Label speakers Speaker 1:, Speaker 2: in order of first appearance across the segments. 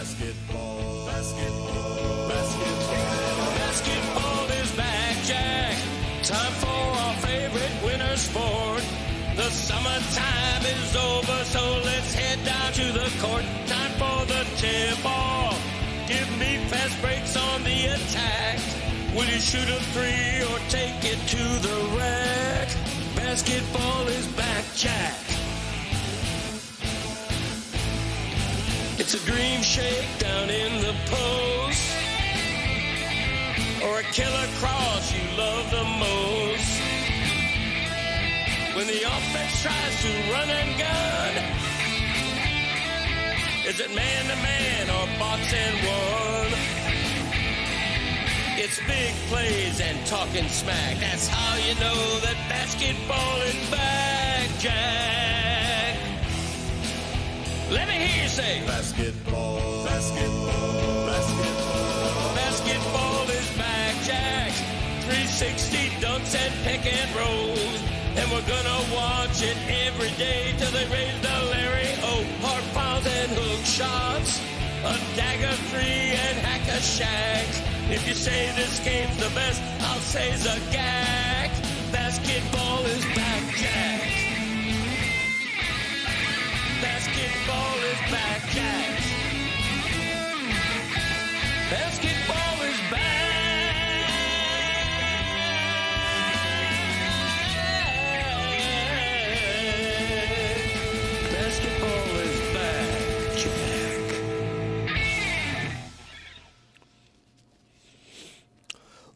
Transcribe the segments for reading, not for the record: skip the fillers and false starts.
Speaker 1: Basketball, basketball, basketball. Basketball is back, Jack. Time for our favorite winter sport. The summertime is over, so let's head down to the court. Time for the tip-off. Give me fast breaks on the attack. Will you shoot a three or take it to the rack? Basketball is back, Jack. It's a dream shake down in the post, or a killer cross you love the most. When the offense tries to run and gun, is it man-to-man or box and one? It's big plays and talking smack. That's how you know that basketball is back, Jack. Let me hear you say, basketball, basketball, basketball. Basketball is back, Jack. 360 dunks and pick and rolls. And we're gonna watch it every day till they raise the Larry O. Hard fouls and hook shots. A dagger three and hack a shack. If you say this game's the best, I'll say Zagak. Basketball is back, Jack. Basketball is back, Jack. Basketball is back. Basketball is back, Jack.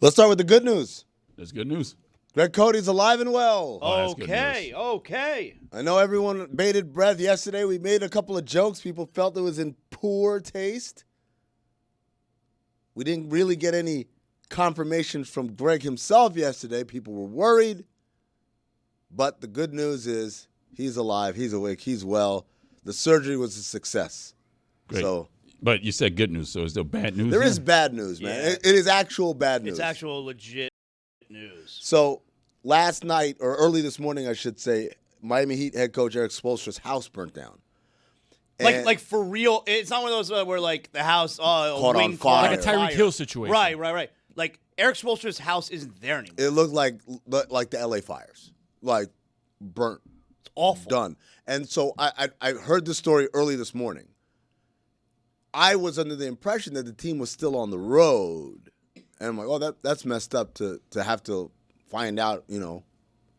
Speaker 2: Let's start with the good news.
Speaker 3: That's good news.
Speaker 2: Greg Cody's alive and well.
Speaker 4: Okay.
Speaker 2: I know everyone bated breath yesterday. We made a couple of jokes. People felt it was in poor taste. We didn't really get any confirmation from Greg himself yesterday. People were worried. But the good news is he's alive, he's awake, he's well. The surgery was a success.
Speaker 3: Great.
Speaker 2: So,
Speaker 3: but you said good news, so is there bad news?
Speaker 2: there is bad news, man.
Speaker 4: Yeah.
Speaker 2: It is actual bad news.
Speaker 4: It's actual legit news.
Speaker 2: So last night, or early this morning, I should say, Miami Heat head coach Erik Spoelstra's house burnt down. And
Speaker 4: Like for real, it's not one of those where like the house
Speaker 2: Caught on
Speaker 4: wing
Speaker 2: fire.
Speaker 3: Like a Tyreek Hill situation.
Speaker 4: Right. Like Erik Spoelstra's house isn't there anymore.
Speaker 2: it looked like the LA fires, like burnt,
Speaker 4: It's awful.
Speaker 2: done. And so I heard this story early this morning. I was under the impression that the team was still on the road, and I'm like, oh, that's messed up to have to find out,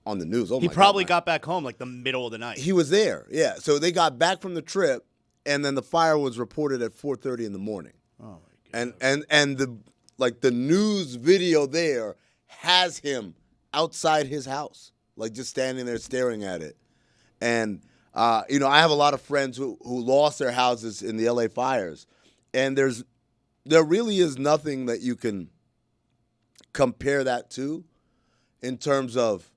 Speaker 2: on the news. Oh,
Speaker 4: He
Speaker 2: my
Speaker 4: probably
Speaker 2: God,
Speaker 4: got back home like the middle of the night.
Speaker 2: He was there, yeah. So they got back from the trip, and then the fire was reported at 4:30 in the morning.
Speaker 4: Oh my God.
Speaker 2: And the news video there has him outside his house, like just standing there staring at it. And I have a lot of friends who lost their houses in the LA fires, and there really is nothing that you can compare that to in terms of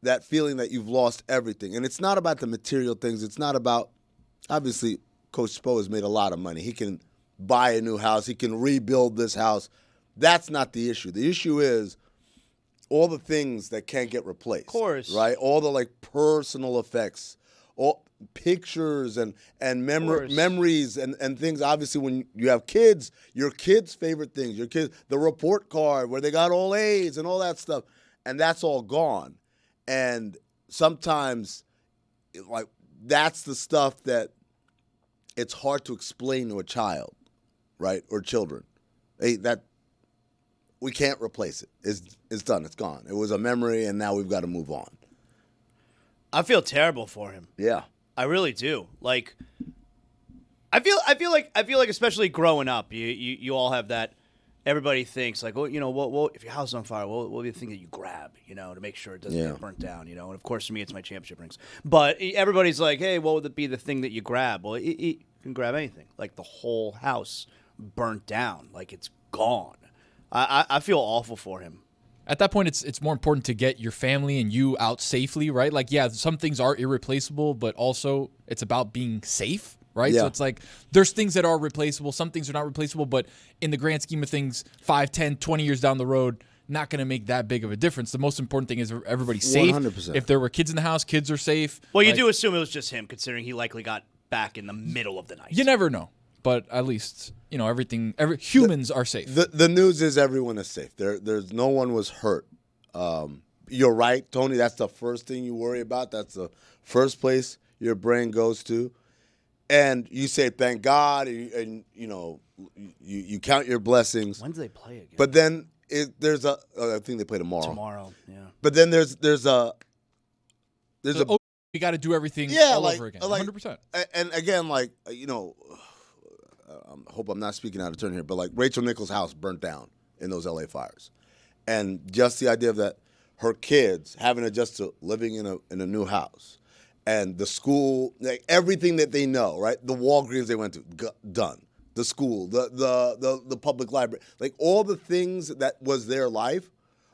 Speaker 2: that feeling that you've lost everything. And it's not about the material things. It's not about, obviously, Coach Spo has made a lot of money. He can buy a new house. He can rebuild this house. That's not the issue. The issue is all the things that can't get replaced.
Speaker 4: Of course.
Speaker 2: Right? All the personal effects, all pictures and memories and things. Obviously, when you have kids, your kids' favorite things, the report card where they got all A's and all that stuff, and that's all gone. And sometimes, that's the stuff that it's hard to explain to a child, right, or children. That we can't replace it. It's done. It's gone. It was a memory, and now we've got to move on.
Speaker 4: I feel terrible for him.
Speaker 2: Yeah.
Speaker 4: I really do. Like, I feel like especially growing up, you all have that. Everybody thinks like, well, what if your house is on fire? What will be the thing that you grab, to make sure it doesn't get burnt down, And of course, for me, it's my championship rings. But everybody's like, hey, what would it be the thing that you grab? Well, you can grab anything. Like the whole house burnt down, like it's gone. I feel awful for him.
Speaker 5: At that point, it's more important to get your family and you out safely, right? Like, yeah, some things are irreplaceable, but also it's about being safe, right?
Speaker 2: Yeah.
Speaker 5: So it's like there's things that are replaceable, some things are not replaceable, but in the grand scheme of things, 5, 10, 20 years down the road, not going to make that big of a difference. The most important thing is everybody's safe.
Speaker 2: 100%.
Speaker 5: If there were kids in the house, kids are safe.
Speaker 4: Well, you do assume it was just him, considering he likely got back in the middle of the night.
Speaker 5: You never know. but at least humans are safe.
Speaker 2: The news is everyone is safe. There's no one was hurt. You're right, Tony. That's the first thing you worry about. That's the first place your brain goes to, and you say thank God, and you count your blessings.
Speaker 4: When do they play again?
Speaker 2: But then there's I think they play tomorrow.
Speaker 4: Tomorrow, yeah.
Speaker 2: But then there's a
Speaker 5: you got to do everything all over again. 100%.
Speaker 2: And again, I hope I'm not speaking out of turn here, but like Rachel Nichols' house burnt down in those LA fires, and just the idea of that, her kids having to adjust to living in a new house, and the school, like everything that they know, right? The Walgreens they went to, done. The school, the public library, like all the things that was their life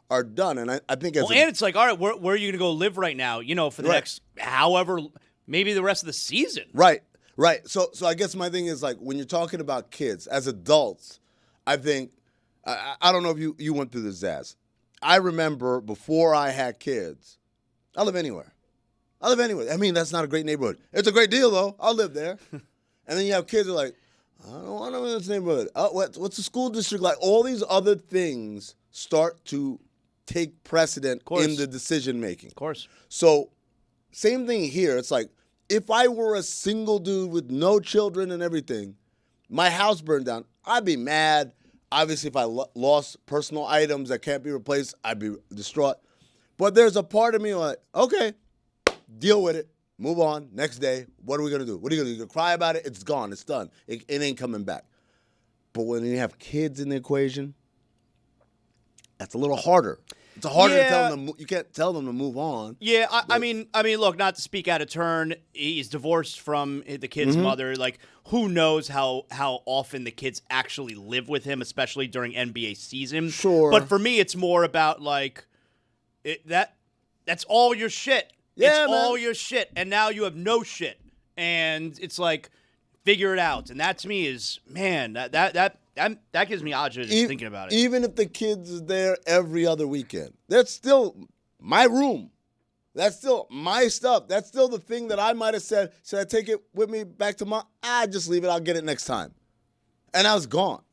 Speaker 2: are done. And I think
Speaker 4: and it's like, all right, where are you going to go live right now? For the next however, maybe the rest of the season.
Speaker 2: Right. So I guess my thing is like when you're talking about kids as adults, I think I don't know if you went through this, Zaz. I remember before I had kids, I live anywhere. I mean, that's not a great neighborhood. It's a great deal though. I'll live there. And then you have kids who are like, I don't want to live in this neighborhood. What's the school district like? All these other things start to take precedent in the decision making.
Speaker 4: Of course.
Speaker 2: So, same thing here. It's like if I were a single dude with no children and everything, my house burned down, I'd be mad. Obviously, if I lost personal items that can't be replaced, I'd be distraught. But there's a part of me like, okay, deal with it. Move on. Next day, what are we going to do? What are you going to do? You're going to cry about it? It's gone. It's done. It ain't coming back. But when you have kids in the equation, that's a little harder. It's harder to tell them. You can't tell them to move on.
Speaker 4: Yeah, I mean, look, not to speak out of turn, he's divorced from the kid's mother. Like, who knows how often the kids actually live with him, especially during NBA season.
Speaker 2: Sure.
Speaker 4: But for me, it's more about, like, that's all your shit.
Speaker 2: Yeah,
Speaker 4: it's
Speaker 2: man.
Speaker 4: all your shit, and now you have no shit. And it's like, figure it out. And that, to me, is, man, that gives me agita just thinking about it.
Speaker 2: Even if the kids is there every other weekend, that's still my room. That's still my stuff. That's still the thing that I might have said, should I take it with me back to just leave it. I'll get it next time. And I was gone.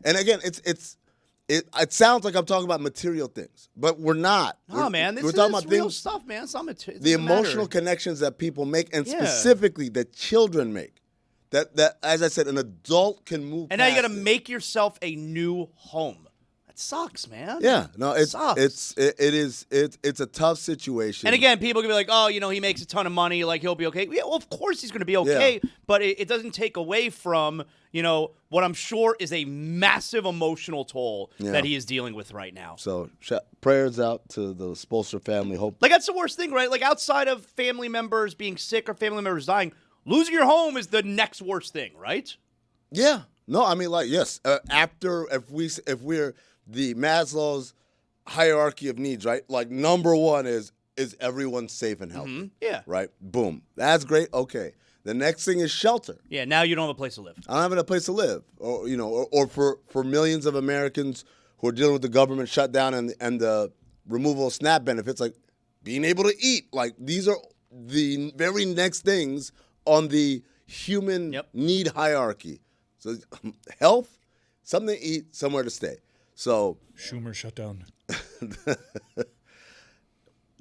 Speaker 2: And again, it sounds like I'm talking about material things, but we're not.
Speaker 4: No, man, this
Speaker 2: we're
Speaker 4: is
Speaker 2: talking about
Speaker 4: real
Speaker 2: things,
Speaker 4: stuff, man. It's not material.
Speaker 2: the emotional connections that people make, and specifically that children make. That as I said, an adult can move.
Speaker 4: And now you got to
Speaker 2: past it.
Speaker 4: make yourself a new home. That sucks, man.
Speaker 2: Yeah, no, it
Speaker 4: sucks.
Speaker 2: It's a tough situation.
Speaker 4: And again, people can be like, oh, he makes a ton of money, like he'll be okay. Yeah, well, of course he's going to be okay, but it doesn't take away from what I'm sure is a massive emotional toll that he is dealing with right now.
Speaker 2: So prayers out to the Spoelstra family. Hope
Speaker 4: that's the worst thing, right? Like outside of family members being sick or family members dying, losing your home is the next worst thing, right?
Speaker 2: Yeah. No, I mean, yes. After if we're the Maslow's hierarchy of needs, right? Like number one is everyone safe and healthy?
Speaker 4: Mm-hmm. Yeah.
Speaker 2: Right. Boom. That's great. Okay. The next thing is shelter.
Speaker 4: Yeah. Now you don't have a place to live.
Speaker 2: I don't have a place to live, or for millions of Americans who are dealing with the government shutdown and the removal of SNAP benefits, like being able to eat. Like these are the very next things on the human need hierarchy. So health, something to eat, somewhere to stay. So
Speaker 3: Schumer shut down.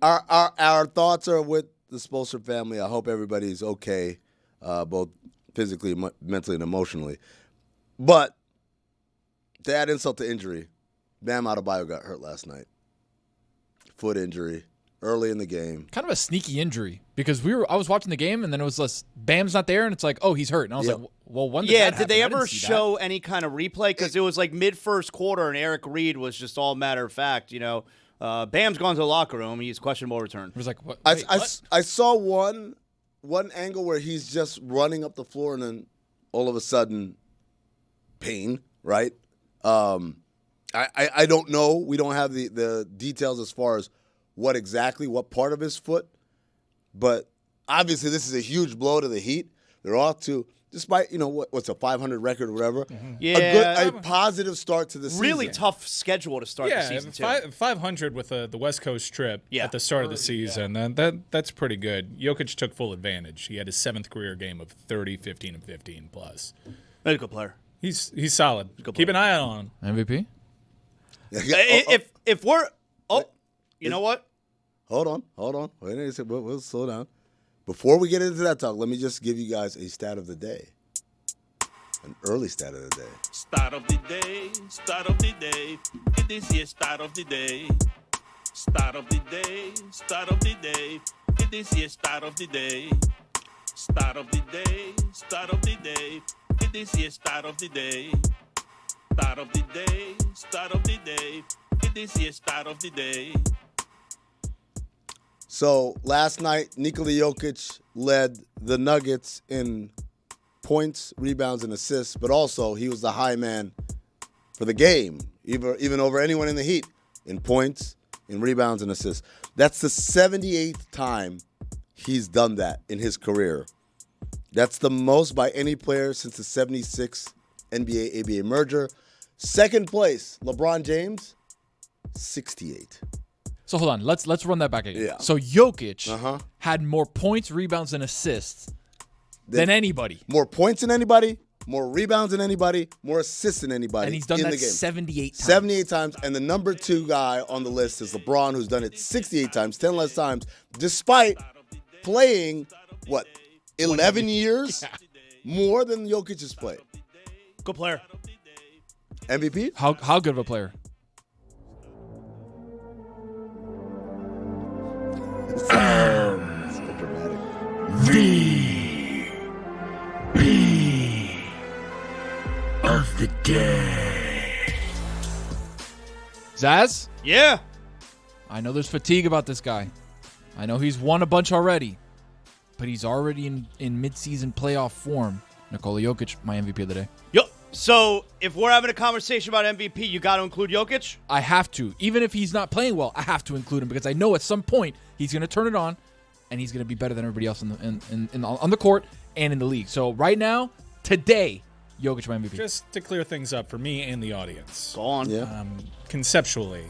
Speaker 2: Our thoughts are with the Spoelstra family. I hope everybody's okay, both physically, mentally, and emotionally. But to add insult to injury, Bam Adebayo got hurt last night. Foot injury. Early in the game.
Speaker 5: Kind of a sneaky injury because I was watching the game and then it was less Bam's not there and it's like, oh, he's hurt. And I was like, well, when did that happen?
Speaker 4: Did they
Speaker 5: I didn't
Speaker 4: ever
Speaker 5: see
Speaker 4: show
Speaker 5: that.
Speaker 4: any kind of replay? Because it was like mid-first quarter and Eric Reed was just all matter of fact, Bam's gone to the locker room. He's questionable return.
Speaker 5: It was like, what?
Speaker 2: I saw one angle where he's just running up the floor and then all of a sudden pain, right? I don't know. We don't have the details as far as what part of his foot, but obviously this is a huge blow to the Heat. They're off to, despite what's a 500 record or whatever, a positive start to the season.
Speaker 4: Really tough schedule to start the season too.
Speaker 6: 500 with the West Coast trip at the start of the season. That's pretty good. Jokic took full advantage. He had his 7th career game of 30, 15, and 15 plus.
Speaker 4: He's a good player.
Speaker 6: He's solid. Keep an eye on him.
Speaker 5: MVP?
Speaker 4: If we're you know what?
Speaker 2: Hold on. Wait a second. We'll slow down. Before we get into that talk, let me just give you guys a stat of the day. An early stat of the day.
Speaker 1: Start of the day, start of the day. It is your start of the day. Start of the day, start of the day. It is your start of the day. Start of the day, start of the day. It is your start of the day. Start of the day, start of the day. It is your start of the day.
Speaker 2: So last night, Nikola Jokic led the Nuggets in points, rebounds, and assists, but also he was the high man for the game, even over anyone in the Heat, in points, in rebounds, and assists. That's the 78th time he's done that in his career. That's the most by any player since the 76 NBA-ABA merger. Second place, LeBron James, 68.
Speaker 5: So hold on, let's run that back again.
Speaker 2: Yeah.
Speaker 5: So Jokic had more points, rebounds, and assists than anybody.
Speaker 2: More points than anybody, more rebounds than anybody, more assists than anybody.
Speaker 5: And he's done
Speaker 2: in
Speaker 5: that
Speaker 2: the game.
Speaker 5: 78 times.
Speaker 2: 78 times. And the number 2 guy on the list is LeBron, who's done it 68 times, 10 less times, despite playing, 11 years more than Jokic has played.
Speaker 4: Good player.
Speaker 2: MVP?
Speaker 5: How good of a player?
Speaker 2: It's so dramatic.
Speaker 1: Of the day.
Speaker 5: Zaz?
Speaker 4: Yeah.
Speaker 5: I know there's fatigue about this guy. I know he's won a bunch already, but he's already in mid-season playoff form. Nikola Jokic, my MVP of the day.
Speaker 4: Yo. So if we're having a conversation about MVP, you got to include Jokic?
Speaker 5: I have to. Even if he's not playing well, I have to include him because I know at some point he's going to turn it on and he's going to be better than everybody else on the court and in the league. So right now, today, Jokic, my MVP.
Speaker 6: Just to clear things up for me and the audience.
Speaker 4: Go on.
Speaker 2: Yeah.
Speaker 6: Conceptually,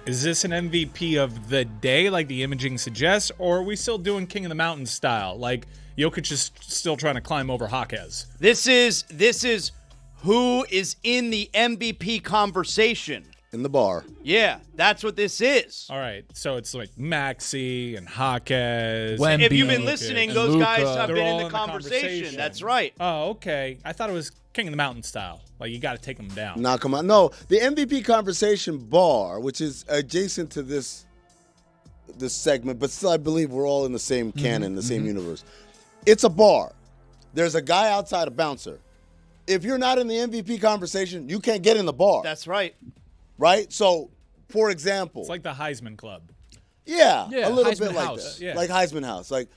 Speaker 6: is this an MVP of the day like the imaging suggests, or are we still doing King of the Mountain style? Like Jokic is still trying to climb over Jaquez?
Speaker 4: This is who is in the MVP conversation.
Speaker 2: In the bar.
Speaker 4: Yeah, that's what this is.
Speaker 6: All right, so it's like Maxey and Jaquez.
Speaker 5: Wemby.
Speaker 4: If you've been
Speaker 6: Jokic,
Speaker 4: listening,
Speaker 6: and
Speaker 4: those
Speaker 5: Luka.
Speaker 4: guys have
Speaker 6: They're
Speaker 4: been
Speaker 6: all
Speaker 4: in the conversation. That's right.
Speaker 6: Oh, okay. I thought it was King of the Mountain style. Like, you got to take them down.
Speaker 2: Nah, come on. No, the MVP conversation bar, which is adjacent to this segment, but still I believe we're all in the same canon, the same universe. It's a bar. There's a guy outside, a bouncer. If you're not in the MVP conversation, you can't get in the bar.
Speaker 4: That's right.
Speaker 2: Right? So, for example.
Speaker 6: It's like the Heisman Club.
Speaker 2: Yeah,
Speaker 5: Yeah,
Speaker 2: a little
Speaker 5: Heisman
Speaker 2: bit like
Speaker 5: House.
Speaker 2: that.
Speaker 6: Yeah.
Speaker 2: Like Heisman House. Like,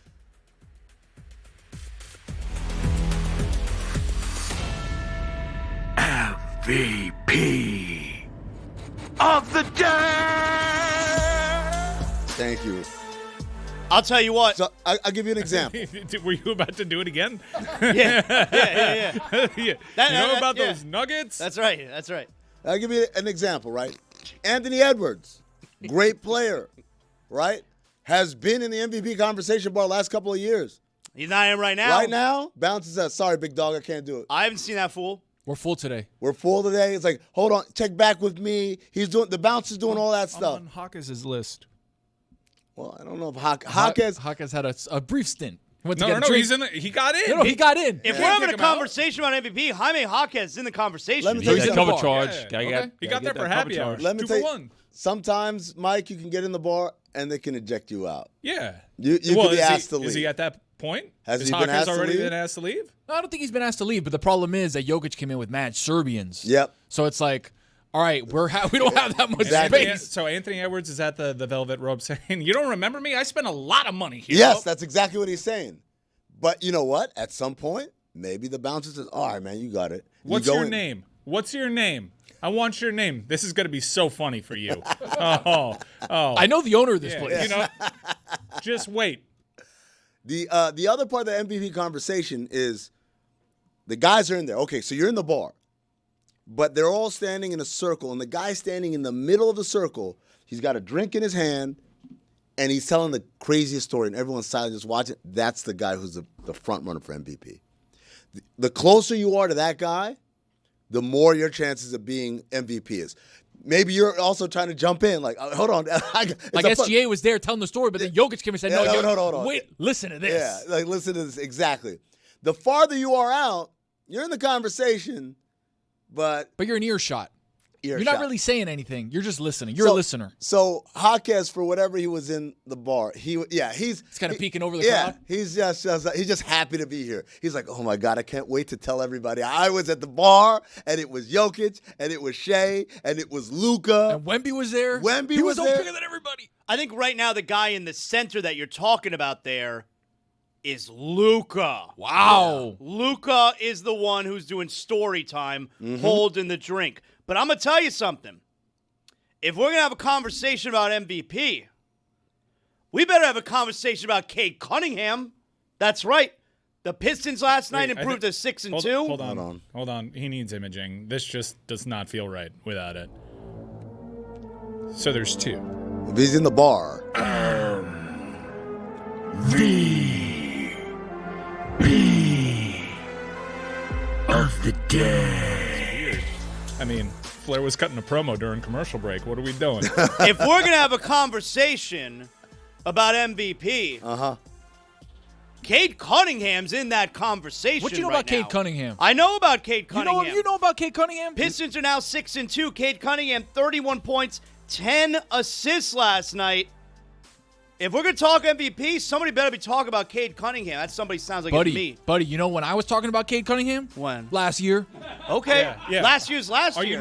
Speaker 1: MVP of the day.
Speaker 2: thank you.
Speaker 4: I'll tell you what.
Speaker 2: So, I'll give you an example.
Speaker 6: Were you about to do it again?
Speaker 4: Yeah.
Speaker 6: Yeah. You know about
Speaker 4: yeah.
Speaker 6: those nuggets?
Speaker 4: That's right. That's right.
Speaker 2: I'll give you an example, right? Anthony Edwards, great player, right? Has been in the MVP conversation bar the last couple of years.
Speaker 4: He's not in right now.
Speaker 2: Right now, bounces out. Sorry, big dog, I can't do it.
Speaker 4: I haven't seen that fool.
Speaker 5: We're full today.
Speaker 2: We're full today. It's like, hold on, check back with me. He's doing the bounce is doing all that
Speaker 6: I'm
Speaker 2: stuff.
Speaker 6: on Jaquez's list.
Speaker 2: Well, I don't know if Jaquez.
Speaker 5: Jaquez had a brief stint. He went to
Speaker 6: No,
Speaker 5: get a
Speaker 6: no,
Speaker 5: drink.
Speaker 6: he's in. He got in.
Speaker 5: No, he got in.
Speaker 4: If
Speaker 6: Yeah.
Speaker 4: we're having a
Speaker 6: Kick him out.
Speaker 4: conversation about MVP, Jaime Jaquez is in the conversation.
Speaker 2: Let me
Speaker 3: He
Speaker 2: tell you
Speaker 3: got
Speaker 2: something.
Speaker 3: cover
Speaker 5: bar.
Speaker 3: charge.
Speaker 6: Yeah.
Speaker 3: Gotta
Speaker 5: Okay.
Speaker 3: get-
Speaker 6: He
Speaker 3: gotta
Speaker 6: got there
Speaker 3: get
Speaker 6: for
Speaker 3: that cover
Speaker 6: happy hour.
Speaker 3: charge.
Speaker 2: Let me
Speaker 6: 2
Speaker 2: tell
Speaker 6: for
Speaker 2: you,
Speaker 6: 1.
Speaker 2: sometimes, Mike, you can get in the bar and they can eject you out.
Speaker 6: Yeah.
Speaker 2: You
Speaker 6: well,
Speaker 2: could be asked to
Speaker 6: Is he
Speaker 2: leave.
Speaker 6: at that point?
Speaker 2: Has
Speaker 6: Is
Speaker 2: he been
Speaker 6: Jaquez
Speaker 2: asked to
Speaker 6: already
Speaker 2: leave?
Speaker 6: been asked to leave?
Speaker 5: No, I don't think he's been asked to leave, but the problem is that Jokic came in with mad Serbians.
Speaker 2: Yep.
Speaker 5: So it's like, all right, we don't have that much
Speaker 2: Exactly.
Speaker 5: space.
Speaker 6: So Anthony Edwards is at the velvet robe saying, "You don't remember me? I spent a lot of money here."
Speaker 2: Yes, that's exactly what he's saying. But you know what? At some point, maybe the bouncer says, all right, man, you got it. You
Speaker 6: What's
Speaker 2: go
Speaker 6: your
Speaker 2: in.
Speaker 6: name? What's your name? I want your name. This is going to be so funny for you. oh.
Speaker 5: I know the owner of this
Speaker 6: Yeah,
Speaker 5: place.
Speaker 6: you know, just wait.
Speaker 2: The other part of the MVP conversation is the guys are in there. Okay, so you're in the bar, but they're all standing in a circle, and the guy standing in the middle of the circle, he's got a drink in his hand, and he's telling the craziest story, and everyone's silent just watching. That's the guy who's the front runner for MVP. The closer you are to that guy, the more your chances of being MVP is. Maybe you're also trying to jump in. Like, hold on.
Speaker 5: Like SGA was there telling the story, but then Jokic came and said,
Speaker 2: hold on.
Speaker 5: Wait, listen to this.
Speaker 2: Yeah, like listen to this. Exactly. The farther you are out, you're in the conversation, but
Speaker 5: you're an earshot. You're not really saying anything. You're just listening. You're a listener.
Speaker 2: So Jaquez, for whatever he was in the bar, he's
Speaker 5: kind of peeking over the crowd.
Speaker 2: He's just happy to be here. He's like, oh my God, I can't wait to tell everybody I was at the bar, and it was Jokic, and it was Shea, and it was Luka.
Speaker 5: And Wemby was there.
Speaker 2: He
Speaker 5: was
Speaker 2: there.
Speaker 5: bigger than everybody.
Speaker 4: I think right now the guy in the center that you're talking about there is Luka.
Speaker 5: Wow.
Speaker 4: Luka is the one who's doing story time, holding the drink. But I'm going to tell you something. If we're going to have a conversation about MVP, we better have a conversation about Cade Cunningham. That's right. The Pistons last night improved to 6-2.
Speaker 6: Hold on. He needs imaging. This just does not feel right without it. So there's two.
Speaker 2: If he's in the bar.
Speaker 1: MVP of the day.
Speaker 6: I mean, Flair was cutting a promo during commercial break. What are we doing?
Speaker 4: If we're going to have a conversation about MVP, Cade Cunningham's in that conversation.
Speaker 5: What do you know
Speaker 4: right
Speaker 5: about Cade
Speaker 4: now.
Speaker 5: Cunningham?
Speaker 4: I know about Cade Cunningham.
Speaker 5: You know about Cade Cunningham?
Speaker 4: Pistons are now 6-2. Cade Cunningham, 31 points, 10 assists last night. If we're going to talk MVP, somebody better be talking about Cade Cunningham. That somebody sounds like it's me.
Speaker 5: Buddy, you know when I was talking about Cade Cunningham?
Speaker 4: When?
Speaker 5: Last year.
Speaker 4: Okay.
Speaker 6: Yeah.
Speaker 4: Last year.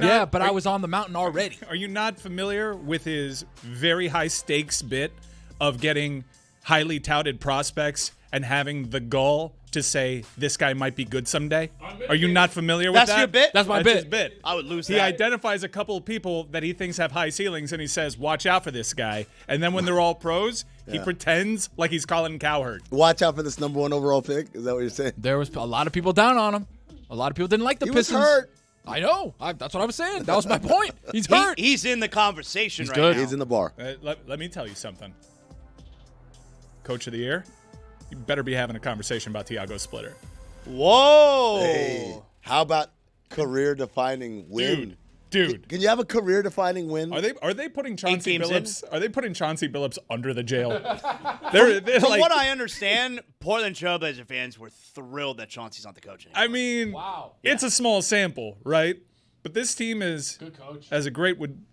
Speaker 5: Yeah, but I was on the mountain already.
Speaker 6: Are you not familiar with his very high stakes bit of getting highly touted prospects and having the gall to say this guy might be good someday? Are you not familiar with that?
Speaker 4: That's your bit?
Speaker 5: That's my
Speaker 6: His bit.
Speaker 4: I would lose
Speaker 6: He
Speaker 4: that.
Speaker 6: identifies a couple of people that he thinks have high ceilings, and he says, watch out for this guy. And then when they're all pros, he pretends like he's Colin Cowherd.
Speaker 2: Watch out for this number 1 overall pick. Is that what you're saying?
Speaker 5: There was a lot of people down on him. A lot of people didn't like the
Speaker 2: He
Speaker 5: Pistons.
Speaker 2: was hurt.
Speaker 5: I know. That's what I was saying. That was my point. He's hurt.
Speaker 4: He's in the conversation right
Speaker 5: good.
Speaker 4: now.
Speaker 2: He's in the bar.
Speaker 6: Let me tell you something. Coach of the year, you better be having a conversation about Thiago Splitter.
Speaker 4: Whoa.
Speaker 2: Hey, how about career-defining win?
Speaker 6: Dude.
Speaker 2: Can you have a career-defining win?
Speaker 6: Are they putting Chauncey
Speaker 4: games
Speaker 6: Billups? Are they putting Chauncey Billups under the jail? they're
Speaker 4: From
Speaker 6: like,
Speaker 4: what I understand, Portland Trailblazer fans were thrilled that Chauncey's not the coach anymore.
Speaker 6: I mean,
Speaker 5: Wow.
Speaker 6: it's a small sample, right? But this team is,
Speaker 5: Good coach.
Speaker 6: as a great would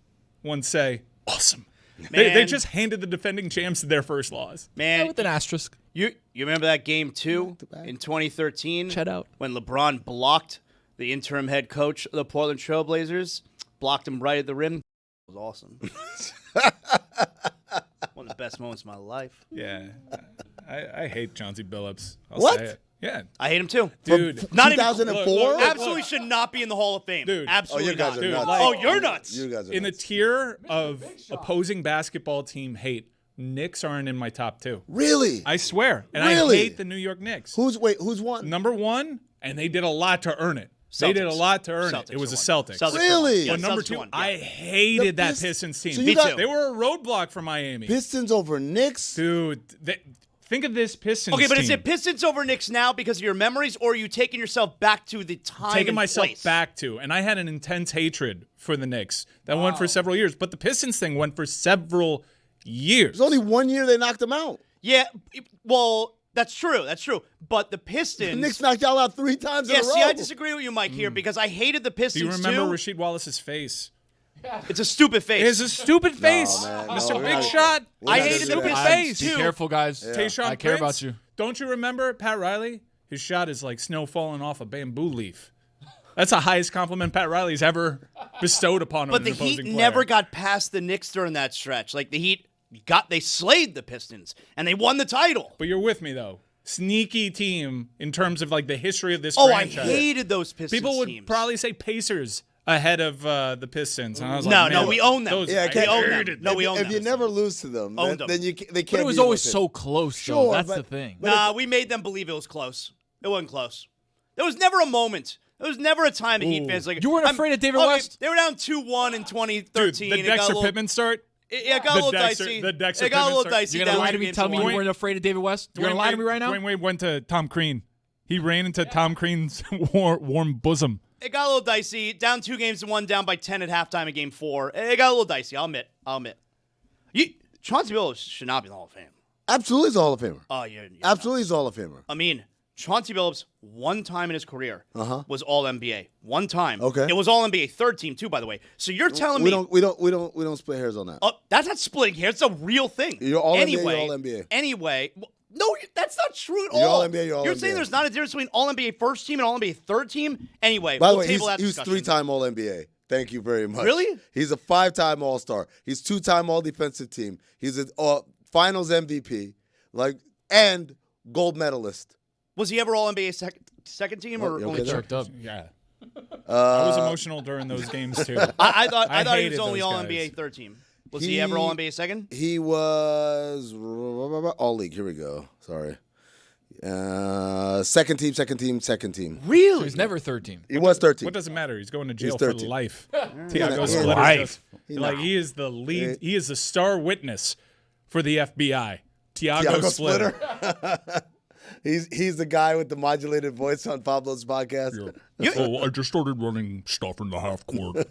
Speaker 6: once say, awesome.
Speaker 4: Man.
Speaker 6: They just handed the defending champs their first loss.
Speaker 4: Man,
Speaker 5: With an asterisk.
Speaker 4: you remember that game 2 in 2013?
Speaker 5: Check out.
Speaker 4: When LeBron blocked the interim head coach of the Portland Trailblazers, blocked him right at the rim. It was awesome. One of the best moments of my life.
Speaker 6: Yeah. I hate Chauncey Billups. I'll
Speaker 2: What?
Speaker 6: say it. Yeah.
Speaker 4: I hate him too.
Speaker 6: Dude.
Speaker 4: Not even
Speaker 2: 2004?
Speaker 6: Look,
Speaker 4: absolutely should not be in the Hall of Fame.
Speaker 6: Dude.
Speaker 4: Absolutely
Speaker 2: you guys
Speaker 4: not.
Speaker 2: are nuts.
Speaker 6: Like-
Speaker 4: Oh, you're nuts.
Speaker 2: You guys are
Speaker 6: In the
Speaker 2: nuts.
Speaker 6: tier of opposing basketball team hate, Knicks aren't in my top 2.
Speaker 2: Really?
Speaker 6: I swear. And
Speaker 2: Really?
Speaker 6: I hate the New York Knicks.
Speaker 2: Who's won?
Speaker 6: Number 1, and they did a lot to earn it. They
Speaker 4: Celtics.
Speaker 6: did a lot to earn
Speaker 4: Celtics
Speaker 6: it. It was the
Speaker 4: are one.
Speaker 6: Celtics.
Speaker 4: Celtics
Speaker 2: Really?
Speaker 4: are
Speaker 6: But
Speaker 4: one. Yeah,
Speaker 6: number
Speaker 4: Celtics
Speaker 6: 2,
Speaker 4: are one.
Speaker 6: I
Speaker 4: Yeah.
Speaker 6: hated that
Speaker 2: Pist-
Speaker 6: Pistons team.
Speaker 2: so you
Speaker 4: Me
Speaker 2: got
Speaker 4: too.
Speaker 6: They were a roadblock for Miami.
Speaker 2: Pistons over Knicks?
Speaker 6: Dude, think of this Pistons
Speaker 4: Okay, but
Speaker 6: team.
Speaker 4: is it Pistons over Knicks now because of your memories, or are you taking yourself back to the time
Speaker 6: Taking
Speaker 4: and
Speaker 6: myself
Speaker 4: place?
Speaker 6: back to, and I had an intense hatred for the Knicks that went for several years, but the Pistons thing went for several years.
Speaker 2: There's only 1 year they knocked them out.
Speaker 4: Yeah, well, that's true. That's true. But the Pistons.
Speaker 2: The Knicks knocked y'all out 3 times in
Speaker 4: Yeah,
Speaker 2: a row.
Speaker 4: see, I disagree with you, Mike, here because I hated the
Speaker 6: Do
Speaker 4: Pistons
Speaker 6: you remember
Speaker 4: too.
Speaker 6: Rasheed Wallace's face?
Speaker 4: It's a stupid face.
Speaker 6: It's a stupid face.
Speaker 2: man, no,
Speaker 6: Mr.
Speaker 2: we're
Speaker 6: Big
Speaker 2: not-
Speaker 6: Shot.
Speaker 2: we're
Speaker 6: I
Speaker 2: not
Speaker 6: hated
Speaker 2: gonna do
Speaker 6: stupid
Speaker 2: that.
Speaker 6: face.
Speaker 5: Be careful, guys.
Speaker 6: Tayshaun
Speaker 5: I care
Speaker 6: Prince,
Speaker 5: about you.
Speaker 6: Don't you remember Pat Riley? His shot is like snow falling off a bamboo leaf. That's the highest compliment Pat Riley's ever bestowed upon him.
Speaker 4: But the
Speaker 6: an opposing
Speaker 4: Heat
Speaker 6: player.
Speaker 4: never got past the Knicks during that stretch. Like the Heat they slayed the Pistons and they won the title.
Speaker 6: But you're with me though. Sneaky team in terms of like the history of this
Speaker 4: Oh, I
Speaker 6: franchise.
Speaker 4: hated those Pistons
Speaker 6: People would
Speaker 4: teams.
Speaker 6: probably say Pacers ahead of the Pistons. And I was
Speaker 4: No,
Speaker 6: like,
Speaker 4: no,
Speaker 6: man,
Speaker 4: we own them.
Speaker 6: those-
Speaker 2: Yeah,
Speaker 6: I
Speaker 2: can't-
Speaker 4: we own them.
Speaker 6: hated
Speaker 4: No, we own
Speaker 2: if
Speaker 4: them.
Speaker 2: you never lose to them,
Speaker 4: Owned
Speaker 2: then
Speaker 4: them.
Speaker 2: they can't.
Speaker 5: But it was
Speaker 2: be
Speaker 5: always
Speaker 2: with
Speaker 5: so close, though.
Speaker 2: Sure,
Speaker 5: That's
Speaker 2: but-
Speaker 5: the thing.
Speaker 4: Nah, we made them believe it was close. It wasn't close. There was never a moment. There was never a time the Heat fans like
Speaker 5: You weren't afraid of David West?
Speaker 4: They were down 2-1 in 2013.
Speaker 6: Dude, the
Speaker 4: It got a
Speaker 6: Dexter
Speaker 4: little-
Speaker 6: Pittman start.
Speaker 4: It got a little
Speaker 6: Dexter-
Speaker 4: dicey.
Speaker 6: the Dexter
Speaker 4: It got a little
Speaker 6: Pittman start.
Speaker 4: dicey.
Speaker 5: You're going to
Speaker 4: down
Speaker 5: lie to
Speaker 4: 2
Speaker 5: me,
Speaker 4: games
Speaker 5: tell me
Speaker 4: one.
Speaker 5: you weren't afraid of David West? You're going to lie to me right now?
Speaker 6: Dwayne Wade went to Tom Crean. He ran into Tom Crean's warm bosom.
Speaker 4: It got a little dicey. Down 2-1, down by 10 at halftime in Game 4. It got a little dicey. I'll admit. Chauncey Billups should not be in the Hall of Fame.
Speaker 2: Absolutely, he's a Hall of Famer.
Speaker 4: Oh, you're
Speaker 2: Absolutely, he's a Hall of Famer.
Speaker 4: I mean, Chauncey Billups, one time in his career, was All NBA. One time.
Speaker 2: Okay.
Speaker 4: It was All NBA, third team too, by the way. So you're telling me
Speaker 2: we don't split hairs on that.
Speaker 4: that's not splitting hairs. It's a real thing.
Speaker 2: You're All
Speaker 4: anyway,
Speaker 2: NBA, you're All NBA.
Speaker 4: Anyway, no, that's not true at all.
Speaker 2: You're All NBA, you're All
Speaker 4: You're
Speaker 2: NBA.
Speaker 4: saying there's not a difference between All NBA first team and All NBA third team? Anyway,
Speaker 2: By the
Speaker 4: we'll
Speaker 2: way,
Speaker 4: table that
Speaker 2: he's
Speaker 4: discussion.
Speaker 2: 3-time All NBA. Thank you very much.
Speaker 4: Really?
Speaker 2: He's a 5-time All Star. He's 2-time All Defensive Team. He's a Finals MVP, and gold medalist.
Speaker 4: Was he ever All NBA second team or
Speaker 2: you
Speaker 4: only
Speaker 2: okay there?
Speaker 5: Checked up.
Speaker 6: Yeah. I was emotional during those games, too.
Speaker 4: I thought he was
Speaker 6: hated
Speaker 4: only
Speaker 6: those
Speaker 4: All
Speaker 6: guys.
Speaker 4: NBA third team. Was he ever All NBA second?
Speaker 2: He was All League. Here we go. Sorry. Second team.
Speaker 4: Really?
Speaker 5: So he's never third team.
Speaker 2: He was 13.
Speaker 6: What does it matter? He's going to jail
Speaker 2: He's
Speaker 6: for
Speaker 2: 13.
Speaker 6: life.
Speaker 2: Yeah.
Speaker 6: Thiago Splitter.
Speaker 3: Life.
Speaker 6: He is the lead. He is the star witness for the FBI. Thiago
Speaker 2: Thiago
Speaker 6: Splitter.
Speaker 2: He's the guy with the modulated voice on Pablo's podcast.
Speaker 6: I just started running stuff in the half court.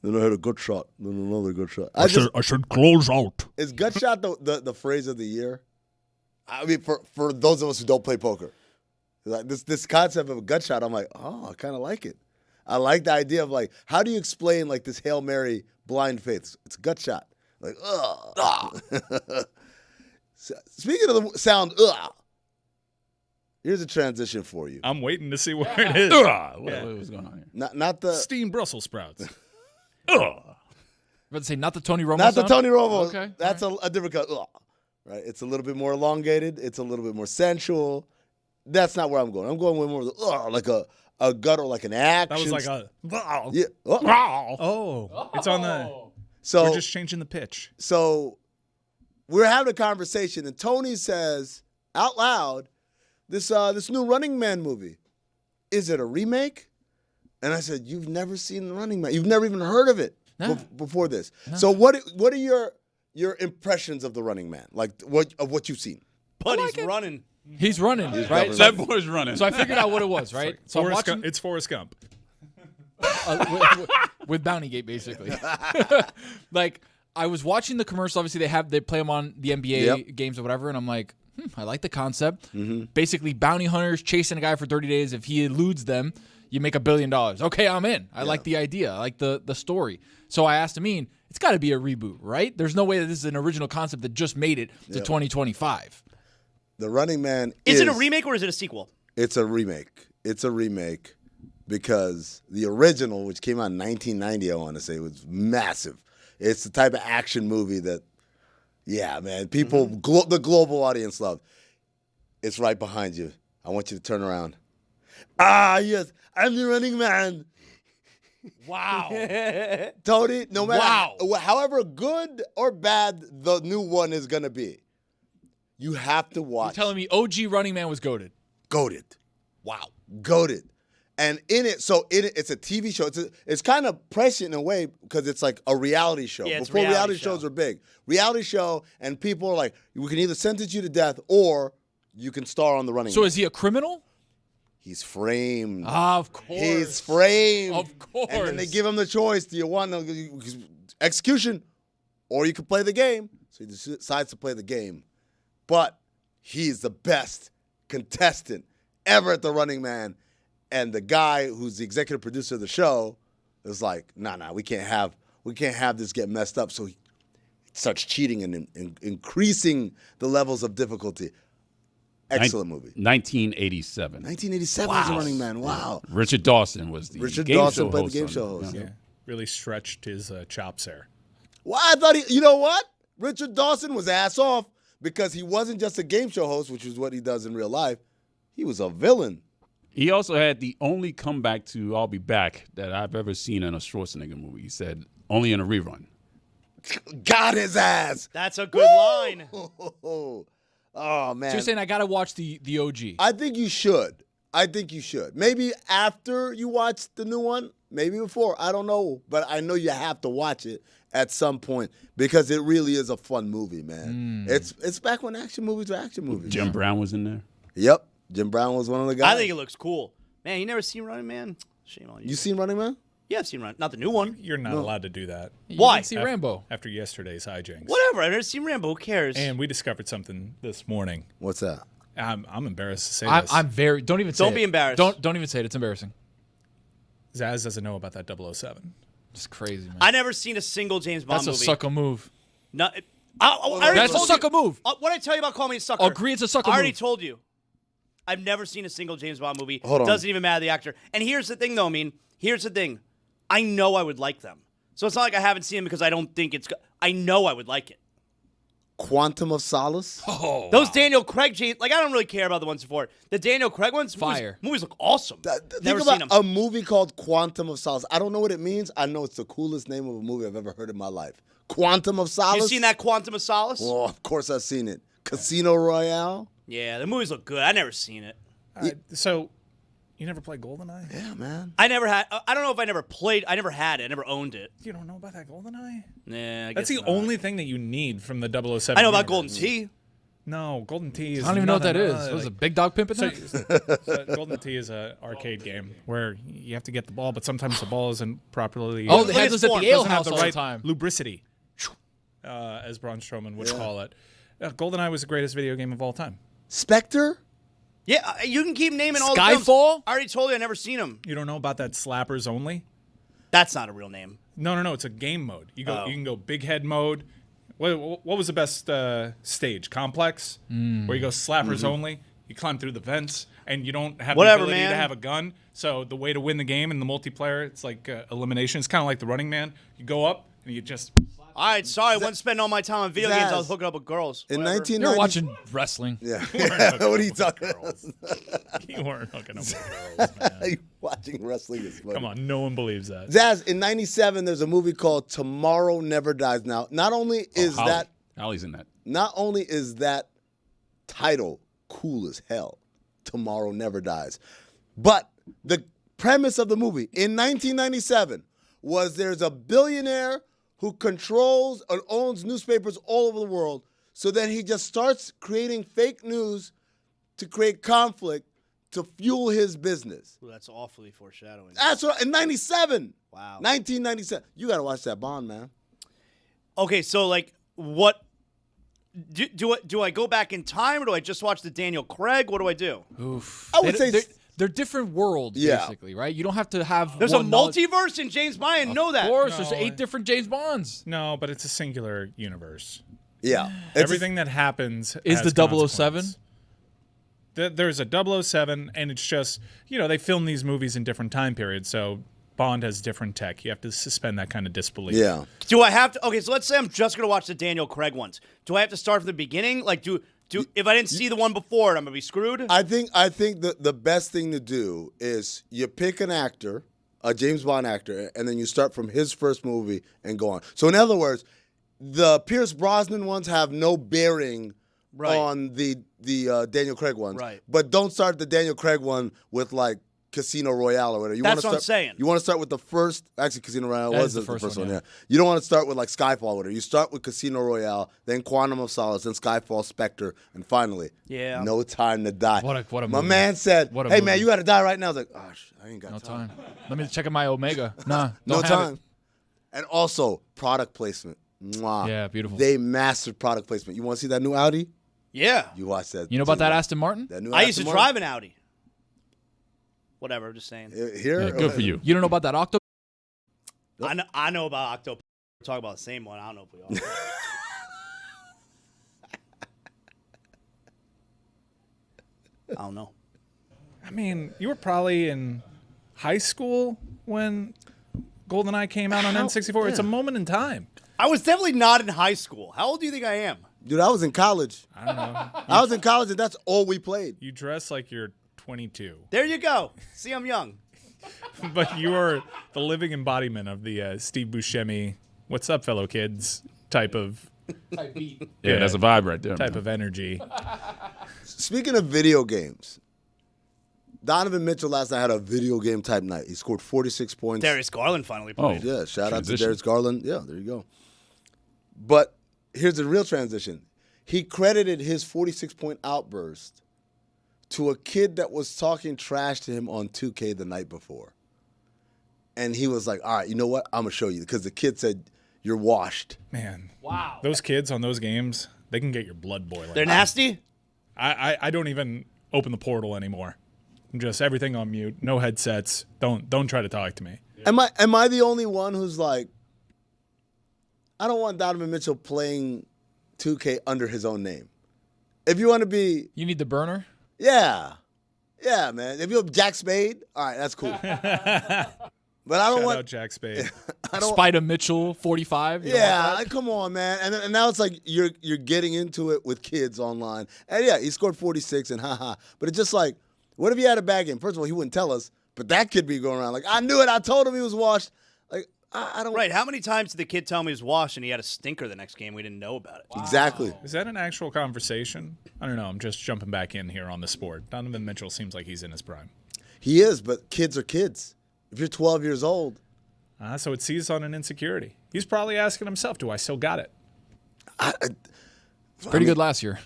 Speaker 2: Then I had a good shot. Then another good shot.
Speaker 6: I should close out.
Speaker 2: Is gut shot the phrase of the year? I mean, for those of us who don't play poker, like this concept of a gut shot, I'm like, oh, I kind of like it. I like the idea of how do you explain this Hail Mary blind faith? It's a gut shot. Speaking of the sound, here's a transition for you.
Speaker 6: I'm waiting to see where it is.
Speaker 3: What's going on here?
Speaker 2: Not the
Speaker 6: Steamed Brussels sprouts.
Speaker 5: About to say not the Tony Romo.
Speaker 2: not the
Speaker 5: sound?
Speaker 2: Tony Romo.
Speaker 5: Okay.
Speaker 2: That's a different cut. Right? It's a little bit more elongated. It's a little bit more sensual. That's not where I'm going. I'm going with more like a gut or like an action.
Speaker 6: That was like a.
Speaker 2: Yeah.
Speaker 6: Oh, it's on the.
Speaker 2: So
Speaker 6: We're just changing the pitch.
Speaker 2: So we're having a conversation, and Tony says out loud, "This new Running Man movie, is it a remake?" And I said, "You've never seen the Running Man. You've never even heard of it before this. No. So what are your impressions of the Running Man? What you've seen?"
Speaker 4: But he's running.
Speaker 5: He's running, right?
Speaker 3: That boy's running.
Speaker 5: So I figured out what it was, right? So I'm watching
Speaker 6: It's Forrest Gump.
Speaker 5: with Bountygate, basically. I was watching the commercial. Obviously, they play them on the NBA games or whatever, and I'm like, I like the concept. Mm-hmm. Basically, bounty hunters chasing a guy for 30 days. If he eludes them, you make $1 billion. Okay, I'm in. I like the idea. I like the story. So I asked Amin, it's got to be a reboot, right? There's no way that this is an original concept that just made it to 2025.
Speaker 2: The Running Man
Speaker 4: is it a remake or is it a sequel?
Speaker 2: It's a remake. It's a remake because the original, which came out in 1990, I want to say, was massive. It's the type of action movie that, yeah, man, people, the global audience love. It's right behind you. I want you to turn around. Ah, yes, I'm the Running Man.
Speaker 4: Wow.
Speaker 2: Tony, no matter however good or bad the new one is going to be, you have to watch.
Speaker 5: You're telling me OG Running Man was goated.
Speaker 2: Goated. Wow. Goated. And it's a TV show. It's kind of prescient in a way because it's like a reality show.
Speaker 4: Yeah, it's
Speaker 2: Before reality
Speaker 4: show.
Speaker 2: shows were big. Reality show, and people are like, we can either sentence you to death or you can star on the Running Man.
Speaker 5: So is he a criminal?
Speaker 2: He's framed.
Speaker 5: Of course.
Speaker 2: He's framed.
Speaker 5: Of course.
Speaker 2: And then they give him the choice. Do you want execution or you can play the game? So he decides to play the game. But he's the best contestant ever at the Running Man. And the guy who's the executive producer of the show is like, nah, we can't have this get messed up. So he starts cheating and increasing the levels of difficulty. Excellent movie.
Speaker 3: 1987.
Speaker 2: 1987 was the Running Man. Wow.
Speaker 3: Richard Dawson was the
Speaker 2: Richard
Speaker 3: game
Speaker 2: Dawson
Speaker 3: show
Speaker 2: played
Speaker 3: host
Speaker 2: the game
Speaker 3: on it.
Speaker 2: show host.
Speaker 6: Yeah. Really stretched his chops there.
Speaker 2: Well, I thought you know what? Richard Dawson was ass off because he wasn't just a game show host, which is what he does in real life. He was a villain.
Speaker 3: He also had the only comeback to "I'll Be Back" that I've ever seen in a Schwarzenegger movie. He said only in a rerun.
Speaker 2: Got his ass.
Speaker 4: That's a good line.
Speaker 2: Oh, man.
Speaker 5: So you're saying I got to watch the OG?
Speaker 2: I think you should. Maybe after you watch the new one, maybe before. I don't know. But I know you have to watch it at some point because it really is a fun movie, man. It's back when action movies were action movies.
Speaker 3: Jim Brown was in there.
Speaker 2: Yep. Jim Brown was one of the guys.
Speaker 4: I think it looks cool. Man, you never seen Running Man? Shame on you.
Speaker 2: You seen Running Man?
Speaker 4: Yeah, I've seen Running. Not the new one.
Speaker 6: You're not allowed to do that.
Speaker 4: Why?
Speaker 5: You didn't see Rambo.
Speaker 6: After yesterday's hijinks.
Speaker 4: Whatever. I've never seen Rambo. Who cares?
Speaker 6: And we discovered something this morning.
Speaker 2: What's that?
Speaker 6: I'm embarrassed to say this.
Speaker 5: I'm very. Don't even say it.
Speaker 4: Don't be embarrassed.
Speaker 5: Don't even say it. It's embarrassing.
Speaker 6: Zaz doesn't know about that 007.
Speaker 5: It's crazy, man.
Speaker 4: I never seen a single James Bond
Speaker 5: That's
Speaker 4: movie.
Speaker 5: a sucker move.
Speaker 4: No, I already
Speaker 5: That's a
Speaker 4: told
Speaker 5: sucker
Speaker 4: you.
Speaker 5: move.
Speaker 4: What did I tell you about calling me a sucker?
Speaker 5: Agree, it's a sucker
Speaker 4: I already
Speaker 5: move.
Speaker 4: told you. I've never seen a single James Bond movie.
Speaker 2: Hold on.
Speaker 4: Doesn't even matter the actor. And here's the thing, though. I mean, here's the thing. I know I would like them. So it's not like I haven't seen them because I don't think it's. I know I would like it.
Speaker 2: Quantum of Solace?
Speaker 5: Oh,
Speaker 4: Those Daniel Craig James, like I don't really care about the ones before. The Daniel Craig ones,
Speaker 5: Fire.
Speaker 4: Movies look awesome. Never
Speaker 2: Think
Speaker 4: seen
Speaker 2: about
Speaker 4: them.
Speaker 2: a movie called Quantum of Solace. I don't know what it means. I know it's the coolest name of a movie I've ever heard in my life. Quantum of Solace?
Speaker 4: You seen that Quantum of Solace?
Speaker 2: Oh, of course I've seen it. Casino Royale?
Speaker 4: Yeah, the movies look good. I never seen it.
Speaker 6: So, you never played GoldenEye?
Speaker 2: Yeah, man.
Speaker 4: I never had. I don't know if I never played. I never had it. I never owned it.
Speaker 6: You don't know about that GoldenEye?
Speaker 4: Nah, I
Speaker 6: That's
Speaker 4: guess
Speaker 6: the
Speaker 4: not.
Speaker 6: only thing that you need from the 007.
Speaker 4: I know about
Speaker 6: universe.
Speaker 4: Golden Tee.
Speaker 6: No, Golden Tee is.
Speaker 5: I don't even know what that
Speaker 6: nothing,
Speaker 5: is.
Speaker 6: like-
Speaker 5: Was a big dog pimping
Speaker 6: So,
Speaker 5: that?
Speaker 6: so Golden Tee is an arcade game where you have to get the ball, but sometimes the ball isn't properly.
Speaker 5: Oh,
Speaker 4: Look
Speaker 5: they
Speaker 4: at
Speaker 5: had
Speaker 4: his
Speaker 5: those at
Speaker 4: form.
Speaker 5: the ale
Speaker 6: doesn't have
Speaker 5: house
Speaker 6: the
Speaker 5: all the
Speaker 6: right
Speaker 5: time.
Speaker 6: lubricity, as Braun Strowman would call it. GoldenEye was the greatest video game of all time.
Speaker 2: Spectre?
Speaker 4: Yeah, you can keep naming all the films.
Speaker 5: Skyfall?
Speaker 4: I already told you I never seen them.
Speaker 6: You don't know about that Slappers Only?
Speaker 4: That's not a real name.
Speaker 6: No. It's a game mode. You go.
Speaker 4: Oh.
Speaker 6: You can go big head mode. What was the best stage? Complex, where you go slappers only. You climb through the vents, and you don't have
Speaker 4: Whatever,
Speaker 6: the ability
Speaker 4: man.
Speaker 6: to have a gun. So the way to win the game in the multiplayer, it's like elimination. It's kind of like the Running Man. You go up and you just.
Speaker 4: All right, sorry, I wasn't spending all my time on video games. I was
Speaker 2: Zaz.
Speaker 4: hooking up with girls.
Speaker 2: In
Speaker 4: Whatever.
Speaker 2: 1990...
Speaker 5: You're watching wrestling.
Speaker 2: Yeah.
Speaker 6: hooking
Speaker 2: What are you
Speaker 6: up
Speaker 2: talking
Speaker 6: with
Speaker 2: about?
Speaker 6: You weren't hooking up with girls, man.
Speaker 2: You watching wrestling is funny.
Speaker 6: Come on, no one believes that.
Speaker 2: Zaz, in 97, there's a movie called Tomorrow Never Dies. Now, not only is
Speaker 3: Holly's in that.
Speaker 2: that title cool as hell, Tomorrow Never Dies, but the premise of the movie in 1997 was there's a billionaire who controls and owns newspapers all over the world, so then he just starts creating fake news to create conflict to fuel his business.
Speaker 4: Ooh, that's awfully foreshadowing.
Speaker 2: That's what, in 97.
Speaker 4: Wow.
Speaker 2: 1997. You got to watch that Bond, man.
Speaker 4: Okay, so like, what do I go back in time, or do I just watch the Daniel Craig? What do I do?
Speaker 5: Oof.
Speaker 2: I would say
Speaker 5: they're different worlds,
Speaker 2: Yeah.
Speaker 5: basically, right? You don't have to have.
Speaker 4: There's a
Speaker 5: one knowledge-
Speaker 4: multiverse in James Bond. I didn't know that.
Speaker 5: Of course, there's
Speaker 6: No,
Speaker 5: 8 different James Bonds.
Speaker 6: No, but it's a singular universe.
Speaker 2: Yeah.
Speaker 6: Everything that happens
Speaker 5: Is
Speaker 6: has
Speaker 5: the 007?
Speaker 6: consequence. There's a 007, and it's just, they film these movies in different time periods, so Bond has different tech. You have to suspend that kind of disbelief.
Speaker 2: Yeah.
Speaker 4: Do I have to? Okay, so let's say I'm just gonna watch the Daniel Craig ones. Do I have to start from the beginning? Like, if I didn't see the one before, I'm gonna be screwed.
Speaker 2: I think the best thing to do is you pick an actor, a James Bond actor, and then you start from his first movie and go on. So in other words, the Pierce Brosnan ones have no bearing
Speaker 4: Right.
Speaker 2: on the Daniel Craig ones.
Speaker 4: Right.
Speaker 2: But don't start the Daniel Craig one with like Casino Royale or whatever. You
Speaker 4: That's
Speaker 2: wanna
Speaker 4: what I'm
Speaker 2: start,
Speaker 4: saying.
Speaker 2: You want to start with the first. Actually, Casino Royale
Speaker 5: That
Speaker 2: was
Speaker 5: is
Speaker 2: the first one.
Speaker 5: one,
Speaker 2: Yeah.
Speaker 5: yeah.
Speaker 2: You don't want to start with like Skyfall or whatever. You start with Casino Royale, then Quantum of Solace, then Skyfall, Spectre, and finally,
Speaker 4: Yeah.
Speaker 2: No Time to Die.
Speaker 5: What a
Speaker 2: My
Speaker 5: movie.
Speaker 2: man said,
Speaker 5: What a
Speaker 2: "Hey man,
Speaker 5: movie.
Speaker 2: you got to die right now." I was like, "Gosh, I ain't got
Speaker 5: No
Speaker 2: time."
Speaker 5: time. Let me check out my Omega. Nah,
Speaker 2: No
Speaker 5: don't have
Speaker 2: time.
Speaker 5: it.
Speaker 2: And also product placement. Mwah.
Speaker 5: Yeah, beautiful.
Speaker 2: They mastered product placement. You want to see that new Audi?
Speaker 4: Yeah.
Speaker 2: You watch that.
Speaker 5: You know about that Aston Martin?
Speaker 2: That new
Speaker 4: I used to
Speaker 2: Aston
Speaker 4: drive an Audi. Whatever, I'm just saying.
Speaker 2: Martin? Here.
Speaker 3: Yeah, good for you.
Speaker 5: You don't know about that Octo?
Speaker 4: I know about Octo. We're talking about the same one. I don't know if we are. I don't know.
Speaker 6: I mean, you were probably in high school when GoldenEye came out on N64. It's a moment in time.
Speaker 4: I was definitely not in high school. How old do you think I am?
Speaker 2: Dude, I was in college.
Speaker 6: I don't know.
Speaker 2: I was in college, and that's all we played.
Speaker 6: You dress like you're 22.
Speaker 4: There you go. See, I'm young.
Speaker 6: But you are the living embodiment of the Steve Buscemi, what's up, fellow kids, type of
Speaker 3: Yeah, that's a vibe right there.
Speaker 6: type
Speaker 3: man.
Speaker 6: of energy.
Speaker 2: Speaking of video games, Donovan Mitchell last night had a video game type night. He scored 46 points.
Speaker 4: Darius Garland finally
Speaker 3: Oh,
Speaker 4: played.
Speaker 2: Yeah, shout out to
Speaker 3: transition.
Speaker 2: Darius Garland. Yeah, there you go. But here's the real transition. He credited his 46-point outburst to a kid that was talking trash to him on 2K the night before. And he was like, all right, you know what? I'm going to show you. Because the kid said, you're washed.
Speaker 6: Man.
Speaker 5: Wow.
Speaker 6: Those kids on those games, they can get your blood boiling.
Speaker 4: They're nasty?
Speaker 6: I don't even open the portal anymore. Just everything on mute, no headsets. Don't try to talk to me.
Speaker 2: Am I the only one who's like, I don't want Donovan Mitchell playing 2K under his own name. If you want to be,
Speaker 5: You need the burner?
Speaker 2: yeah, man. If you're Jack Spade, all right, that's cool. But I don't
Speaker 6: Shout
Speaker 2: want
Speaker 6: out Jack Spade.
Speaker 5: Spider Mitchell, 45. You don't
Speaker 2: Yeah,
Speaker 5: want that?
Speaker 2: like, come on, man. And now it's like you're getting into it with kids online. And yeah, he scored 46 and haha. But it's just like, what if he had a bad game? First of all, he wouldn't tell us, but that kid be going around like, I knew it. I told him he was washed. Like, I don't.
Speaker 4: Right. How many times did the kid tell me he was washed and he had a stinker the next game? We didn't know about it.
Speaker 2: Exactly.
Speaker 6: Is that an actual conversation? I don't know. I'm just jumping back in here on the sport. Donovan Mitchell seems like he's in his prime.
Speaker 2: He is, but kids are kids. If you're 12 years old.
Speaker 6: So it seized on an insecurity. He's probably asking himself, do I still got it?
Speaker 5: Pretty good last year.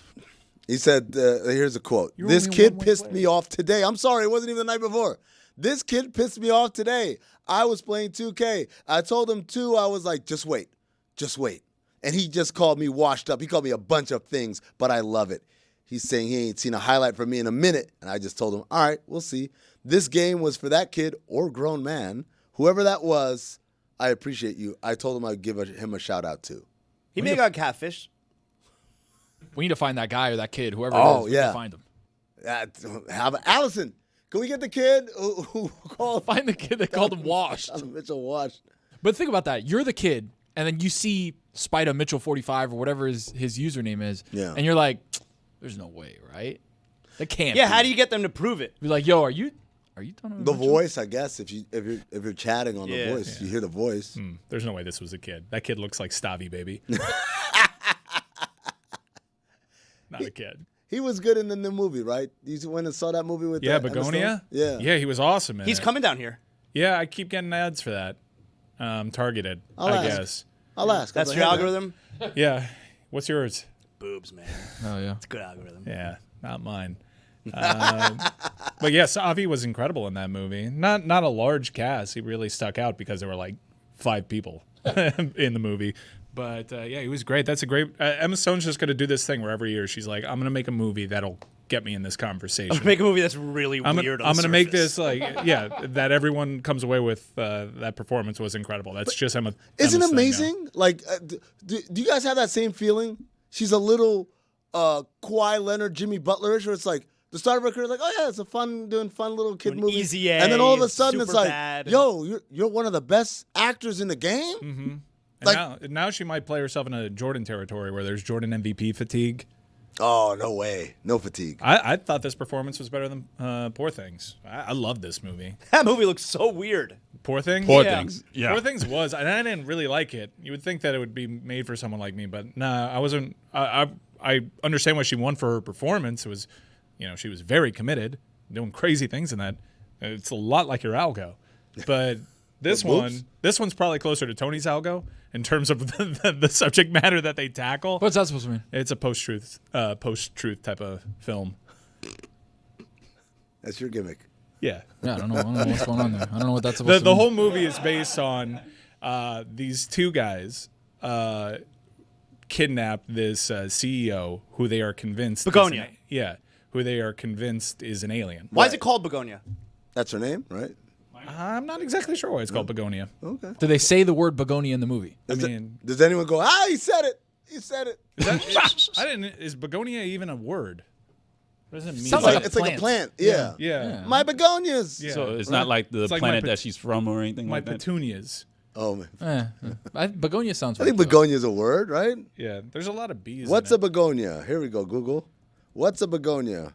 Speaker 2: He said, here's a quote.
Speaker 5: You're
Speaker 2: This
Speaker 5: only
Speaker 2: kid
Speaker 5: one-way
Speaker 2: pissed
Speaker 5: player.
Speaker 2: me off today. I'm sorry, it wasn't even the night before. This kid pissed me off today. I was playing 2K. I told him I was like, just wait. And he just called me washed up. He called me a bunch of things, but I love it. He's saying he ain't seen a highlight from me in a minute. And I just told him, all right, we'll see. This game was for that kid or grown man. Whoever that was, I appreciate you. I told him I'd give him a shout out too.
Speaker 4: He may have got catfish.
Speaker 5: We need to find that guy or that kid, whoever
Speaker 2: Oh,
Speaker 5: it is. We need
Speaker 2: yeah.
Speaker 5: to find him.
Speaker 2: How about Allison? Can we get the kid who called
Speaker 5: Find the kid that called him washed.
Speaker 2: Donovan Mitchell washed?
Speaker 5: But think about that. You're the kid, and then you see Spider Mitchell 45 or whatever his username is,
Speaker 2: Yeah.
Speaker 5: and you're like, there's no way, right? That can't
Speaker 4: Yeah,
Speaker 5: be.
Speaker 4: how do you get them to prove it?
Speaker 5: Be like, yo, are you Donovan
Speaker 2: The
Speaker 5: Mitchell?
Speaker 2: voice, I guess. If you're chatting on the
Speaker 4: Yeah.
Speaker 2: voice, you hear the voice.
Speaker 6: There's no way this was a kid. That kid looks like Stavi, baby. Not a kid.
Speaker 2: He was good in the new movie, right? You went and saw that movie with
Speaker 6: Yeah,
Speaker 2: Emma Stone?
Speaker 6: Begonia?
Speaker 2: Yeah.
Speaker 6: Yeah, he was awesome in
Speaker 4: He's
Speaker 6: it.
Speaker 4: coming down here.
Speaker 6: Yeah, I keep getting ads for that. Targeted,
Speaker 2: I'll
Speaker 6: I
Speaker 2: ask.
Speaker 6: guess.
Speaker 2: I'll ask.
Speaker 4: That's
Speaker 2: I'll
Speaker 4: your
Speaker 2: have
Speaker 4: algorithm?
Speaker 6: Yeah. What's yours?
Speaker 4: Boobs, man.
Speaker 5: Oh, yeah.
Speaker 4: It's a good algorithm.
Speaker 6: Yeah, not mine. But yeah, Savi was incredible in that movie. Not a large cast. He really stuck out because there were like 5 people in the movie. But yeah, he was great. That's a great. Emma Stone's just going to do this thing where every year she's like, I'm going to make a movie that'll get me in this conversation.
Speaker 4: Make a movie that's really
Speaker 6: I'm
Speaker 4: weird.
Speaker 6: going to make this like, yeah, that everyone comes away with that performance was incredible. That's just Emma.
Speaker 2: Isn't
Speaker 6: Emma's
Speaker 2: it
Speaker 6: thing now.
Speaker 2: amazing? Like, do you guys have that same feeling? She's a little Kawhi Leonard, Jimmy Butlerish, where it's like the start of her career, like, oh yeah, it's a doing fun little kid
Speaker 4: Doing
Speaker 2: movie.
Speaker 4: Easy A,
Speaker 2: and then all of a sudden it's like,
Speaker 4: Superbad.
Speaker 2: yo, you're one of the best actors in the game.
Speaker 6: Mm-hmm.
Speaker 2: Like-
Speaker 6: And now she might play herself in a Jordan territory where there's Jordan MVP fatigue.
Speaker 2: Oh, no way. No fatigue.
Speaker 6: I thought this performance was better than Poor Things. I love this movie.
Speaker 4: That movie looks so weird.
Speaker 6: Poor Things?
Speaker 3: Poor Things. Yeah.
Speaker 6: Poor Things was, and I didn't really like it. You would think that it would be made for someone like me, but nah, I wasn't. I understand why she won for her performance. It was, she was very committed, doing crazy things in that. It's a lot like your algo. But this one's probably closer to Tony's algo in terms of the subject matter that they tackle.
Speaker 5: What's that supposed to mean?
Speaker 6: It's a post-truth type of film.
Speaker 2: That's your gimmick.
Speaker 6: Yeah.
Speaker 5: Yeah, I don't know what's going on there. I don't know what that's supposed to
Speaker 6: The
Speaker 5: mean.
Speaker 6: whole movie is based on these 2 guys kidnap this CEO who they are convinced
Speaker 4: Begonia.
Speaker 6: who they are convinced is an alien.
Speaker 4: Why is it called Begonia?
Speaker 2: That's her name, right?
Speaker 6: I'm not exactly sure why it's called Begonia.
Speaker 2: Okay.
Speaker 5: Do they say the word begonia in the movie?
Speaker 2: Does anyone go, he said it. He said it.
Speaker 6: Is begonia even a word? What does it mean?
Speaker 5: Sounds like a
Speaker 2: It's like a plant. Yeah.
Speaker 6: yeah.
Speaker 2: My begonias.
Speaker 6: Yeah.
Speaker 3: So it's not like the
Speaker 6: It's like my
Speaker 3: planet
Speaker 6: pet-
Speaker 3: that she's from or anything
Speaker 6: My
Speaker 3: like that.
Speaker 6: petunias.
Speaker 2: Oh, man.
Speaker 5: Begonia sounds
Speaker 2: I
Speaker 5: right.
Speaker 2: think
Speaker 5: though.
Speaker 2: begonia is a word, right?
Speaker 6: Yeah, there's a lot of bees.
Speaker 2: What's
Speaker 6: in
Speaker 2: a begonia? Here we go, Google. What's a begonia?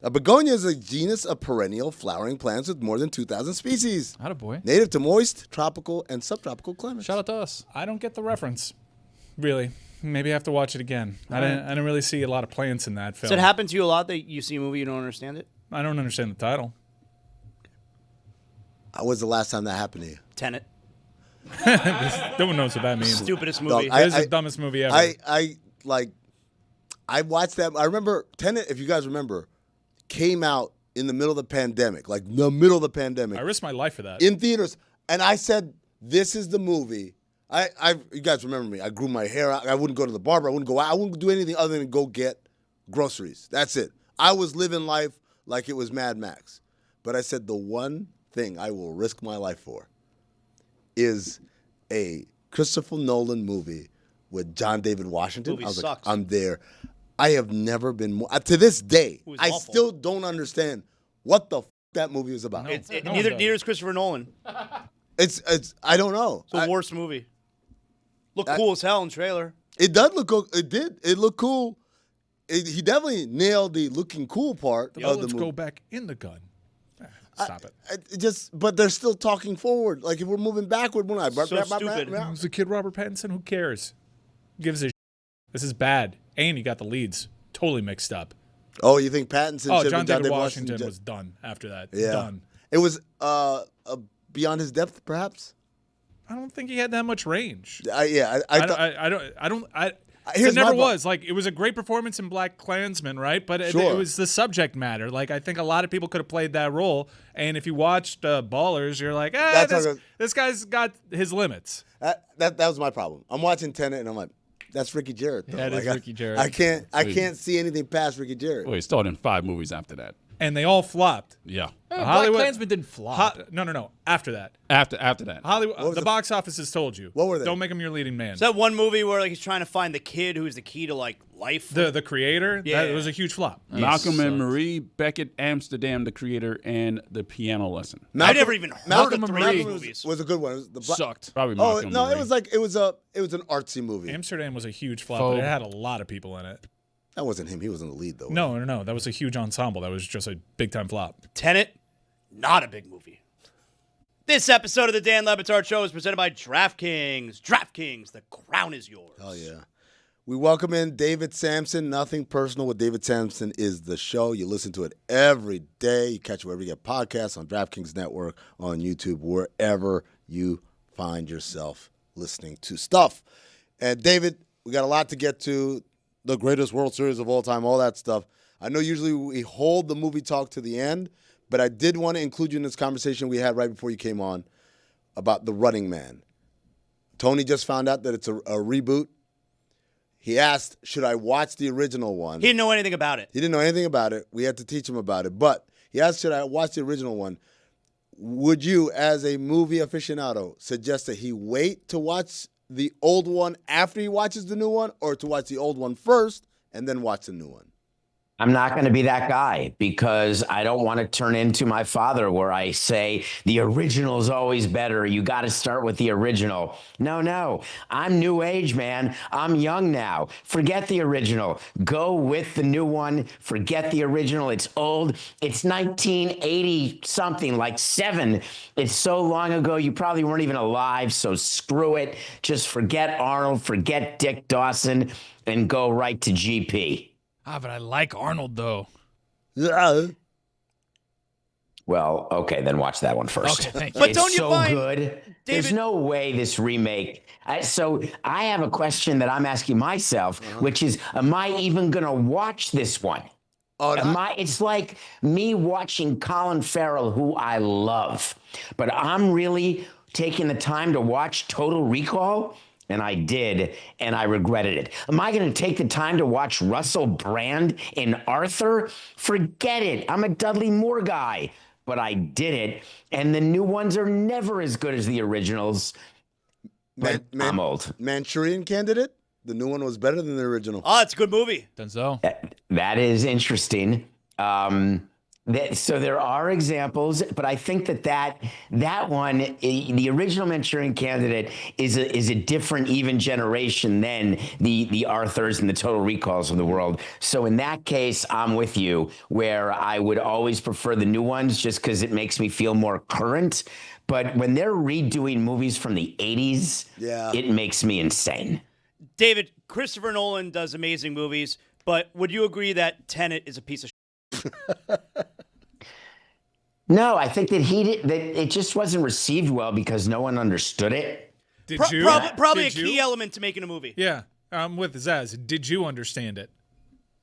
Speaker 2: A begonia is a genus of perennial flowering plants with more than 2,000 species.
Speaker 5: Attaboy.
Speaker 2: Native to moist, tropical, and subtropical climates.
Speaker 5: Shout out to us.
Speaker 6: I don't get the reference. Really. Maybe I have to watch it again. I didn't really see a lot of plants in that film.
Speaker 4: Does it happen to you a lot that you see a movie you don't understand it?
Speaker 6: I don't understand the title.
Speaker 2: When was the last time that happened to you?
Speaker 4: Tenet.
Speaker 6: No one knows what that means.
Speaker 4: Stupidest movie.
Speaker 2: Dog,
Speaker 6: It is the dumbest movie ever.
Speaker 2: I watched that. I remember Tenet, if you guys remember, came out in the middle of the pandemic, like the middle of the pandemic.
Speaker 6: I risked my life for that.
Speaker 2: In theaters. And I said, this is the movie. You guys remember me. I grew my hair out. I wouldn't go to the barber. I wouldn't go out. I wouldn't do anything other than go get groceries. That's it. I was living life like it was Mad Max. But I said the one thing I will risk my life for is a Christopher Nolan movie with John David Washington.
Speaker 4: Movie
Speaker 2: I was
Speaker 4: sucks.
Speaker 2: like, I'm there. I have never been more. To this day,
Speaker 4: was
Speaker 2: I
Speaker 4: awful.
Speaker 2: still don't understand what the that movie was about.
Speaker 4: Neither is Christopher Nolan.
Speaker 2: It's I don't know.
Speaker 4: It's the worst movie. Looked cool as hell in trailer.
Speaker 2: It does look cool. It did. It looked cool. He definitely nailed the looking cool part of the
Speaker 6: Let's
Speaker 2: movie.
Speaker 6: go back in the gun. Stop it.
Speaker 2: But they're still talking forward. Like if we're moving backward, we're not.
Speaker 4: So stupid.
Speaker 6: It was the kid Robert Pattinson. Who cares? Who gives a This is bad. And you got the leads totally mixed up.
Speaker 2: Oh, you think Pattinson?
Speaker 6: Oh,
Speaker 2: should
Speaker 6: John
Speaker 2: be
Speaker 6: David Washington was done after that.
Speaker 2: Yeah.
Speaker 6: Done.
Speaker 2: It was beyond his depth, perhaps.
Speaker 6: I don't think he had that much range.
Speaker 2: I
Speaker 6: It never was. Like, it was a great performance in Black Klansman, right? But
Speaker 2: Sure.
Speaker 6: it was the subject matter. Like, I think a lot of people could have played that role. And if you watched Ballers, you're like, this guy's got his limits.
Speaker 2: That was my problem. I'm watching Tenet and I'm like, that's Ricky Jarrett. Though.
Speaker 5: Yeah, it is Ricky Jarrett.
Speaker 2: I can't see anything past Ricky Jarrett.
Speaker 3: Well, he starred in 5 movies after that.
Speaker 6: And they all flopped.
Speaker 3: Yeah.
Speaker 5: Black Klansman didn't flop.
Speaker 6: No. After that.
Speaker 3: After that.
Speaker 6: Hollywood. The box office has told you.
Speaker 2: What were they?
Speaker 6: Don't make him your leading man.
Speaker 4: Is that one movie where like he's trying to find the kid who's the key to like life?
Speaker 6: The creator?
Speaker 4: Yeah.
Speaker 6: That was a huge flop.
Speaker 3: Malcolm and Marie, Beckett, Amsterdam, the creator, and the piano lesson.
Speaker 4: I never even heard
Speaker 2: Malcolm
Speaker 4: of
Speaker 2: and
Speaker 4: 3 of
Speaker 2: Marie
Speaker 4: these movies.
Speaker 2: was a good one. It was the
Speaker 5: Sucked.
Speaker 3: Probably
Speaker 2: Oh
Speaker 3: Malcolm
Speaker 2: no,
Speaker 3: and
Speaker 2: it
Speaker 3: Marie.
Speaker 2: was like it was an artsy movie.
Speaker 6: Amsterdam was a huge flop, but it had a lot of people in it.
Speaker 2: That wasn't him. He wasn't the lead though.
Speaker 6: No. That was a huge ensemble. That was just a big-time flop.
Speaker 4: Tenet, not a big movie. This episode of the Dan Le Batard Show is presented by DraftKings. DraftKings, the crown is yours.
Speaker 2: Oh yeah. We welcome in David Samson. Nothing Personal with David Samson is the show. You listen to it every day. You catch it wherever you get podcasts, on DraftKings Network, on YouTube, wherever you find yourself listening to stuff. And David, we got a lot to get to. The greatest World Series of all time, all that stuff. I know usually we hold the movie talk to the end, but I did want to include you in this conversation we had right before you came on about The Running Man. Tony just found out that it's a reboot. He asked, should I watch the original one?
Speaker 4: He didn't know anything about it.
Speaker 2: He didn't know anything about it. We had to teach him about it. But he asked, should I watch the original one? Would you, as a movie aficionado, suggest that he wait to watch the old one after he watches the new one, or to watch the old one first and then watch the new one?
Speaker 7: I'm not going to be that guy because I don't want to turn into my father where I say the original is always better. You got to start with the original. No. I'm new age, man. I'm young now. Forget the original. Go with the new one. Forget the original. It's old. It's 1980 something, like 7. It's so long ago. You probably weren't even alive. So screw it. Just forget Arnold. Forget Dick Dawson and go right to GP.
Speaker 5: But I like Arnold, though.
Speaker 2: Yeah.
Speaker 7: Well, okay, then watch that one first.
Speaker 5: Okay, thank you.
Speaker 4: But
Speaker 7: It's
Speaker 4: don't you
Speaker 7: so
Speaker 4: find,
Speaker 7: good. There's
Speaker 4: David-
Speaker 7: no way this remake. So I have a question that I'm asking myself, which is, am I even going to watch this one? It's like me watching Colin Farrell, who I love, but I'm really taking the time to watch Total Recall. And I did, and I regretted it. Am I going to take the time to watch Russell Brand in Arthur? Forget it. I'm a Dudley Moore guy. But I did it, and the new ones are never as good as the originals. But I'm old.
Speaker 2: Manchurian Candidate? The new one was better than the original.
Speaker 4: Oh, it's a good movie.
Speaker 5: Denzel.
Speaker 7: That is interesting. So there are examples, but I think that one, the original Manchurian Candidate, is a different even generation than the Arthurs and the Total Recalls of the world. So in that case, I'm with you, where I would always prefer the new ones just because it makes me feel more current. But when they're redoing movies from the 80s, it makes me insane.
Speaker 4: David, Christopher Nolan does amazing movies, but would you agree that Tenet is a piece of shit?
Speaker 7: No, I think that it just wasn't received well because no one understood it.
Speaker 6: Did you?
Speaker 4: Probably
Speaker 6: Did
Speaker 4: a key
Speaker 6: you?
Speaker 4: element to making a movie.
Speaker 6: Yeah, I'm with Zaz. Did you understand it?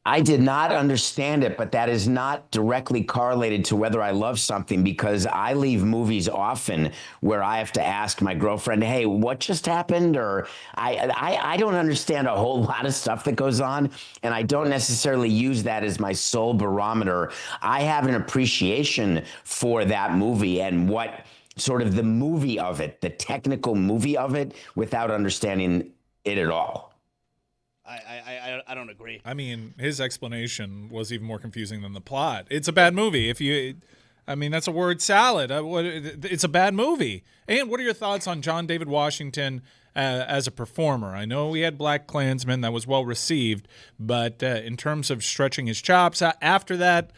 Speaker 7: I did not understand it, but that is not directly correlated to whether I love something, because I leave movies often where I have to ask my girlfriend, hey, what just happened? Or I don't understand a whole lot of stuff that goes on, and I don't necessarily use that as my sole barometer. I have an appreciation for that movie and what sort of the movie of it, the technical movie of it, without understanding it at all.
Speaker 4: I don't agree.
Speaker 6: I mean, his explanation was even more confusing than the plot. It's a bad movie. That's a word salad. It's a bad movie. And what are your thoughts on John David Washington as a performer? I know we had Black Klansman that was well received, but in terms of stretching his chops, after that,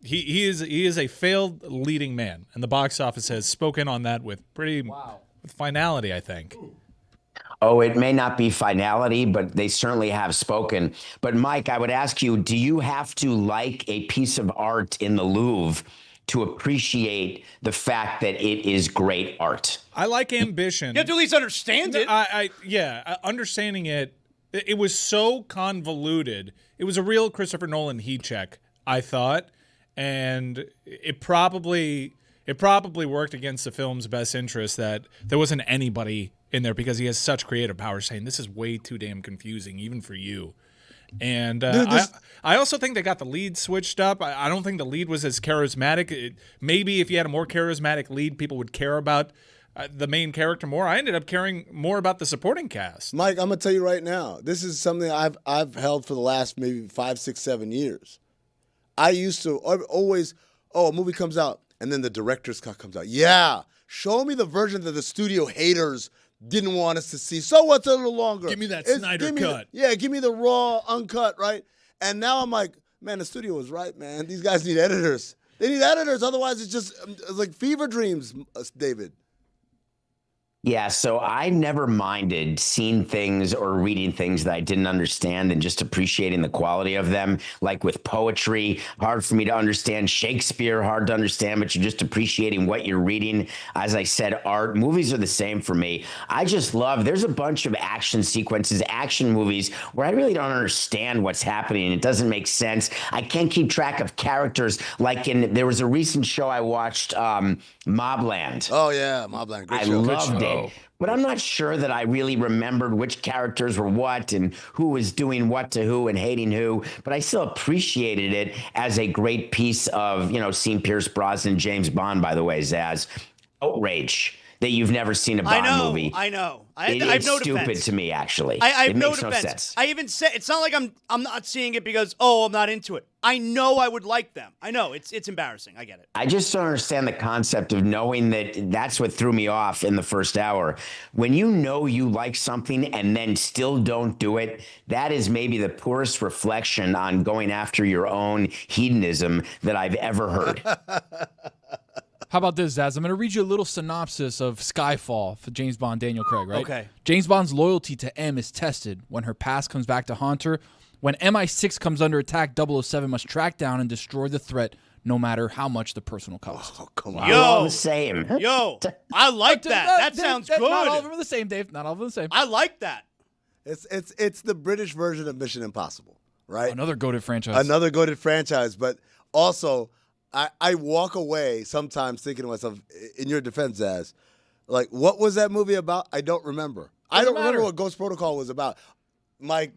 Speaker 6: he is a failed leading man, and the box office has spoken on that with with finality, I think.
Speaker 7: Oh, it may not be finality, but they certainly have spoken. But Mike, I would ask you, do you have to like a piece of art in the Louvre to appreciate the fact that it is great art?
Speaker 6: I like ambition.
Speaker 4: You have to at least understand it.
Speaker 6: Understanding it was so convoluted. It was a real Christopher Nolan heat check, I thought, and it probably worked against the film's best interest that there wasn't anybody in there, because he has such creative power, saying this is way too damn confusing, even for you. And I also think they got the lead switched up. I don't think the lead was as charismatic. Maybe if you had a more charismatic lead, people would care about the main character more. I ended up caring more about the supporting cast.
Speaker 2: Mike, I'm gonna tell you right now, this is something I've held for the last maybe 5, 6, 7 years. I used to always, a movie comes out and then the director's cut comes out. Yeah, show me the version that the studio haters didn't want us to see. So what's a little longer?
Speaker 6: Give me that Snyder cut.
Speaker 2: Give me the raw, uncut, right? And now I'm like, man, the studio was right, man. These guys need editors. They need editors. Otherwise, it's just like fever dreams, David.
Speaker 7: Yeah, so I never minded seeing things or reading things that I didn't understand and just appreciating the quality of them. Like with poetry, hard for me to understand. Shakespeare, hard to understand, but you're just appreciating what you're reading. As I said, art, movies are the same for me. I just love, there's a bunch of action sequences, action movies where I really don't understand what's happening. It doesn't make sense. I can't keep track of characters. There was a recent show I watched, Mobland.
Speaker 2: Oh, yeah, Mobland. Great show.
Speaker 7: I loved it. But I'm not sure that I really remembered which characters were what and who was doing what to who and hating who. But I still appreciated it as a great piece of, seeing Pierce Brosnan, James Bond, by the way, Zaz. Outrage that you've never seen a Bond movie.
Speaker 4: I know.
Speaker 7: It's
Speaker 4: no
Speaker 7: stupid
Speaker 4: defense
Speaker 7: to me, actually.
Speaker 4: I have
Speaker 7: it
Speaker 4: no
Speaker 7: makes
Speaker 4: defense.
Speaker 7: no sense.
Speaker 4: I even said it's not like I'm not seeing it because I'm not into it. I know I would like them. I know it's embarrassing. I get it.
Speaker 7: I just don't understand the concept of knowing that that's what threw me off in the first hour. When you know you like something and then still don't do it, that is maybe the poorest reflection on going after your own hedonism that I've ever heard.
Speaker 5: How about this, Zaz? I'm going to read you a little synopsis of Skyfall for James Bond, Daniel Craig, right?
Speaker 4: Okay.
Speaker 5: James Bond's loyalty to M is tested when her past comes back to haunt her. When MI6 comes under attack, 007 must track down and destroy the threat, no matter how much the personal cost.
Speaker 2: Oh, come on.
Speaker 7: We're all the same.
Speaker 4: Yo, I like that. That sounds good.
Speaker 5: Not all of them are the same, Dave. Not all of them are the same.
Speaker 4: I like that.
Speaker 2: It's the British version of Mission Impossible, right?
Speaker 5: Another goated franchise.
Speaker 2: But also, I walk away sometimes thinking to myself, in your defense, Zaz, like, what was that movie about? I don't remember. I don't remember what Ghost Protocol was about. Mike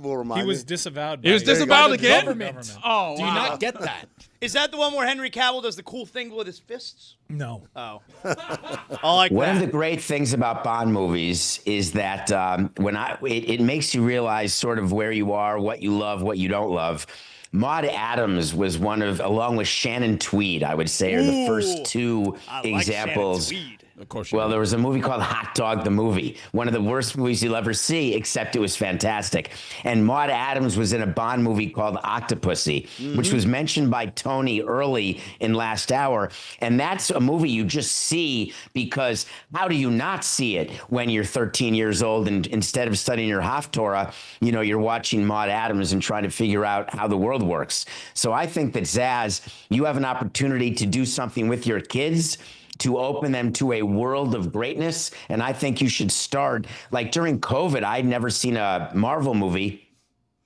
Speaker 2: will remind me.
Speaker 6: He was disavowed.
Speaker 3: He was disavowed again?
Speaker 5: Government.
Speaker 3: Oh,
Speaker 5: Do you not get that?
Speaker 4: Is that the one where Henry Cavill does the cool thing with his fists?
Speaker 6: No.
Speaker 4: Oh. I like
Speaker 7: One
Speaker 4: that.
Speaker 7: of the great things about Bond movies is that it makes you realize sort of where you are, what you love, what you don't love. Maud Adams was along with Shannon Tweed, I would say, are the first two examples.
Speaker 4: Shannon Tweed.
Speaker 3: Of course.
Speaker 7: Well, there was a movie called Hot Dog the Movie, one of the worst movies you'll ever see, except it was fantastic. And Maud Adams was in a Bond movie called Octopussy, which was mentioned by Tony early in Last Hour. And that's a movie you just see because how do you not see it when you're 13 years old and instead of studying your Haftorah, you're watching Maud Adams and trying to figure out how the world works. So I think that, Zaz, you have an opportunity to do something with your kids to open them to a world of greatness. And I think you should start, like during COVID, I'd never seen a Marvel movie.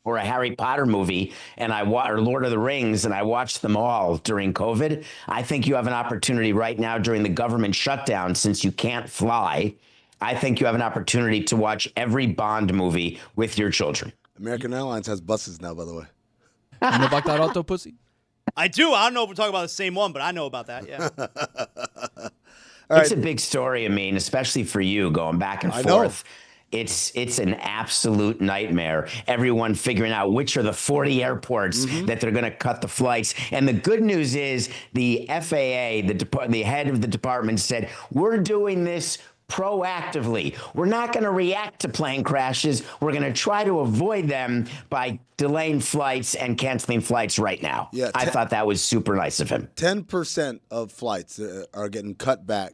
Speaker 7: or a Harry Potter movie or Lord of the Rings, and I watched them all during COVID, I think you have an opportunity right now during the government shutdown, since you can't fly. I think you have an opportunity to watch every Bond movie with your children.
Speaker 2: American Airlines has buses now, by the way.
Speaker 5: You know about that auto pussy?
Speaker 4: I do. I don't know if we're talking about the same one, but I know about that. Yeah.
Speaker 7: It's a big story, especially for you going back and forth. It's an absolute nightmare. Everyone figuring out which are the 40 airports that they're going to cut the flights. And the good news is the FAA, the head of the department, said, we're doing this proactively. We're not going to react to plane crashes. We're going to try to avoid them by delaying flights and canceling flights right now.
Speaker 2: Yeah,
Speaker 7: I thought that was super nice of him.
Speaker 2: 10% of flights are getting cut back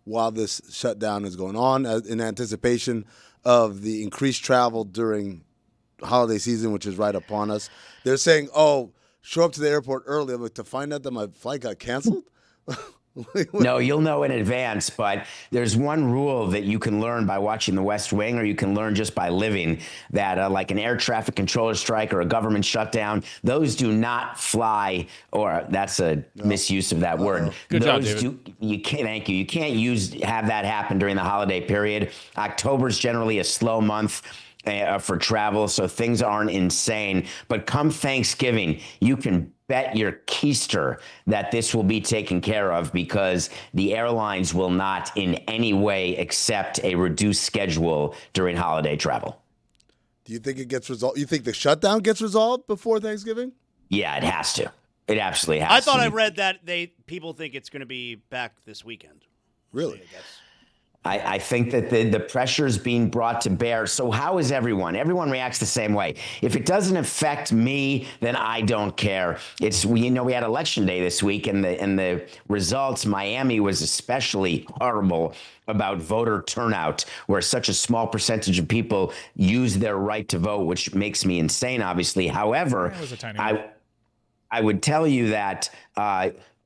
Speaker 2: while this shutdown is going on in anticipation of the increased travel during holiday season, which is right upon us. They're saying, show up to the airport early. I'm like, to find out that my flight got canceled?
Speaker 7: No, you'll know in advance, but there's one rule that you can learn by watching The West Wing, or you can learn just by living, that like an air traffic controller strike or a government shutdown, those do not fly, or that's a misuse of that word.
Speaker 3: Good job,
Speaker 7: Those
Speaker 3: David.
Speaker 7: you can't, thank you. You can't have that happen during the holiday period. October's generally a slow month for travel, so things aren't insane. But come Thanksgiving, you can bet your keister that this will be taken care of, because the airlines will not in any way accept a reduced schedule during holiday travel.
Speaker 2: Do you think it gets resolved? You think the shutdown gets resolved before Thanksgiving?
Speaker 7: Yeah, it has to. It absolutely has to.
Speaker 4: I thought I read that people think it's going to be back this weekend.
Speaker 2: Really?
Speaker 4: I guess.
Speaker 7: I think that the pressure is being brought to bear. So how is everyone? Everyone reacts the same way. If it doesn't affect me, then I don't care. We had election day this week, and the results, Miami was especially horrible about voter turnout, where such a small percentage of people use their right to vote, which makes me insane, obviously. However, I would tell you that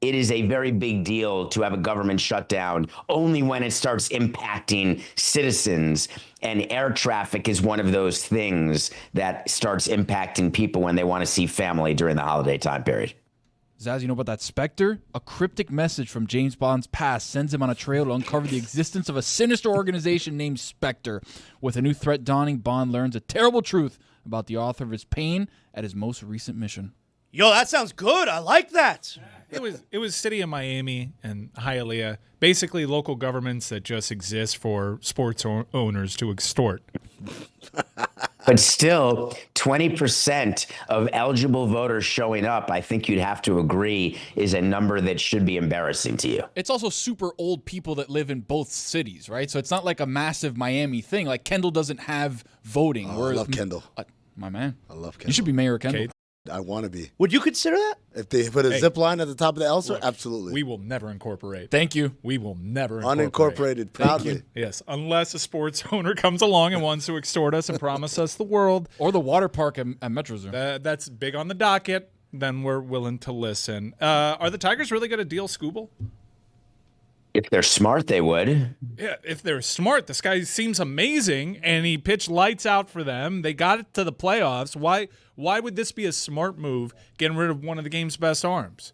Speaker 7: it is a very big deal to have a government shutdown only when it starts impacting citizens. And air traffic is one of those things that starts impacting people when they want to see family during the holiday time period.
Speaker 5: Zaz, you know about that Spectre? A cryptic message from James Bond's past sends him on a trail to uncover the existence of a sinister organization named Spectre. With a new threat dawning, Bond learns a terrible truth about the author of his pain at his most recent mission.
Speaker 4: Yo, that sounds good. I like that.
Speaker 6: It was city of Miami and Hialeah, basically local governments that just exist for sports owners to extort.
Speaker 7: But still, 20% of eligible voters showing up, I think you'd have to agree, is a number that should be embarrassing to you.
Speaker 5: It's also super old people that live in both cities, right? So it's not like a massive Miami thing. Like Kendall doesn't have voting.
Speaker 2: I love Kendall.
Speaker 5: My man.
Speaker 2: I love Kendall.
Speaker 5: You should be mayor of Kendall.
Speaker 6: Kate?
Speaker 2: I want to be.
Speaker 4: Would you consider that?
Speaker 2: If they put a zip line at the top of the Elster, absolutely.
Speaker 6: We will never incorporate.
Speaker 5: Thank you.
Speaker 6: We will never incorporate.
Speaker 2: Unincorporated, proudly.
Speaker 6: Yes, unless a sports owner comes along and wants to extort us and promise us the world.
Speaker 5: Or the water park at Metro Zoo.
Speaker 6: That's big on the docket. Then we're willing to listen. Are the Tigers really going to deal Scooble?
Speaker 7: If they're smart, they would.
Speaker 6: Yeah, if they're smart. This guy seems amazing, and he pitched lights out for them. They got it to the playoffs. Why would this be a smart move, getting rid of one of the game's best arms?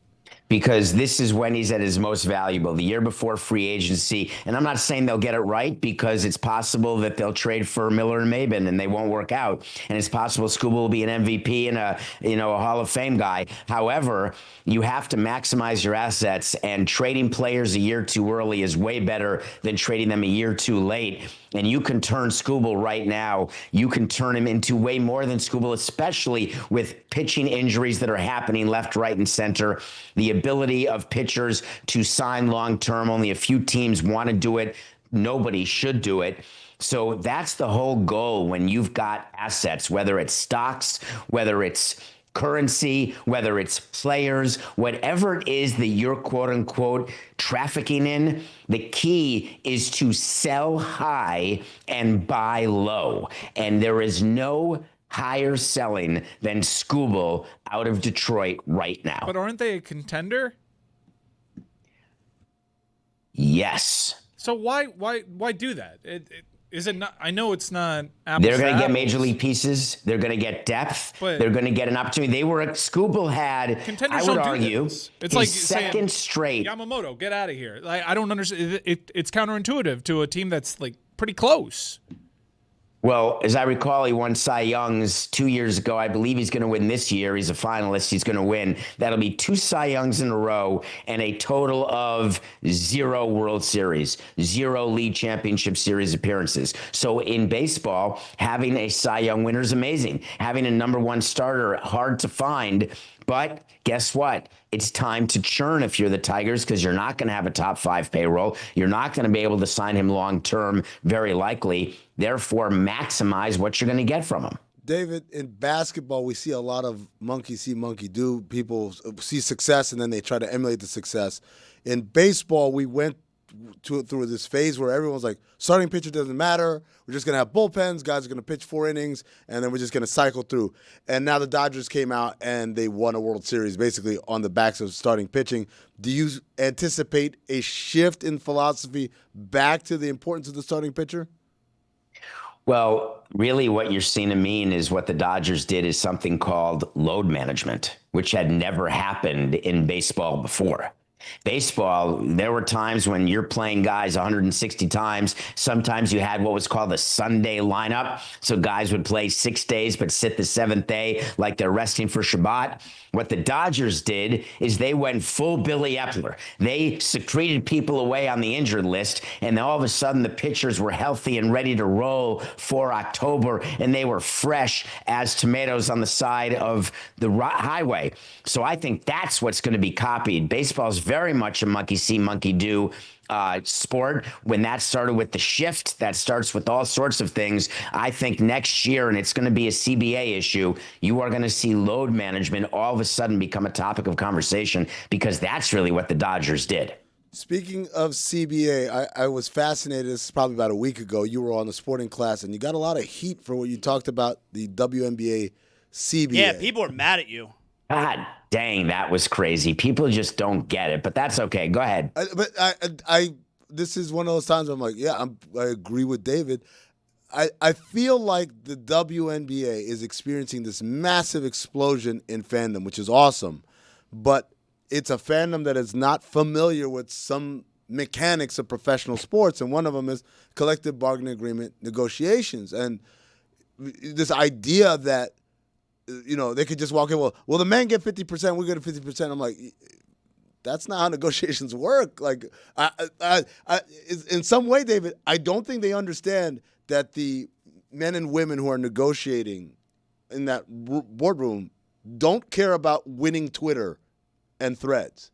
Speaker 7: Because this is when he's at his most valuable, the year before free agency. And I'm not saying they'll get it right, because it's possible that they'll trade for Miller and Maben and they won't work out. And it's possible Scooble will be an MVP and a Hall of Fame guy. However, you have to maximize your assets, and trading players a year too early is way better than trading them a year too late. And you can turn Scooble right now. You can turn him into way more than Scooble, especially with pitching injuries that are happening left, right, and center. The ability of pitchers to sign long-term. Only a few teams want to do it. Nobody should do it. So that's the whole goal when you've got assets, whether it's stocks, whether it's currency, whether it's players, whatever it is that you're quote unquote trafficking in, the key is to sell high and buy low. And there is no higher selling than Scooble out of Detroit right now.
Speaker 6: But aren't they a contender?
Speaker 7: Yes.
Speaker 6: So why do that? Is it not? I know it's not. Apples
Speaker 7: They're going to get
Speaker 6: apples.
Speaker 7: major league pieces. They're going to get depth.
Speaker 6: But
Speaker 7: they're going to get an opportunity. They were Scooble had.
Speaker 6: Contenders
Speaker 7: I would
Speaker 6: don't do
Speaker 7: argue
Speaker 6: this. It's
Speaker 7: his
Speaker 6: like
Speaker 7: second
Speaker 6: saying,
Speaker 7: straight.
Speaker 6: Yamamoto, get out of here. Like, I don't understand. It's counterintuitive to a team that's like pretty close.
Speaker 7: Well, as I recall, he won Cy Youngs 2 years ago. I believe he's going to win this year. He's a finalist. He's going to win. That'll be 2 Cy Youngs in a row and a total of 0 World Series, 0 League Championship Series appearances. So in baseball, having a Cy Young winner is amazing. Having a number 1 starter, hard to find. But guess what? It's time to churn if you're the Tigers, because you're not going to have a top 5 payroll. You're not going to be able to sign him long term, very likely. Therefore, maximize what you're going to get from him.
Speaker 2: David, in basketball, we see a lot of monkey see, monkey do. People see success and then they try to emulate the success. In baseball, we went through this phase where everyone's like, starting pitcher doesn't matter. We're just going to have bullpens. Guys are going to pitch 4 innings, and then we're just going to cycle through. And now the Dodgers came out, and they won a World Series basically on the backs of starting pitching. Do you anticipate a shift in philosophy back to the importance of the starting pitcher?
Speaker 7: Well, really what you're seeing to mean is what the Dodgers did is something called load management, which had never happened in baseball before. Baseball, there were times when you're playing guys 160 times. Sometimes you had what was called a Sunday lineup. So guys would play 6 days but sit the 7th day like they're resting for Shabbat. What the Dodgers did is they went full Billy Epler. They secreted people away on the injured list, and then all of a sudden the pitchers were healthy and ready to roll for October, and they were fresh as tomatoes on the side of the highway. So I think that's what's going to be copied. Baseball's very much a monkey see, monkey do sport. When that started with the shift, that starts with all sorts of things. I think next year, and it's going to be a CBA issue, you are going to see load management all of a sudden become a topic of conversation, because that's really what the Dodgers did.
Speaker 2: Speaking of CBA, I was fascinated. This is probably about a week ago. You were on the sporting class, and you got a lot of heat for what you talked about the WNBA CBA.
Speaker 4: Yeah, people are mad at you.
Speaker 7: God dang, that was crazy. People just don't get it, but that's okay. Go ahead.
Speaker 2: This is one of those times where I'm like, yeah, I agree with David. I feel like the WNBA is experiencing this massive explosion in fandom, which is awesome, but it's a fandom that is not familiar with some mechanics of professional sports, and one of them is collective bargaining agreement negotiations. And this idea that they could just walk in, well, the men get 50%, we get 50%. I'm like, that's not how negotiations work. Like, in some way, David, I don't think they understand that the men and women who are negotiating in that boardroom don't care about winning Twitter and threads.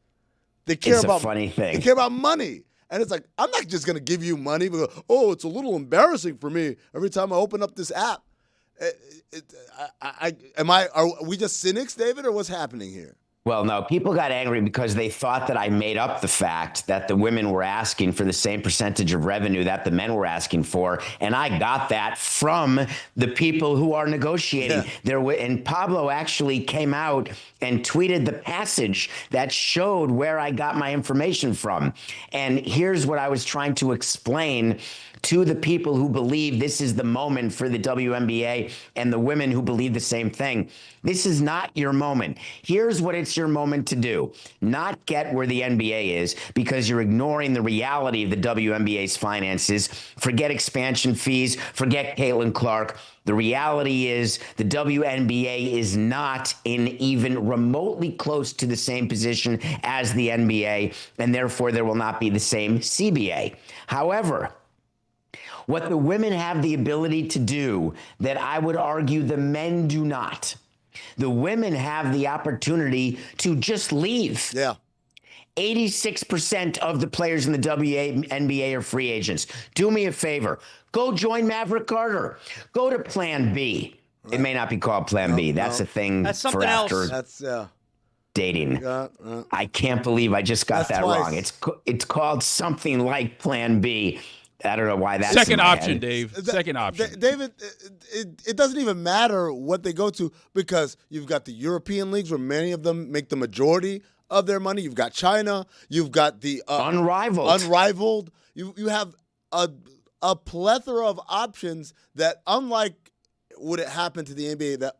Speaker 2: They care
Speaker 7: It's
Speaker 2: about
Speaker 7: a funny thing.
Speaker 2: They care about money. And it's like, I'm not just going to give you money because, it's a little embarrassing for me every time I open up this app. Are we just cynics, David, or what's happening here?
Speaker 7: Well, no, people got angry because they thought that I made up the fact that the women were asking for the same percentage of revenue that the men were asking for. And I got that from the people who are negotiating.
Speaker 2: Yeah.
Speaker 7: And Pablo actually came out and tweeted the passage that showed where I got my information from. And here's what I was trying to explain to the people who believe this is the moment for the WNBA and the women who believe the same thing. This is not your moment. Here's what it's your moment to do. Not get where the NBA is, because you're ignoring the reality of the WNBA's finances. Forget expansion fees. Forget Caitlin Clark. The reality is the WNBA is not in even remotely close to the same position as the NBA, and therefore there will not be the same CBA. However, what the women have the ability to do that I would argue the men do not. The women have the opportunity to just leave.
Speaker 2: Yeah.
Speaker 7: 86% of the players in the WNBA are free agents. Do me a favor. Go join Maverick Carter. Go to Plan B. Right. It may not be called Plan B. That's a thing.
Speaker 4: That's something
Speaker 7: for after
Speaker 4: else.
Speaker 2: That's
Speaker 7: dating. I can't believe I just got that
Speaker 2: twice.
Speaker 7: wrong. It's called something like Plan B. I don't know why that's
Speaker 3: second
Speaker 7: in my
Speaker 3: option,
Speaker 7: head.
Speaker 3: Dave. Second option.
Speaker 2: David, it doesn't even matter what they go to, because you've got the European leagues where many of them make the majority of their money. You've got China. You've got the
Speaker 7: Unrivaled.
Speaker 2: You have a a plethora of options that, unlike would it happen to the NBA that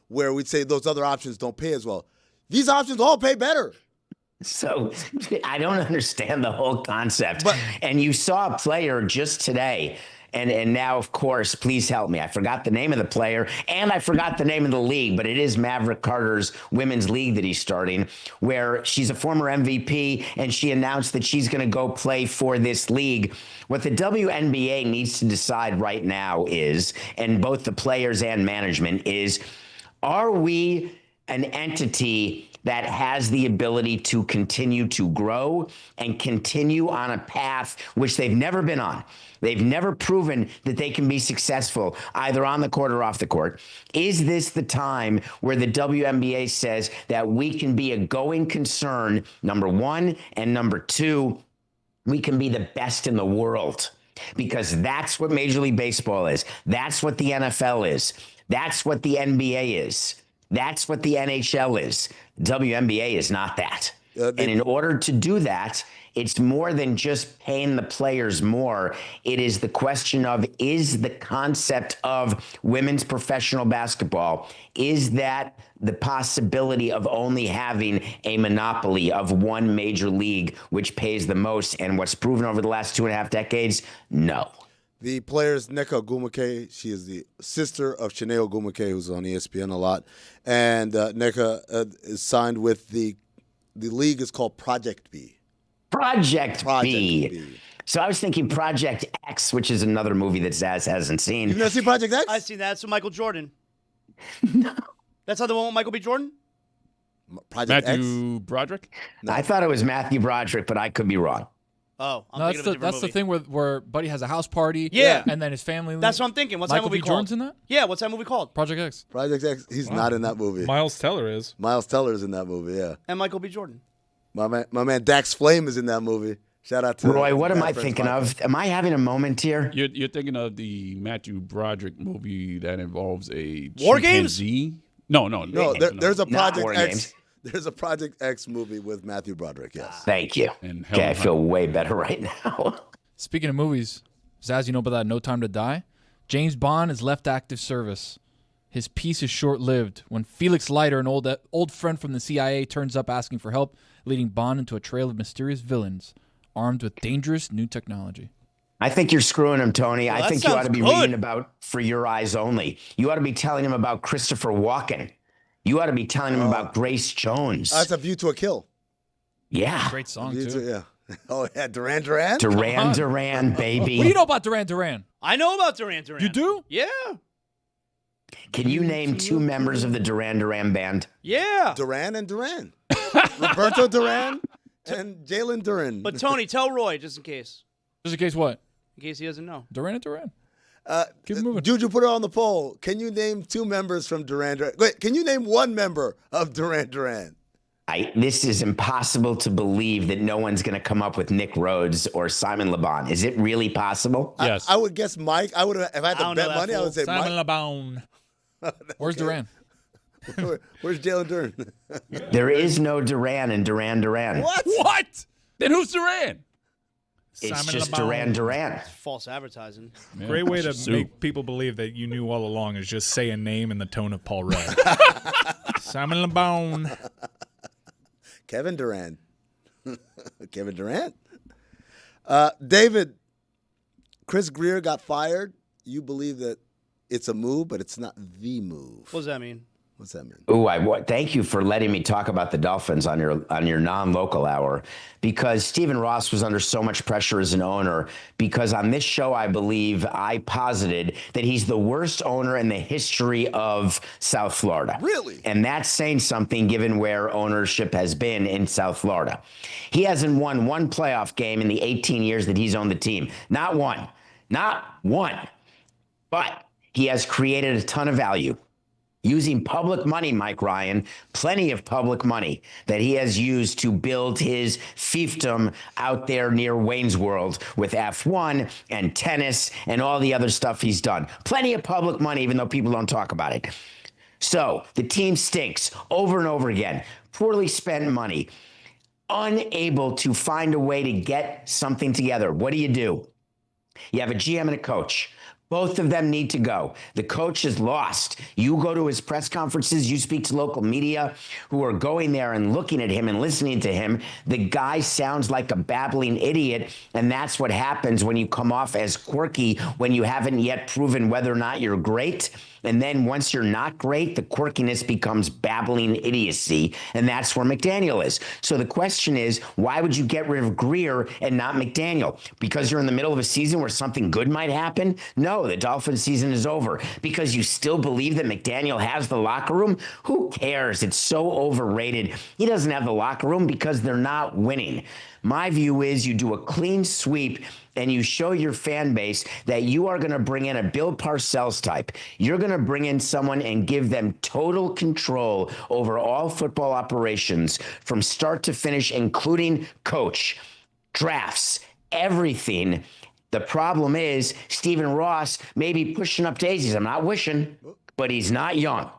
Speaker 2: where we'd say those other options don't pay as well, these options all pay better.
Speaker 7: So I don't understand the whole concept. And you saw a player just today. And now, of course, please help me. I forgot the name of the player and I forgot the name of the league, but it is Maverick Carter's women's league that he's starting, where she's a former MVP and she announced that she's going to go play for this league. What the WNBA needs to decide right now is, and both the players and management is, are we an entity that has the ability to continue to grow and continue on a path which they've never been on? They've never proven that they can be successful either on the court or off the court. Is this the time where the WNBA says that we can be a going concern, number one, and number two, we can be the best in the world? Because that's what Major League Baseball is. That's what the NFL is. That's what the NBA is. That's what the NHL is. WNBA is not that. And in order to do that, it's more than just paying the players more. It is the question of, is the concept of women's professional basketball, is that the possibility of only having a monopoly of one major league which pays the most? And what's proven over the last 2.5 decades? No.
Speaker 2: The player's Nneka Ogwumike. She is the sister of Chiney Ogwumike, who's on ESPN a lot. And Nneka is signed with the league is called Project B.
Speaker 7: Project B. So I was thinking Project X, which is another movie that Zaz hasn't seen.
Speaker 2: You've never seen Project X?
Speaker 4: I've seen that. It's with Michael Jordan.
Speaker 7: No.
Speaker 4: That's not the one with Michael B. Jordan?
Speaker 2: Project
Speaker 3: Matthew Broderick?
Speaker 7: I thought it was Matthew Broderick, but I could be wrong.
Speaker 4: Oh, I'm
Speaker 5: No,
Speaker 4: thinking of a different
Speaker 5: that's
Speaker 4: movie.
Speaker 5: the thing where Buddy has a house party.
Speaker 4: Yeah.
Speaker 5: And then his family.
Speaker 4: That's what I'm thinking. What's
Speaker 5: Michael
Speaker 4: that movie
Speaker 5: B.
Speaker 4: called?
Speaker 5: Jordan's in that?
Speaker 4: Yeah, what's that movie called?
Speaker 5: Project X.
Speaker 2: Project X. He's not in that movie.
Speaker 6: Miles Teller is.
Speaker 2: Miles Teller's in that movie, yeah.
Speaker 4: And Michael B. Jordan.
Speaker 2: My man Dax Flame is in that movie. Shout out to
Speaker 7: Roy, what am
Speaker 2: Bad
Speaker 7: I
Speaker 2: Friends
Speaker 7: thinking
Speaker 2: podcast.
Speaker 7: of? Am I having a moment here?
Speaker 3: You're thinking of the Matthew Broderick movie that involves a
Speaker 4: War Games?
Speaker 3: chimpanzee? No.
Speaker 2: No, there's a
Speaker 7: Not
Speaker 2: Project
Speaker 7: War
Speaker 2: X.
Speaker 7: Games.
Speaker 2: There's a Project X movie with Matthew Broderick, yes.
Speaker 7: Thank you.
Speaker 3: And
Speaker 7: Okay, I
Speaker 3: Helen
Speaker 7: feel way better right now.
Speaker 5: Speaking of movies, Zaz, you know about that No Time to Die? James Bond has left active service. His piece is short-lived when Felix Leiter, an old friend from the CIA, turns up asking for help, leading Bond into a trail of mysterious villains armed with dangerous new technology.
Speaker 7: I think you're screwing him, Tony.
Speaker 4: Well,
Speaker 7: I
Speaker 4: that
Speaker 7: think you ought to
Speaker 4: sounds
Speaker 7: be
Speaker 4: good.
Speaker 7: reading about For Your Eyes Only. You ought to be telling him about Christopher Walken. You ought to be telling him about Grace Jones.
Speaker 2: That's A View to a Kill.
Speaker 7: Yeah.
Speaker 5: Great song,
Speaker 2: View
Speaker 5: too.
Speaker 2: to, yeah. Oh, yeah, Duran Duran?
Speaker 7: Duran Duran, baby.
Speaker 5: What do you know about Duran Duran?
Speaker 4: I know about Duran Duran.
Speaker 5: You do?
Speaker 4: Yeah.
Speaker 7: Can you name 2 members of the Duran Duran band?
Speaker 4: Yeah.
Speaker 2: Duran and Duran. Roberto Duran and Jalen Duran.
Speaker 4: But Tony, tell Roy, just in case.
Speaker 5: Just in case what?
Speaker 4: In case he doesn't know.
Speaker 5: Duran and Duran.
Speaker 2: Keep
Speaker 5: it moving.
Speaker 2: Juju, put it on the poll. Can you name 2 members from Duran Duran? Wait, can you name 1 member of Duran Duran?
Speaker 7: This is impossible to believe that no one's going to come up with Nick Rhodes or Simon Le Bon. Is it really possible?
Speaker 3: Yes.
Speaker 2: I would guess Mike. I would have, if I had
Speaker 4: I
Speaker 2: to
Speaker 4: don't
Speaker 2: bet
Speaker 4: know that
Speaker 2: money, I
Speaker 4: fool.
Speaker 2: would say
Speaker 6: Simon
Speaker 2: Mike.
Speaker 6: LeBon.
Speaker 5: Where's Duran?
Speaker 2: Where's Jalen Duran?
Speaker 7: There is no Duran in Duran Duran.
Speaker 3: What? Then who's Duran?
Speaker 7: It's
Speaker 6: Simon
Speaker 7: just
Speaker 6: LeBon.
Speaker 7: Duran Duran.
Speaker 4: False advertising.
Speaker 6: Great way to
Speaker 3: Soup.
Speaker 6: make people believe that you knew all along is just say a name in the tone of Paul Rudd. Simon LeBon.
Speaker 2: Kevin Durant. Kevin Durant. David, Chris Greer got fired. You believe that it's a move, but it's not the move.
Speaker 4: What does that mean?
Speaker 2: What's that mean?
Speaker 7: Ooh, thank you for letting me talk about the Dolphins on your non-local hour, because Stephen Ross was under so much pressure as an owner, because on this show, I believe I posited that he's the worst owner in the history of South Florida.
Speaker 2: Really?
Speaker 7: And that's saying something given where ownership has been in South Florida. He hasn't won one playoff game in the 18 years that he's owned the team. Not one. But he has created a ton of value. Using public money, Mike Ryan, plenty of public money that he has used to build his fiefdom out there near Wayne's World with F1 and tennis and all the other stuff he's done. Plenty of public money, even though people don't talk about it. So the team stinks over and over again. Poorly spent money. Unable to find a way to get something together. What do? You have a GM and a coach. Both of them need to go. The coach is lost. You go to his press conferences, you speak to local media who are going there and looking at him and listening to him. The guy sounds like a babbling idiot, and that's what happens when you come off as quirky when you haven't yet proven whether or not you're great. And then once you're not great, the quirkiness becomes babbling idiocy, and that's where McDaniel is. So the question is, why would you get rid of Greer and not McDaniel? Because you're in the middle of a season where something good might happen? No, the Dolphins season is over. Because you still believe that McDaniel has the locker room? Who cares? It's so overrated. He doesn't have the locker room because they're not winning. My view is you do a clean sweep and you show your fan base that you are going to bring in a Bill Parcells type. You're going to bring in someone and give them total control over all football operations from start to finish, including coach, drafts, everything. The problem is Stephen Ross may be pushing up daisies. I'm not wishing, but he's not young.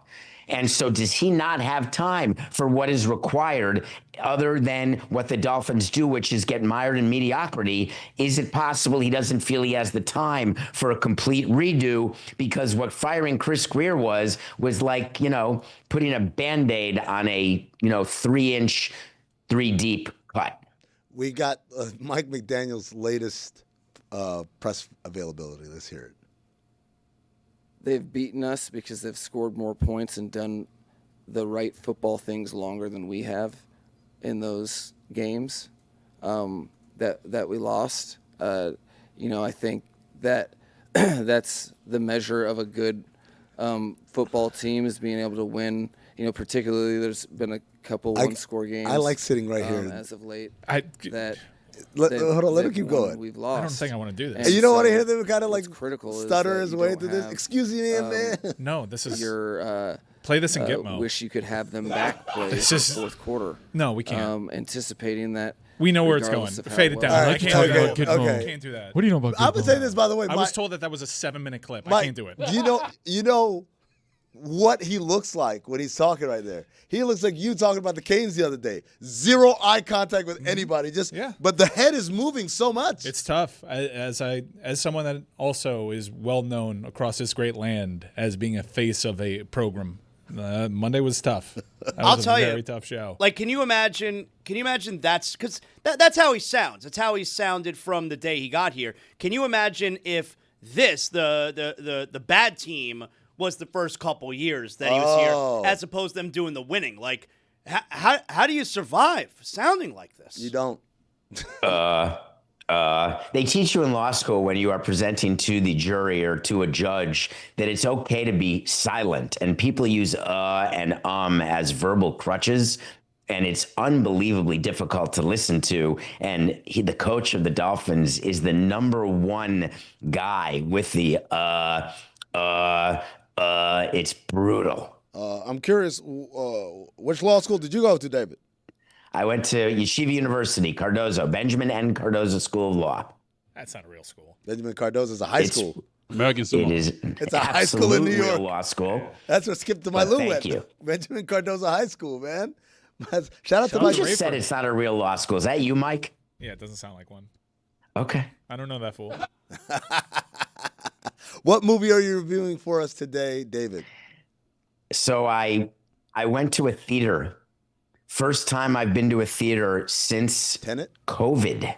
Speaker 7: And so does he not have time for what is required other than what the Dolphins do, which is get mired in mediocrity? Is it possible he doesn't feel he has the time for a complete redo? Because what firing Chris Greer was like, putting a Band-Aid on a, 3-inch, 3-deep cut.
Speaker 2: We got Mike McDaniel's latest press availability. Let's hear it.
Speaker 8: They've beaten us because they've scored more points and done the right football things longer than we have in those games that we lost. I think that that's the measure of a good football team is being able to win. Particularly there's been a couple one-score games.
Speaker 2: I like sitting right here
Speaker 8: as of late.
Speaker 2: Hold on, let him keep going.
Speaker 8: We've lost.
Speaker 6: I don't think I want to do this.
Speaker 2: And you don't want to hear them kind of like
Speaker 8: critical
Speaker 2: stutter his way through this. Excuse me, man.
Speaker 6: No, this is
Speaker 8: your
Speaker 6: play this in Gitmo.
Speaker 8: Wish you could have them back play the fourth quarter.
Speaker 6: No, we can't.
Speaker 8: Anticipating that.
Speaker 6: We know where it's going. Fade it down. I can't do that. I can't do that.
Speaker 5: What do you know about
Speaker 2: I'm gonna say this, by the way.
Speaker 6: I was told that was a 7-minute clip.
Speaker 2: Mike,
Speaker 6: I can't do it.
Speaker 2: You know what he looks like when he's talking right there. He looks like you talking about the Canes the other day. Zero eye contact with anybody. But the head is moving so much.
Speaker 6: It's tough. As someone that also is well known across this great land as being a face of a program. Monday was tough.
Speaker 4: I'll tell you,
Speaker 6: very tough show.
Speaker 4: Like, can you imagine? That's because that's how he sounds. That's how he sounded from the day he got here. Can you imagine if the bad team was the first couple years that he was here, as opposed to them doing the winning? Like, how do you survive sounding like this?
Speaker 2: You don't.
Speaker 7: They teach you in law school when you are presenting to the jury or to a judge that it's okay to be silent, and people use and as verbal crutches, and it's unbelievably difficult to listen to. And the coach of the Dolphins is the number one guy with the it's brutal.
Speaker 2: I'm curious, which law school did you go to, David?
Speaker 7: I went to Yeshiva University, Cardozo, Benjamin N. Cardozo School of Law.
Speaker 6: That's not a real school.
Speaker 2: Benjamin Cardozo is a high school.
Speaker 3: American Samoa.
Speaker 7: It is.
Speaker 2: It's a high school in New York.
Speaker 7: Law school.
Speaker 2: That's what Skip to my
Speaker 7: Well,
Speaker 2: Lou
Speaker 7: thank
Speaker 2: went.
Speaker 7: you.
Speaker 2: Benjamin Cardozo High School, man. Shout out to
Speaker 7: You
Speaker 2: Mike.
Speaker 7: just said it's not a real law school. Is that you, Mike?
Speaker 6: Yeah, it doesn't sound like one.
Speaker 7: Okay.
Speaker 6: I don't know that fool.
Speaker 2: What movie are you reviewing for us today, David?
Speaker 7: So I went to a theater. First time I've been to a theater since
Speaker 2: Tenet?
Speaker 7: COVID,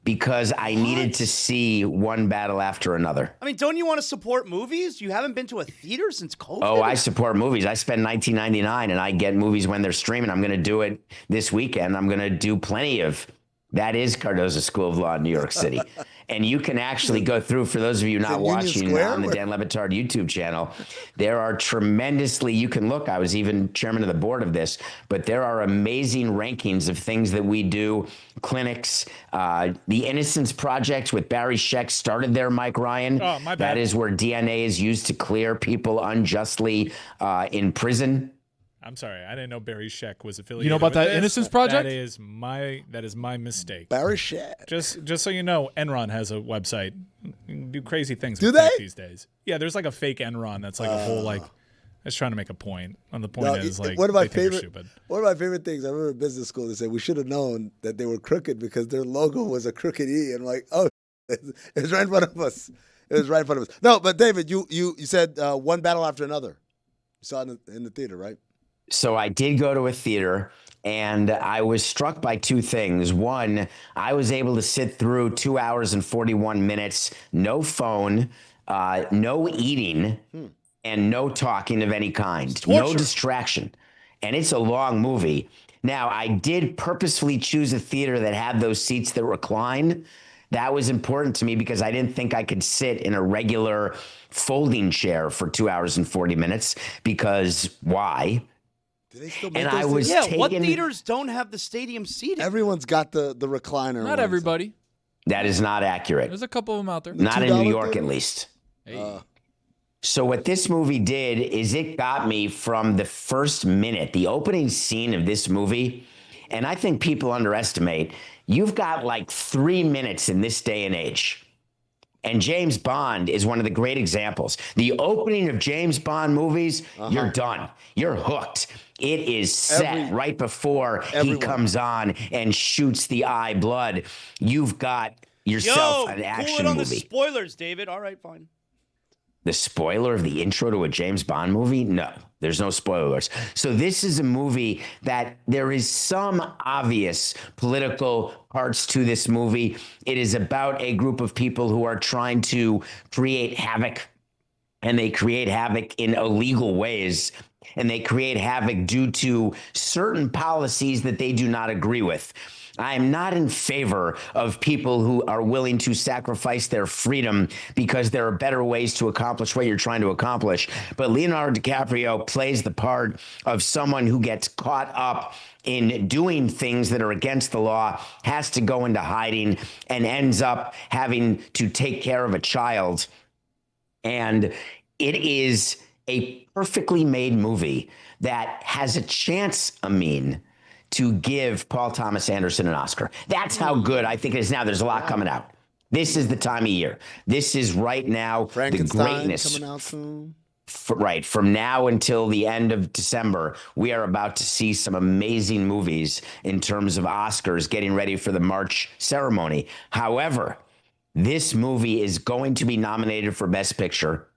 Speaker 7: because I needed to see one battle after another.
Speaker 4: I mean, don't you want to support movies? You haven't been to a theater since COVID?
Speaker 7: Oh, I support movies. I spend $19.99 and I get movies when they're streaming. I'm going to do it this weekend. I'm going to do plenty of. That is Cardozo School of Law in New York City. And you can actually go through, for those of you not watching on the Dan Le Batard YouTube channel, there are you can look, I was even chairman of the board of this, but there are amazing rankings of things that we do, clinics. The Innocence Project with Barry Scheck started there, Mike Ryan.
Speaker 6: Oh, my bad.
Speaker 7: That is where DNA is used to clear people unjustly in prison.
Speaker 6: I'm sorry, I didn't know Barry Scheck was affiliated.
Speaker 5: You know about
Speaker 6: with
Speaker 5: that
Speaker 6: this.
Speaker 5: Innocence Project?
Speaker 6: That is my mistake.
Speaker 2: Barry Scheck.
Speaker 6: Just so you know, Enron has a website. You can do crazy things.
Speaker 2: Do
Speaker 6: with
Speaker 2: they?
Speaker 6: tech these days? Yeah, there's like a fake Enron that's like a whole like. I was trying to make a point. And the point is like
Speaker 2: one of my
Speaker 6: they think you're
Speaker 2: favorite
Speaker 6: stupid.
Speaker 2: one of my favorite things. I remember in business school they said we should have known that they were crooked because their logo was a crooked E. And I'm like, oh It's right in front of us. It was right in front of us. No, but David, you said one battle after another. You saw it in the theater, right?
Speaker 7: So I did go to a theater, and I was struck by two things. One, I was able to sit through 2 hours and 41 minutes, no phone, no eating, and no talking of any kind. No distraction. And it's a long movie. Now, I did purposefully choose a theater that had those seats that recline. That was important to me because I didn't think I could sit in a regular folding chair for 2 hours and 40 minutes because why?
Speaker 2: Do they still make
Speaker 7: And
Speaker 2: those
Speaker 7: I was
Speaker 2: theaters?
Speaker 7: taken,
Speaker 4: what theaters don't have the stadium seating?
Speaker 2: Everyone's got the recliner.
Speaker 5: Not everybody.
Speaker 7: That is not accurate.
Speaker 5: There's a couple of them out there.
Speaker 7: Not in
Speaker 2: $2
Speaker 7: New York,
Speaker 2: theater?
Speaker 7: at least.
Speaker 5: Hey.
Speaker 7: So what this movie did is it got me from the first minute, the opening scene of this movie, and I think people underestimate, you've got like 3 minutes in this day and age. And James Bond is one of the great examples. The opening of James Bond movies, you're done. You're hooked. It is set right before he comes on and shoots the eye blood. You've got yourself an action
Speaker 4: cool it on
Speaker 7: movie.
Speaker 4: the spoilers, David. All right, fine.
Speaker 7: The spoiler of the intro to a James Bond movie? No, there's no spoilers. So this is a movie that there is some obvious political parts to this movie. It is about a group of people who are trying to create havoc, and they create havoc in illegal ways, and they create havoc due to certain policies that they do not agree with. I am not in favor of people who are willing to sacrifice their freedom because there are better ways to accomplish what you're trying to accomplish. But Leonardo DiCaprio plays the part of someone who gets caught up in doing things that are against the law, has to go into hiding, and ends up having to take care of a child. And it is a perfectly made movie that has a chance, Amin, to give Paul Thomas Anderson an Oscar. That's how good I think it is now. There's a lot coming out. This is the time of year. This is right now the
Speaker 2: Frankenstein
Speaker 7: greatness.
Speaker 2: coming out soon.
Speaker 7: Right. From now until the end of December, we are about to see some amazing movies in terms of Oscars getting ready for the March ceremony. However, this movie is going to be nominated for Best Picture.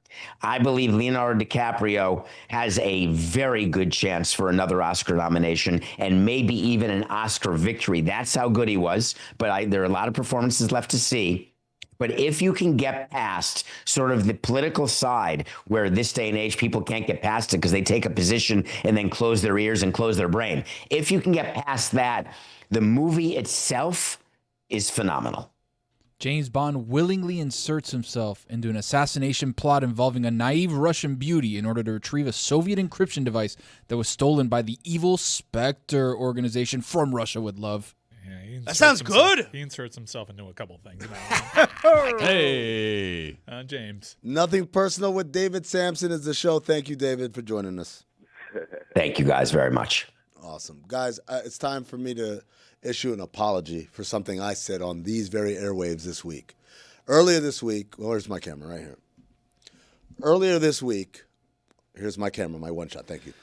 Speaker 7: I believe Leonardo DiCaprio has a very good chance for another Oscar nomination and maybe even an Oscar victory. That's how good he was. But there are a lot of performances left to see. But if you can get past sort of the political side, where this day and age people can't get past it because they take a position and then close their ears and close their brain. If you can get past that, the movie itself is phenomenal.
Speaker 5: James Bond willingly inserts himself into an assassination plot involving a naive Russian beauty in order to retrieve a Soviet encryption device that was stolen by the evil Spectre organization from Russia with love.
Speaker 6: Yeah,
Speaker 4: That sounds good.
Speaker 6: He inserts himself into a couple things now.
Speaker 3: Hey.
Speaker 6: James.
Speaker 2: Nothing personal with David Samson is the show. Thank you, David, for joining us.
Speaker 7: Thank you guys very much.
Speaker 2: Awesome. Guys, it's time for me to issue an apology for something I said on these very airwaves this week. Earlier this week, well, here's my camera right here. Earlier this week, here's my camera, my one shot, thank you.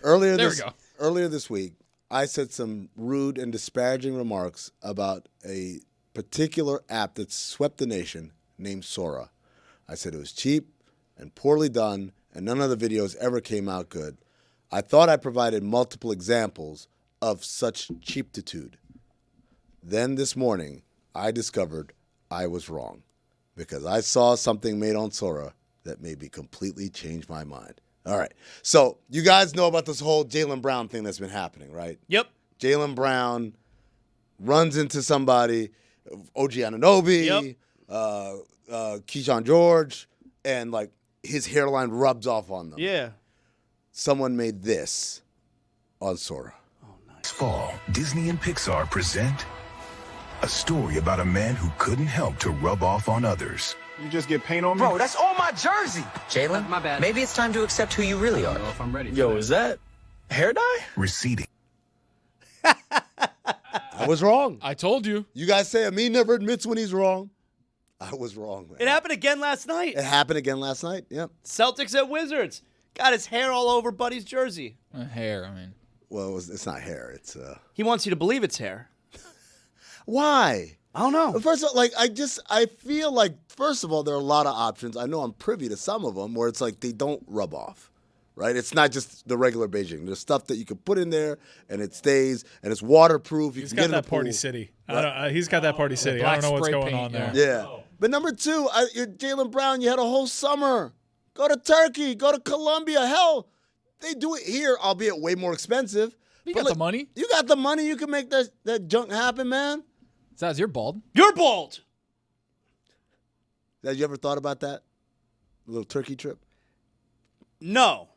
Speaker 2: Earlier this week, I said some rude and disparaging remarks about a particular app that swept the nation named Sora. I said it was cheap and poorly done, and none of the videos ever came out good. I thought I provided multiple examples of such cheaptitude. Then this morning, I discovered I was wrong because I saw something made on Sora that made me completely change my mind. All right. So you guys know about this whole Jaylen Brown thing that's been happening, right?
Speaker 4: Yep.
Speaker 2: Jaylen Brown runs into somebody, OG Anunoby, Keyshawn George, and like his hairline rubs off on them.
Speaker 4: Yeah.
Speaker 2: Someone made this on Sora.
Speaker 9: This fall, Disney and Pixar present a story about a man who couldn't help to rub off on others.
Speaker 10: You just get paint on me?
Speaker 11: Bro, that's on my jersey.
Speaker 12: Jaylen,
Speaker 11: my bad.
Speaker 12: Maybe it's time to accept who you really are.
Speaker 11: I don't know if I'm ready.
Speaker 10: Yo, is that hair dye?
Speaker 9: Receding.
Speaker 2: I was wrong.
Speaker 5: I told you.
Speaker 2: You guys say Amin never admits when he's wrong. I was wrong, man.
Speaker 4: It happened again last night.
Speaker 2: It happened again last night. Yep.
Speaker 4: Celtics at Wizards. Got his hair all over Buddy's jersey.
Speaker 5: Hair, I mean.
Speaker 2: Well, it's not hair. It's
Speaker 4: He wants you to believe it's hair.
Speaker 2: Why?
Speaker 4: I don't know.
Speaker 2: First of all, like I feel like first of all there are a lot of options. I know I'm privy to some of them where it's like they don't rub off. Right? It's not just the regular Beijing. There's stuff that you can put in there and it stays and it's waterproof.
Speaker 6: He's got that Party City. He's got that Party City. I don't know what's going on there.
Speaker 2: Yeah. But number two, you're Jaylen Brown. You had a whole summer. Go to Turkey. Go to Colombia. Hell, they do it here, albeit way more expensive.
Speaker 5: You got the money.
Speaker 2: You got the money. You can make that junk happen, man.
Speaker 5: Zaz, you're bald.
Speaker 4: You're bald.
Speaker 2: Have you ever thought about that? A little Turkey trip?
Speaker 4: No.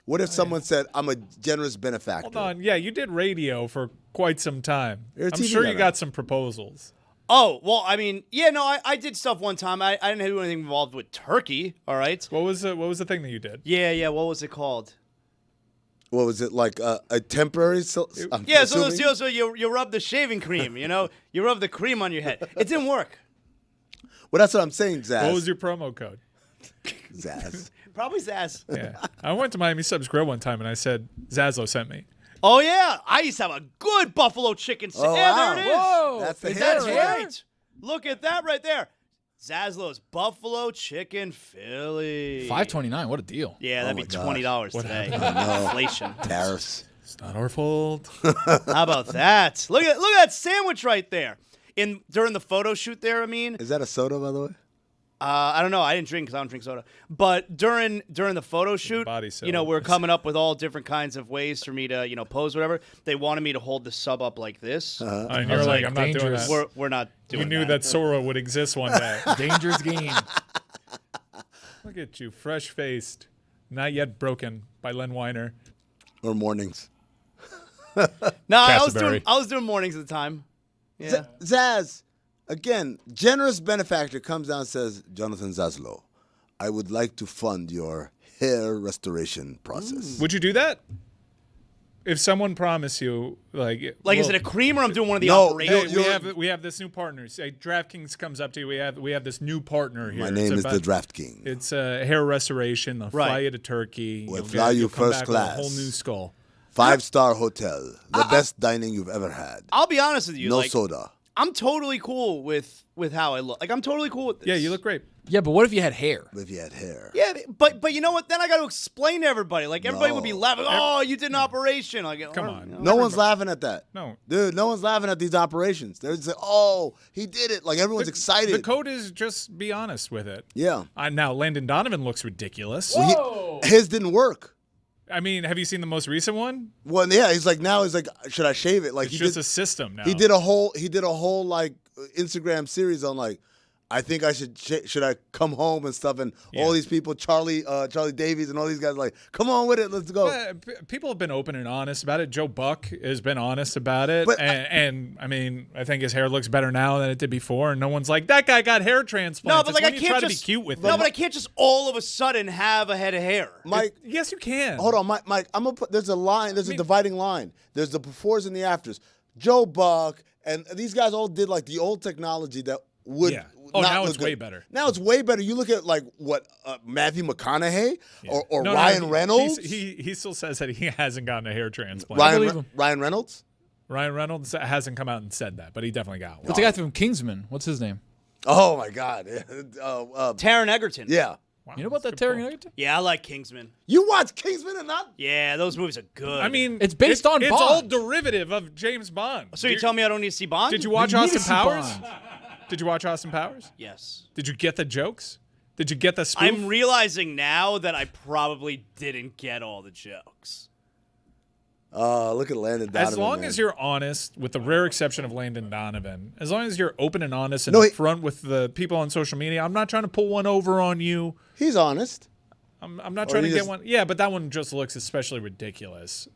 Speaker 2: What if someone said, I'm a generous benefactor?
Speaker 6: Hold on. Yeah, you did radio for quite some time.
Speaker 2: You're a
Speaker 6: I'm
Speaker 2: TV
Speaker 6: sure
Speaker 2: guy
Speaker 6: you
Speaker 2: now.
Speaker 6: got some proposals.
Speaker 4: Oh, well, I mean, yeah, no, I did stuff one time. I didn't do anything involved with Turkey, all right?
Speaker 6: What was the thing that you did?
Speaker 4: Yeah, what was it called?
Speaker 2: What was it, like a temporary?
Speaker 4: So you rub the shaving cream, you rub the cream on your head. It didn't work.
Speaker 2: Well, that's what I'm saying, Zaz.
Speaker 6: What was your promo code?
Speaker 2: Zaz.
Speaker 4: Probably Zaz.
Speaker 6: Yeah. I went to Miami Subs Grill one time and I said, Zazlo sent me.
Speaker 4: Oh, yeah. I used to have a good buffalo chicken sandwich.
Speaker 2: Oh,
Speaker 4: Yeah,
Speaker 2: wow.
Speaker 4: there it is.
Speaker 5: Whoa.
Speaker 2: That's the
Speaker 4: That's
Speaker 2: hair,
Speaker 4: right. Look at that right there. Zaslo's buffalo chicken Philly.
Speaker 5: $5.29. What a deal.
Speaker 4: Yeah, that'd
Speaker 2: my
Speaker 4: be
Speaker 2: gosh.
Speaker 4: $20 today. Inflation.
Speaker 2: Tariffs.
Speaker 6: It's not our fault.
Speaker 4: How about that? Look at that sandwich right there. During the photo shoot there, I mean.
Speaker 2: Is that a soda, by the way?
Speaker 4: I don't know. I didn't drink because I don't drink soda. But during the photo shoot,
Speaker 6: body soda.
Speaker 4: we're coming up with all different kinds of ways for me to, pose, whatever. They wanted me to hold the sub up like this.
Speaker 6: And you're like, I'm not doing
Speaker 5: dangerous.
Speaker 6: that.
Speaker 4: We're not doing
Speaker 6: You knew that Sora would exist one day.
Speaker 5: Dangerous game.
Speaker 6: Look at you, fresh-faced, not yet broken by Len Weiner.
Speaker 2: Or mornings?
Speaker 4: No, I
Speaker 3: Castleberry.
Speaker 4: was doing mornings at the time. Yeah.
Speaker 2: Zaz, again, generous benefactor comes down and says, Jonathan Zaslow, I would like to fund your hair restoration process.
Speaker 6: Would you do that? If someone promised you,
Speaker 4: Is
Speaker 6: well,
Speaker 4: it a cream or I'm doing one of the
Speaker 2: No,
Speaker 4: operations?
Speaker 6: Hey, we have this new partner. Say DraftKings comes up to you. We have this new partner here.
Speaker 2: My name
Speaker 6: It's
Speaker 2: is the Draft King.
Speaker 6: It's hair restoration. They'll fly
Speaker 4: Right.
Speaker 6: you to Turkey.
Speaker 2: We'll
Speaker 6: You'll
Speaker 2: fly you
Speaker 6: you'll come
Speaker 2: first
Speaker 6: back with a
Speaker 2: class.
Speaker 6: whole new skull.
Speaker 2: 5-star hotel, the best dining you've ever had.
Speaker 4: I'll be honest with you.
Speaker 2: No soda.
Speaker 4: I'm totally cool with how I look. Like, I'm totally cool with this.
Speaker 6: Yeah, you look great.
Speaker 5: Yeah, but what if you had hair?
Speaker 2: If you had hair.
Speaker 4: Yeah, but you know what? Then I got to explain to everybody. Like, everybody would be
Speaker 2: No.
Speaker 4: laughing. Oh, you did an operation. Like,
Speaker 6: Come on.
Speaker 2: No one's laughing at that.
Speaker 6: No.
Speaker 2: Dude, no one's laughing at these operations. They're just like, oh, he did it. Like, everyone's excited.
Speaker 6: The code is just be honest with it.
Speaker 2: Yeah.
Speaker 6: Now, Landon Donovan looks ridiculous.
Speaker 2: His didn't work.
Speaker 6: I mean, have you seen the most recent one?
Speaker 2: Well, yeah, he's like, should I shave it? Like,
Speaker 6: It's just a system now.
Speaker 2: He did a whole like Instagram series on like, I think I should I come home and stuff, and all these people, Charlie Davies and all these guys, like, come on with it, let's go.
Speaker 6: People have been open and honest about it. Joe Buck has been honest about it,
Speaker 2: But
Speaker 6: and I mean, I think his hair looks better now than it did before, and no one's like, that guy got hair transplants.
Speaker 4: No, but like,
Speaker 6: It's
Speaker 4: I
Speaker 6: when you
Speaker 4: can't
Speaker 6: try
Speaker 4: just
Speaker 6: to be cute with
Speaker 4: No,
Speaker 6: it.
Speaker 4: but I can't just all of a sudden have a head of hair.
Speaker 2: Mike,
Speaker 6: Yes, you can.
Speaker 2: hold on, Mike. I'm gonna put. There's a line. There's a dividing line. There's the befores and the afters. Joe Buck and these guys all did like the old technology that would.
Speaker 6: Yeah. Oh,
Speaker 2: not
Speaker 6: now
Speaker 2: look
Speaker 6: it's
Speaker 2: good.
Speaker 6: way better.
Speaker 2: Now it's way better. You look at like what Matthew McConaughey or
Speaker 6: No,
Speaker 2: Ryan Reynolds.
Speaker 6: He still says that he hasn't gotten a hair transplant.
Speaker 2: Ryan Reynolds.
Speaker 6: Ryan Reynolds hasn't come out and said that, but he definitely got one.
Speaker 5: What's the guy from Kingsman? What's his name?
Speaker 2: Oh my God.
Speaker 4: Taron Egerton.
Speaker 2: Yeah.
Speaker 5: You know about that Taron Egerton?
Speaker 4: Yeah, I like Kingsman.
Speaker 2: You watch Kingsman and not?
Speaker 4: Yeah, those movies are good.
Speaker 6: I mean,
Speaker 5: It's based on
Speaker 6: It's
Speaker 5: Bond.
Speaker 6: all derivative of James Bond.
Speaker 4: so you tell me I don't need to see Bond?
Speaker 6: Did you watch
Speaker 5: You need
Speaker 6: Austin
Speaker 5: to see
Speaker 6: Powers?
Speaker 5: Bond.
Speaker 6: Did you watch Austin Powers?
Speaker 4: Yes.
Speaker 6: Did you get the jokes? Did you get the spoof?
Speaker 4: I'm realizing now that I probably didn't get all the jokes.
Speaker 2: Look at Landon Donovan.
Speaker 6: As long
Speaker 2: man.
Speaker 6: as you're honest, with the rare exception of Landon Donovan, as long as you're open and honest and
Speaker 2: No, he-
Speaker 6: upfront with the people on social media, I'm not trying to pull one over on you.
Speaker 2: He's honest.
Speaker 6: I'm not
Speaker 2: Or
Speaker 6: trying to
Speaker 2: you
Speaker 6: get
Speaker 2: just-
Speaker 6: one. Yeah, but that one just looks especially ridiculous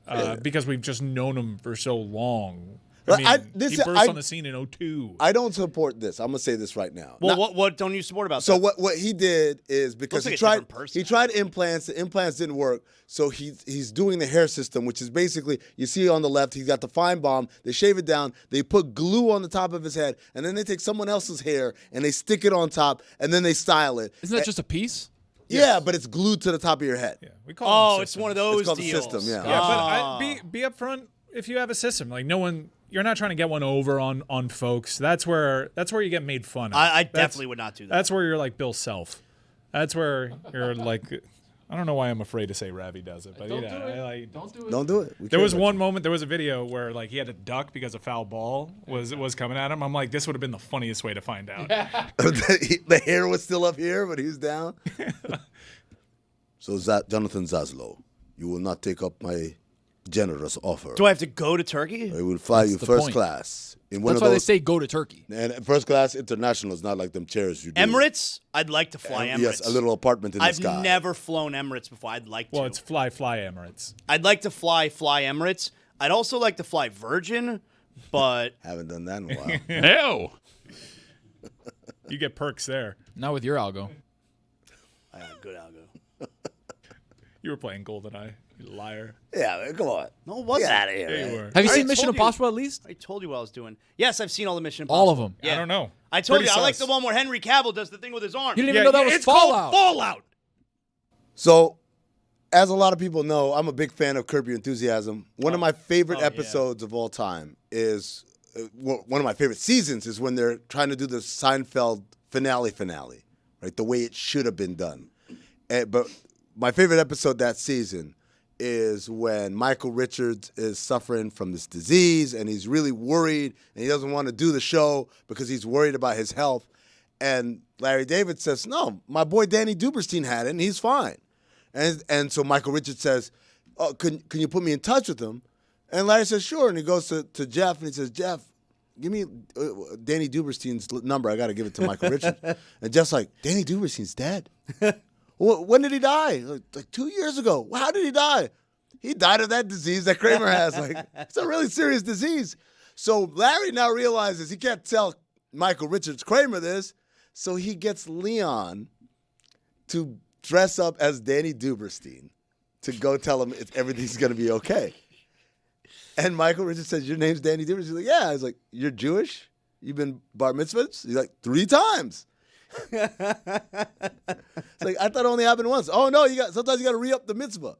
Speaker 6: because we've just known him for so long. I mean, he burst on the scene in 2002.
Speaker 2: I don't support this. I'm gonna say this right now.
Speaker 4: Well, what don't you support about
Speaker 2: So
Speaker 4: that?
Speaker 2: what he did is because
Speaker 4: Looks
Speaker 2: he
Speaker 4: like a
Speaker 2: tried
Speaker 4: different person.
Speaker 2: he tried implants. The implants didn't work. So he's doing the hair system, which is basically you see on the left he's got the fine bomb. They shave it down. They put glue on the top of his head, and then they take someone else's hair and they stick it on top, and then they style it.
Speaker 5: Isn't that just a piece?
Speaker 2: Yeah, but it's glued to the top of your head.
Speaker 6: Yeah, we call
Speaker 4: Oh,
Speaker 6: them
Speaker 4: it's
Speaker 6: systems.
Speaker 4: one of those
Speaker 2: It's called the
Speaker 4: deals.
Speaker 2: system, yeah.
Speaker 6: Yeah,
Speaker 4: Ah.
Speaker 6: but be upfront if you have a system, like you're not trying to get one over on folks. That's where you get made fun of.
Speaker 4: I definitely would not do that.
Speaker 6: That's where you're like Bill Self. That's where you're like, I don't know why I'm afraid to say Ravi does it, but
Speaker 5: Don't do it. Don't do it.
Speaker 2: Don't do it.
Speaker 6: There was one moment, there was a video where like he had to duck because a foul ball was coming at him. I'm like, this would have been the funniest way to find out.
Speaker 2: The hair was still up here, but he's down. So Jonathan Zaslow, you will not take up my generous offer.
Speaker 4: Do I have to go to Turkey?
Speaker 2: I will fly you first
Speaker 5: point.
Speaker 2: class. In
Speaker 5: That's why they say go to Turkey.
Speaker 2: And first class international is not like them chairs you do.
Speaker 4: Emirates? I'd like to fly Emirates.
Speaker 2: Yes, a little apartment in the sky.
Speaker 4: I've never flown Emirates before. I'd like to.
Speaker 6: Well, it's fly Emirates.
Speaker 4: I'd like to fly Emirates. I'd also like to fly Virgin, but
Speaker 2: Haven't done that in a while.
Speaker 3: Hell.
Speaker 6: You get perks there.
Speaker 5: Not with your algo.
Speaker 4: I got a good algo.
Speaker 6: You were playing GoldenEye, you liar.
Speaker 2: Yeah, man, come on.
Speaker 4: No, it wasn't.
Speaker 2: Get out of here.
Speaker 6: Yeah,
Speaker 2: man.
Speaker 6: you were.
Speaker 5: Have you
Speaker 4: I
Speaker 5: seen Mission
Speaker 4: told you.
Speaker 5: Impossible at least?
Speaker 4: I told you what I was doing. Yes, I've seen all the Mission Impossible.
Speaker 5: All of them.
Speaker 4: Yeah.
Speaker 6: I don't know.
Speaker 4: I told
Speaker 6: Pretty
Speaker 4: you, I like
Speaker 6: sus.
Speaker 4: the one where Henry Cavill does the thing with his arm.
Speaker 5: You didn't even know that was
Speaker 6: it's
Speaker 5: Fallout.
Speaker 6: called Fallout.
Speaker 2: So, as a lot of people know, I'm a big fan of Curb Your Enthusiasm. One of my favorite
Speaker 4: yeah.
Speaker 2: episodes of all time is one of my favorite seasons is when they're trying to do the Seinfeld finale, right? The way it should have been done. But my favorite episode that season is when Michael Richards is suffering from this disease and he's really worried and he doesn't want to do the show because he's worried about his health. And Larry David says, no, my boy Danny Duberstein had it and he's fine. And so Michael Richards says, oh, can you put me in touch with him? And Larry says, sure. And he goes to Jeff and he says, Jeff, give me Danny Duberstein's number. I got to give it to Michael Richards. And Jeff's like, Danny Duberstein's dead. When did he die? Like 2 years ago. Well, how did he die? He died of that disease that Kramer has. Like, it's a really serious disease. So Larry now realizes he can't tell Michael Richards Kramer this, so he gets Leon to dress up as Danny Duberstein to go tell him everything's going to be okay. And Michael Richards says, your name's Danny Duberstein? He's like, yeah. He's like, you're Jewish? You've been bar mitzvahs? He's like, 3 times. It's like, I thought it only happened once. Oh, no, sometimes you got to re-up the mitzvah.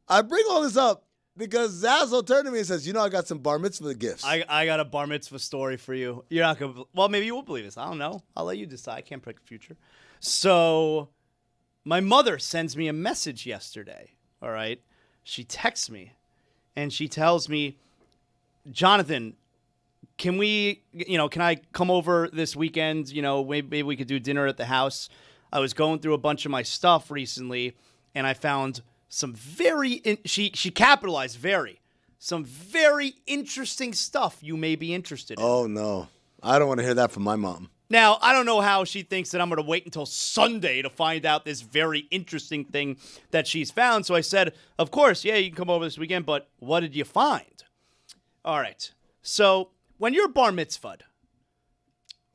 Speaker 2: I bring all this up because Zazzle turned to me and says, I got some bar mitzvah gifts.
Speaker 4: I got a bar mitzvah story for you. You're not going to, well, maybe you will believe this. I don't know. I'll let you decide. I can't predict the future. So my mother sends me a message yesterday, all right? She texts me, and she tells me, Jonathan, can I come over this weekend? Maybe we could do dinner at the house. I was going through a bunch of my stuff recently, and I found some she capitalized some very interesting stuff you may be interested in.
Speaker 2: Oh, no. I don't want to hear that from my mom.
Speaker 4: Now, I don't know how she thinks that I'm going to wait until Sunday to find out this very interesting thing that she's found. So I said, of course, yeah, you can come over this weekend, but what did you find? All right. So when you're bar mitzvahed.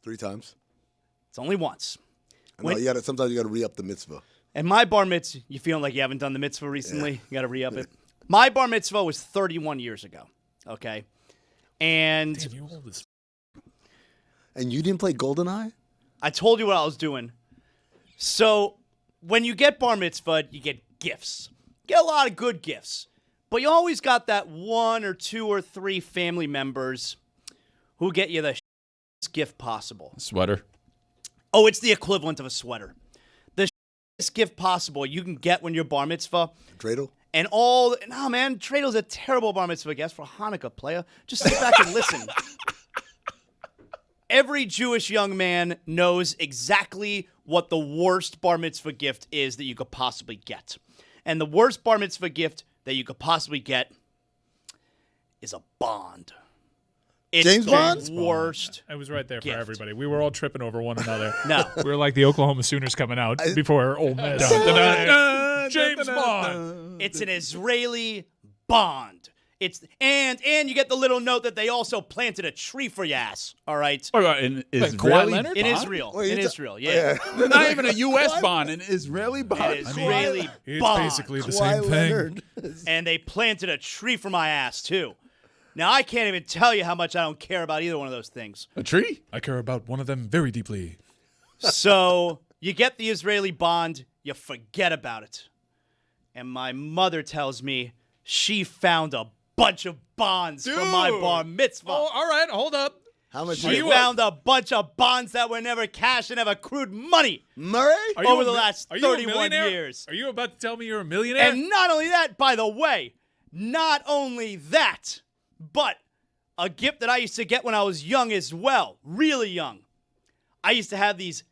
Speaker 2: 3 times.
Speaker 4: It's only once.
Speaker 2: I know, sometimes you got to re-up the mitzvah.
Speaker 4: And my bar mitzvah, you feeling like you haven't done the mitzvah recently? Yeah. You got to re-up it. My bar mitzvah was 31 years ago, okay? And
Speaker 6: Damn, you old as
Speaker 2: And you didn't play GoldenEye?
Speaker 4: I told you what I was doing. So when you get bar mitzvah, you get gifts. You get a lot of good gifts. But you always got that 1 or 2 or 3 family members who get you the shittiest gift possible.
Speaker 3: Sweater.
Speaker 4: Oh, it's the equivalent of a sweater. The shittiest gift possible you can get when you're bar mitzvah.
Speaker 2: Dreidel?
Speaker 4: And no, man, Dreidl's a terrible bar mitzvah guest for Hanukkah, playa. Just sit back and listen. Every Jewish young man knows exactly what the worst bar mitzvah gift is that you could possibly get. And the worst bar mitzvah gift that you could possibly get is a bond. It's
Speaker 2: James Bond?
Speaker 4: the worst.
Speaker 6: I was right there
Speaker 4: gift.
Speaker 6: for everybody. We were all tripping over one another.
Speaker 4: No.
Speaker 6: We were like the Oklahoma Sooners coming out before Ole Miss. James Bond.
Speaker 4: It's an Israeli bond. And you get the little note that they also planted a tree for your ass. All right.
Speaker 3: What about an
Speaker 5: Kawhi
Speaker 3: Israeli
Speaker 5: Leonard?
Speaker 3: bond?
Speaker 4: In Israel.
Speaker 2: Wait,
Speaker 4: In
Speaker 2: you ta-
Speaker 4: Israel, yeah.
Speaker 3: Not even a U.S. bond, an Israeli bond.
Speaker 4: An Israeli
Speaker 6: It's
Speaker 4: bond.
Speaker 6: basically the
Speaker 2: Kawhi
Speaker 6: same thing.
Speaker 2: Leonard.
Speaker 4: And they planted a tree for my ass, too. Now, I can't even tell you how much I don't care about either one of those things.
Speaker 3: A tree?
Speaker 6: I care about one of them very deeply.
Speaker 4: So you get the Israeli bond, you forget about it. And my mother tells me she found a bunch of bonds for my bar mitzvah.
Speaker 6: Oh, all right, hold up.
Speaker 2: How much?
Speaker 4: She found a bunch of bonds that were never cashed and have accrued money
Speaker 2: Murray?
Speaker 4: over the last 31 years.
Speaker 6: Are you about to tell me you're a millionaire?
Speaker 4: And not only that, by the way, not only that, but a gift that I used to get when I was young as well, really young. I used to have these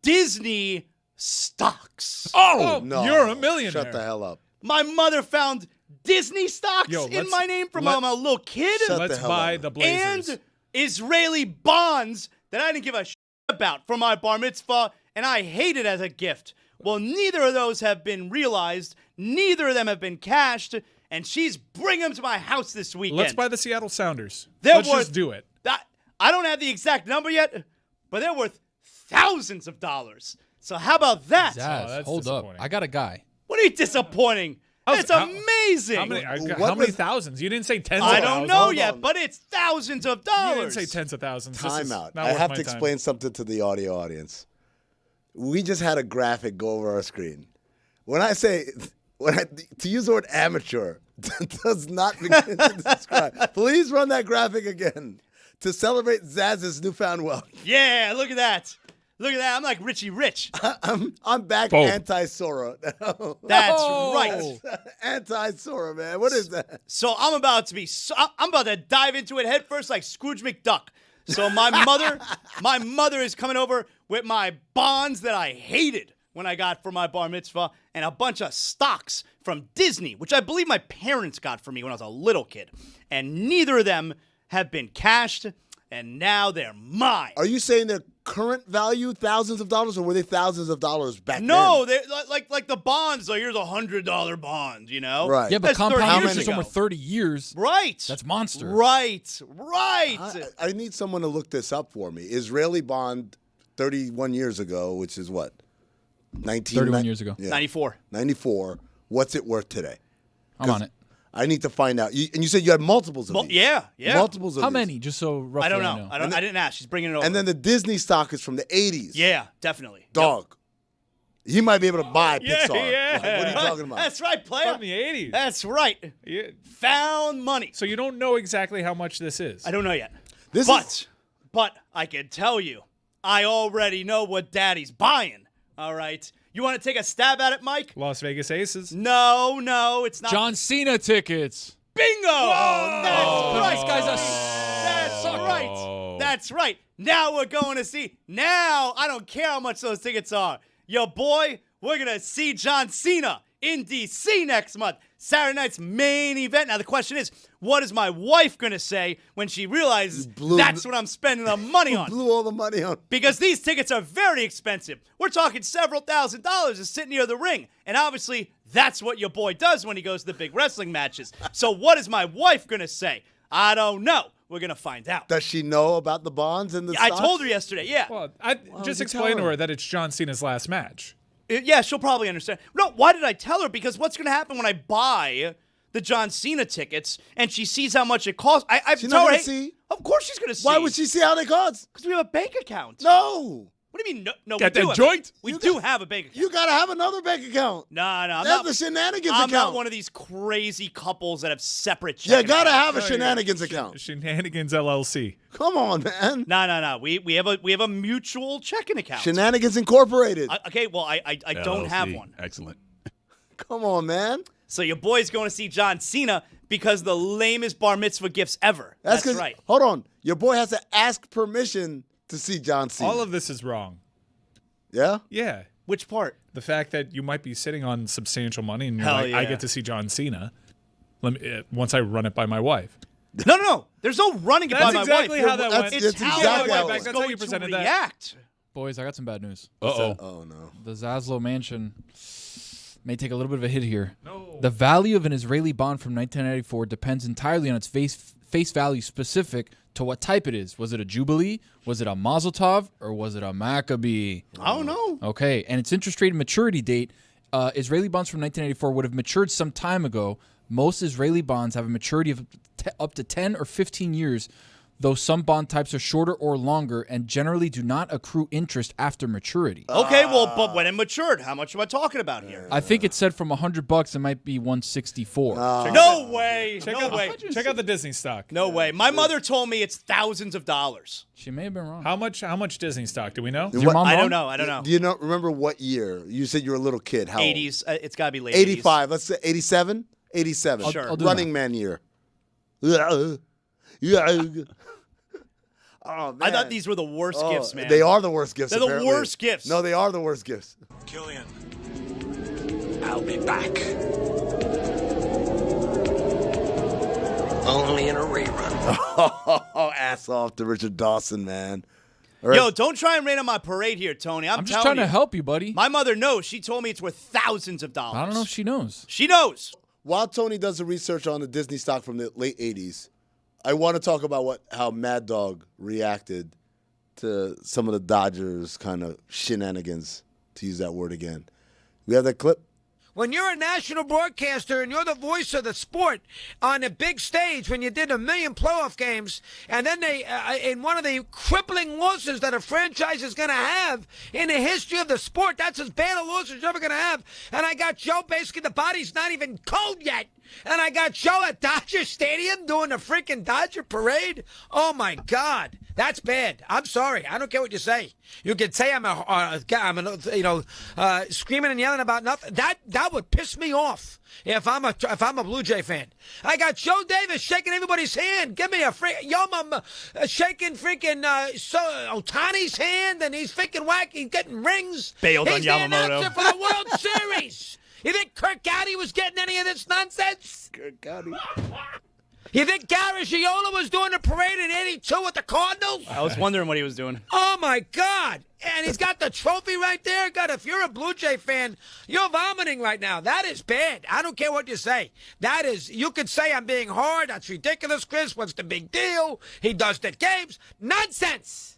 Speaker 4: Disney stocks.
Speaker 6: Oh,
Speaker 2: no.
Speaker 6: You're a millionaire.
Speaker 2: Shut the hell up.
Speaker 4: My mother found Disney stocks in my name from when I'm a little kid.
Speaker 6: Let's buy the Blazers.
Speaker 4: And Israeli bonds that I didn't give a shit about for my bar mitzvah, and I hate it as a gift. Well, neither of those have been realized. Neither of them have been cashed, and she's bringing them to my house this weekend.
Speaker 6: Let's buy the Seattle Sounders.
Speaker 4: Let's
Speaker 6: just do it.
Speaker 4: I don't have the exact number yet, but they're worth thousands of dollars. So how about that?
Speaker 5: Zaz, hold up. I got a guy.
Speaker 4: What are you disappointing? It's amazing.
Speaker 6: How many thousands? You didn't say tens of
Speaker 4: I
Speaker 6: thousands.
Speaker 4: don't know yet, but it's thousands of dollars.
Speaker 6: You didn't say tens of thousands.
Speaker 2: Time out. I have to explain something to the audio audience. We just had a graphic go over our screen. To use the word amateur does not begin to describe. Please run that graphic again to celebrate Zaz's newfound wealth.
Speaker 4: Yeah, look at that. Look at that. I'm like Richie Rich.
Speaker 2: I'm back anti-Sora.
Speaker 4: That's right.
Speaker 2: Anti-Sora, man. What is that?
Speaker 4: So I'm about to dive into it head first like Scrooge McDuck. So my mother is coming over with my bonds that I hated when I got for my bar mitzvah and a bunch of stocks from Disney, which I believe my parents got for me when I was a little kid. And neither of them have been cashed, and now they're mine.
Speaker 2: Are you saying they're current value thousands of dollars, or were they thousands of dollars back then?
Speaker 4: No, they're like the bonds. Like, here's $100 bond, you know?
Speaker 2: Right.
Speaker 5: Yeah, but
Speaker 4: That's
Speaker 5: compound
Speaker 4: 30
Speaker 5: interest
Speaker 4: years
Speaker 5: over
Speaker 4: ago.
Speaker 5: 30 years.
Speaker 4: Right.
Speaker 5: That's monster.
Speaker 4: Right.
Speaker 2: I need someone to look this up for me. Israeli bond 31 years ago, which is what?
Speaker 5: 31 years ago.
Speaker 2: Yeah.
Speaker 4: 94.
Speaker 2: 94. What's it worth today?
Speaker 5: I'm on it.
Speaker 2: I need to find out. And you said you had multiples of these.
Speaker 4: Yeah.
Speaker 2: Multiples of
Speaker 5: How
Speaker 2: these.
Speaker 5: many? Just so roughly
Speaker 4: I don't know. I didn't ask. She's bringing it over.
Speaker 2: And then the Disney stock is from the 80s.
Speaker 4: Yeah, definitely.
Speaker 2: Dog. He might be able to buy Pixar.
Speaker 6: Yeah.
Speaker 2: Like, what are you talking about?
Speaker 4: That's right, player.
Speaker 6: From the 80s.
Speaker 4: That's right.
Speaker 6: Yeah.
Speaker 4: Found money.
Speaker 6: So you don't know exactly how much this is.
Speaker 4: I don't know yet.
Speaker 2: But
Speaker 4: I can tell you, I already know what Daddy's buying. All right. You want to take a stab at it, Mike?
Speaker 6: Las Vegas Aces.
Speaker 4: No, it's not.
Speaker 5: John Cena tickets.
Speaker 4: Bingo! That's right.
Speaker 5: This guy's a
Speaker 4: That's right. That's right. Now we're going to see. Now I don't care how much those tickets are. Yo, boy, we're going to see John Cena in D.C. next month. Saturday night's main event. Now the question is, what is my wife going to say when she realizes that's what I'm spending the money on?
Speaker 2: Blew all the money on.
Speaker 4: Because these tickets are very expensive. We're talking several $1,000s to sit near the ring. And obviously, that's what your boy does when he goes to the big wrestling matches. So what is my wife going to say? I don't know. We're going to find out.
Speaker 2: Does she know about the bonds and the
Speaker 4: I
Speaker 2: stocks?
Speaker 4: told her yesterday, yeah.
Speaker 6: Well, just
Speaker 2: you
Speaker 6: explain
Speaker 2: tell
Speaker 6: to
Speaker 2: her?
Speaker 6: her that it's John Cena's last match.
Speaker 4: Yeah, she'll probably understand. No, why did I tell her? Because what's going to happen when I buy the John Cena tickets and she sees how much it costs? I
Speaker 2: She's
Speaker 4: tell
Speaker 2: not
Speaker 4: her,
Speaker 2: going to see?
Speaker 4: Of course she's going to see.
Speaker 2: Why would she see how they cost?
Speaker 4: Because we have a bank account.
Speaker 2: No.
Speaker 4: What do you mean? No,
Speaker 6: Got
Speaker 4: we do
Speaker 6: that
Speaker 4: have-
Speaker 6: joint?
Speaker 4: We do have a bank account.
Speaker 2: You got to have another bank account.
Speaker 4: No, I'm
Speaker 2: That's
Speaker 4: not
Speaker 2: the shenanigans
Speaker 4: I'm
Speaker 2: account.
Speaker 4: not one of these crazy couples that have separate
Speaker 2: You
Speaker 4: checking
Speaker 2: got to
Speaker 4: accounts.
Speaker 2: have a shenanigans account.
Speaker 6: Shenanigans LLC.
Speaker 2: Come on, man.
Speaker 4: No. We have a mutual checking account.
Speaker 2: Shenanigans Incorporated.
Speaker 4: Okay, well, I don't have
Speaker 3: LLC.
Speaker 4: one.
Speaker 3: Excellent.
Speaker 2: Come on, man.
Speaker 4: So your boy's going to see John Cena because the lamest bar mitzvah gifts ever. That's
Speaker 2: 'cause-
Speaker 4: right.
Speaker 2: Hold on. Your boy has to ask permission to see John Cena.
Speaker 6: All of this is wrong.
Speaker 2: Yeah?
Speaker 6: Yeah.
Speaker 4: Which part?
Speaker 6: The fact that you might be sitting on substantial money and you're
Speaker 4: Hell
Speaker 6: like, I
Speaker 4: yeah.
Speaker 6: get to see John Cena. Once I run it by my wife.
Speaker 4: No. There's no running it by
Speaker 6: That's
Speaker 4: my
Speaker 6: exactly
Speaker 4: wife.
Speaker 6: how that
Speaker 2: That's-
Speaker 6: went.
Speaker 4: It's
Speaker 2: that's
Speaker 4: how
Speaker 2: exactly
Speaker 4: my
Speaker 2: how it
Speaker 4: wife
Speaker 2: went.
Speaker 4: is
Speaker 6: That's how you
Speaker 4: going to
Speaker 6: presented that.
Speaker 4: react.
Speaker 5: Boys, I got some bad news.
Speaker 6: Uh-oh.
Speaker 2: Oh, no.
Speaker 5: The Zaslow mansion may take a little bit of a hit here. No. The value of an Israeli bond from 1994 depends entirely on its face value specific to what type it is. Was it a Jubilee? Was it a Mazel Tov? Or was it a Maccabee?
Speaker 4: I don't know.
Speaker 5: Okay, and its interest rate and maturity date, Israeli bonds from 1994 would have matured some time ago. Most Israeli bonds have a maturity of up to 10 or 15 years. though some bond types are shorter or longer and generally do not accrue interest after maturity.
Speaker 4: Okay, well, but when it matured, how much am I talking about here?
Speaker 5: I think it said from $100 it might be 164.
Speaker 4: No way. No way.
Speaker 6: Check out the Disney stock.
Speaker 4: No way. My mother told me it's thousands of dollars.
Speaker 5: She may have been wrong.
Speaker 6: How much Disney stock? Do we know?
Speaker 5: Is your mom
Speaker 4: I
Speaker 5: wrong?
Speaker 4: don't know.
Speaker 2: Do you know? Remember what year? You said you were a little kid. How
Speaker 4: 80s. It's got to be late
Speaker 2: 85. Let's say 87. 87.
Speaker 4: Sure.
Speaker 5: I'll do
Speaker 2: Running Man year. Oh, man.
Speaker 4: I thought these were the worst gifts, man.
Speaker 2: They are the worst gifts.
Speaker 4: They're the
Speaker 2: apparently.
Speaker 4: worst gifts.
Speaker 2: No, they are the worst gifts.
Speaker 9: Killian, I'll be back.
Speaker 1: Only in a rerun.
Speaker 2: Oh, ass off to Richard Dawson, man. All right.
Speaker 4: Yo, don't try and rain on my parade here, Tony. I'm
Speaker 5: just
Speaker 4: telling
Speaker 5: trying to help you, buddy.
Speaker 4: My mother knows. She told me it's worth thousands of dollars.
Speaker 5: I don't know if she knows.
Speaker 4: She knows.
Speaker 2: While Tony does the research on the Disney stock from the late 80s, I want to talk about how Mad Dog reacted to some of the Dodgers kind of shenanigans, to use that word again. We have that clip?
Speaker 11: When you're a national broadcaster and you're the voice of the sport on a big stage, when you did 1 million playoff games, and then they, in one of the crippling losses that a franchise is going to have in the history of the sport, that's as bad a loss as you're ever going to have. And I got Joe, basically the body's not even cold yet. And I got Joe at Dodger Stadium doing the freaking Dodger parade. Oh, my God. That's bad. I'm sorry. I don't care what you say. You can say I'm screaming and yelling about nothing. That would piss me off if I'm a Blue Jay fan. I got Joe Davis shaking everybody's hand. Give me a shaking freaking Ohtani's hand, and he's freaking he's getting rings.
Speaker 4: Bailed on
Speaker 11: He's the
Speaker 4: Yamamoto.
Speaker 11: announcer for the World Series. You think Kirk Gowdy was getting any of this nonsense?
Speaker 2: Kirk Gowdy.
Speaker 11: You think Garagiola was doing a parade in '82 with the Cardinals?
Speaker 4: I was wondering what he was doing.
Speaker 11: Oh, my God. And he's got the trophy right there. God, if you're a Blue Jay fan, you're vomiting right now. That is bad. I don't care what you say. That is, you could say I'm being hard. That's ridiculous, Chris. What's the big deal? He does the games. Nonsense.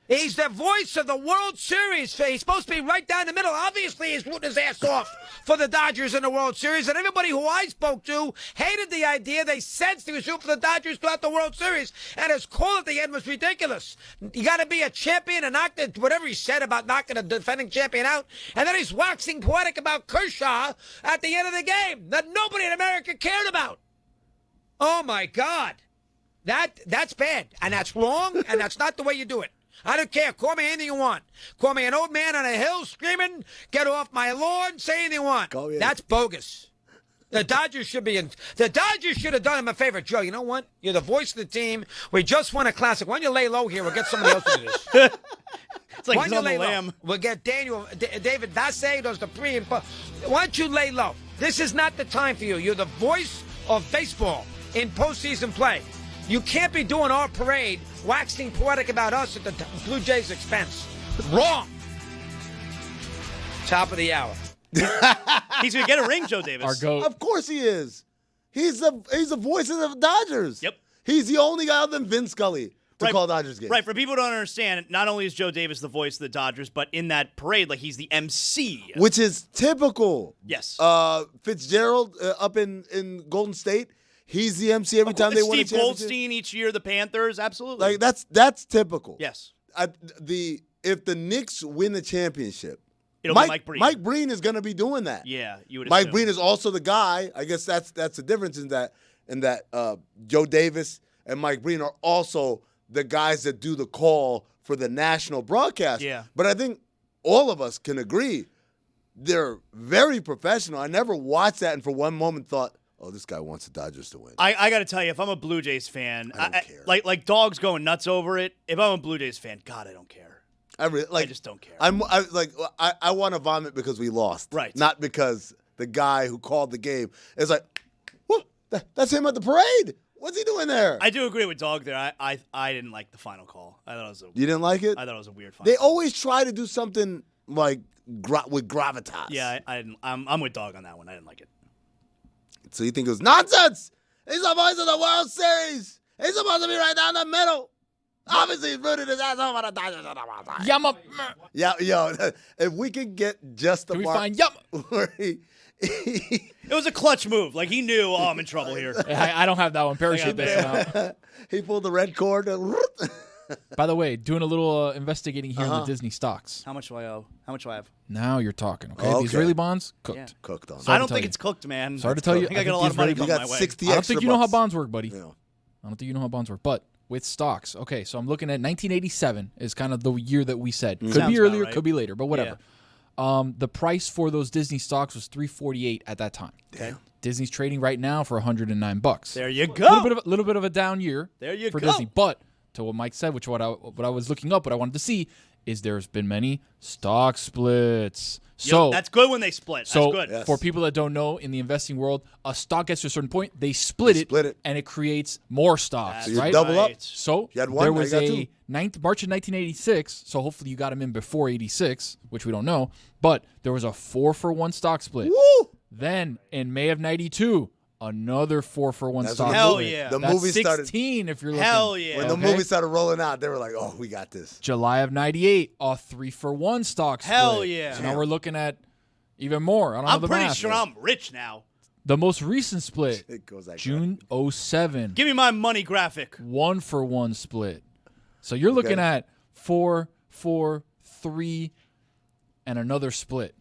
Speaker 11: He's the voice of the World Series. He's supposed to be right down the middle. Obviously, he's rooting his ass off for the Dodgers in the World Series. And everybody who I spoke to hated the idea. They sensed he was rooting for the Dodgers throughout the World Series. And his call at the end was ridiculous. You got to be a champion and knock whatever he said about knocking a defending champion out. And then he's waxing poetic about Kershaw at the end of the game that nobody in America cared about. Oh, my God. That's bad. And that's wrong. And that's not the way you do it. I don't care. Call me anything you want. Call me an old man on a hill screaming, get off my lawn, say anything you want. That's bogus. The Dodgers should have done him a favor. Joe, you know what? You're the voice of the team. We just won a classic. Why don't you lay low here? We'll get somebody else to do this.
Speaker 4: It's like
Speaker 11: Why
Speaker 4: he's
Speaker 11: don't
Speaker 4: on
Speaker 11: you
Speaker 4: the
Speaker 11: lay
Speaker 4: lamb.
Speaker 11: low? We'll get David Vassay does the pre and post. Why don't you lay low? This is not the time for you. You're the voice of baseball in postseason play. You can't be doing our parade, waxing poetic about us at the Blue Jays' expense. Wrong. Top of the hour.
Speaker 4: He's going to get a ring, Joe Davis.
Speaker 5: Our GOAT.
Speaker 2: Of course he is. He's the voice of the Dodgers.
Speaker 4: Yep.
Speaker 2: He's the only guy other than Vin Scully to call Dodgers games.
Speaker 4: Right. For people who don't understand, not only is Joe Davis the voice of the Dodgers, but in that parade, like he's the MC.
Speaker 2: Which is typical.
Speaker 4: Yes.
Speaker 2: Fitzgerald up in Golden State, he's the MC every time they win a
Speaker 4: Steve
Speaker 2: championship.
Speaker 4: Goldstein each year, the Panthers, absolutely.
Speaker 2: Like that's typical.
Speaker 4: Yes.
Speaker 2: If the Knicks win the championship,
Speaker 4: It'll be Mike Breen.
Speaker 2: Mike Breen is going to be doing that.
Speaker 4: Yeah, you would
Speaker 2: Mike
Speaker 4: assume.
Speaker 2: Breen is also the guy. I guess that's the difference in that Joe Davis and Mike Breen are also the guys that do the call for the national broadcast.
Speaker 4: Yeah.
Speaker 2: But I think all of us can agree they're very professional. I never watched that and for one moment thought, oh, this guy wants the Dodgers to win.
Speaker 4: I got to tell you, if I'm a Blue Jays fan,
Speaker 2: I don't care.
Speaker 4: like dogs going nuts over it. If I'm a Blue Jays fan, God, I don't care. I just don't care.
Speaker 2: I want to vomit because we lost.
Speaker 4: Right.
Speaker 2: Not because the guy who called the game is like, what? That's him at the parade. What's he doing there?
Speaker 4: I do agree with Dog there. I didn't like the final call. I thought it was
Speaker 2: You didn't like it?
Speaker 4: I thought it was a weird final
Speaker 2: They
Speaker 4: call.
Speaker 2: always try to do something like with gravitas.
Speaker 4: Yeah, I didn't. I'm with Dog on that one. I didn't like it.
Speaker 2: So you think it was nonsense? He's the voice of the World Series. He's supposed to be right down the middle. Obviously, he's rooted his ass off on the Dodgers.
Speaker 5: Yama.
Speaker 2: Yeah, yo, if we could get just the
Speaker 5: Can we
Speaker 2: part
Speaker 5: find Yama?
Speaker 2: where
Speaker 4: It was a clutch move. Like, he knew, I'm in trouble here.
Speaker 5: I don't have that one. Parachute missing out.
Speaker 2: He pulled the red cord.
Speaker 5: By the way, doing a little investigating here in the Disney stocks.
Speaker 4: How much do I owe? How much do I have?
Speaker 5: Now you're talking, okay?
Speaker 2: Okay.
Speaker 5: The Israeli bonds, cooked.
Speaker 4: Yeah.
Speaker 2: Cooked on.
Speaker 4: I
Speaker 5: to
Speaker 4: don't
Speaker 5: tell
Speaker 4: think
Speaker 5: you.
Speaker 4: it's cooked, man.
Speaker 5: Sorry to tell you.
Speaker 4: I think I got a lot of money coming my way.
Speaker 2: 60
Speaker 5: I don't
Speaker 2: extra
Speaker 5: think you know how
Speaker 2: bucks.
Speaker 5: bonds work, buddy.
Speaker 2: Yeah.
Speaker 5: I don't think you know how bonds work. But with stocks, okay, so I'm looking at 1987 is kind of the year that we said. Could
Speaker 4: Sounds
Speaker 5: be
Speaker 4: about
Speaker 5: earlier,
Speaker 4: right.
Speaker 5: could be later, but whatever. The price for those Disney stocks was $348 at that time.
Speaker 4: Okay.
Speaker 5: Disney's trading right now for $109.
Speaker 4: There you go.
Speaker 5: Little bit of a down year
Speaker 4: There you
Speaker 5: for
Speaker 4: go.
Speaker 5: Disney. But to what Mike said, which what I was looking up, what I wanted to see is there's been many stock splits. So
Speaker 4: that's good when they split.
Speaker 5: So
Speaker 4: That's good.
Speaker 5: for people that don't know, in the investing world, a stock gets to a certain point, they split it, and it creates more stocks.
Speaker 2: So you
Speaker 5: right?
Speaker 2: double up.
Speaker 5: So
Speaker 2: You had one,
Speaker 5: there
Speaker 2: now
Speaker 5: was
Speaker 2: you got
Speaker 5: a March of 1986. So hopefully you got him in before 86, which we don't know. But there was a 4-for-1 stock split.
Speaker 2: Woo!
Speaker 5: Then in May of 92, another 4-for-1
Speaker 2: That's
Speaker 5: stock
Speaker 2: when
Speaker 4: Hell
Speaker 5: split.
Speaker 4: yeah.
Speaker 2: The
Speaker 5: That's
Speaker 2: movie
Speaker 5: 16
Speaker 2: started.
Speaker 5: if you're looking.
Speaker 4: Hell yeah.
Speaker 2: When the
Speaker 5: Okay.
Speaker 2: movie started rolling out, they were like, "Oh, we got this."
Speaker 5: July of 98, a 3-for-1 stock split.
Speaker 4: Hell yeah.
Speaker 5: So now we're looking at even more. I don't know
Speaker 4: I'm
Speaker 5: the
Speaker 4: pretty
Speaker 5: math.
Speaker 4: sure I'm rich now.
Speaker 5: The most recent split,
Speaker 2: It goes like
Speaker 5: June 07,
Speaker 4: Give me my money graphic.
Speaker 5: 1-for-1 split. So you're looking at 4, 4, 3, and another split.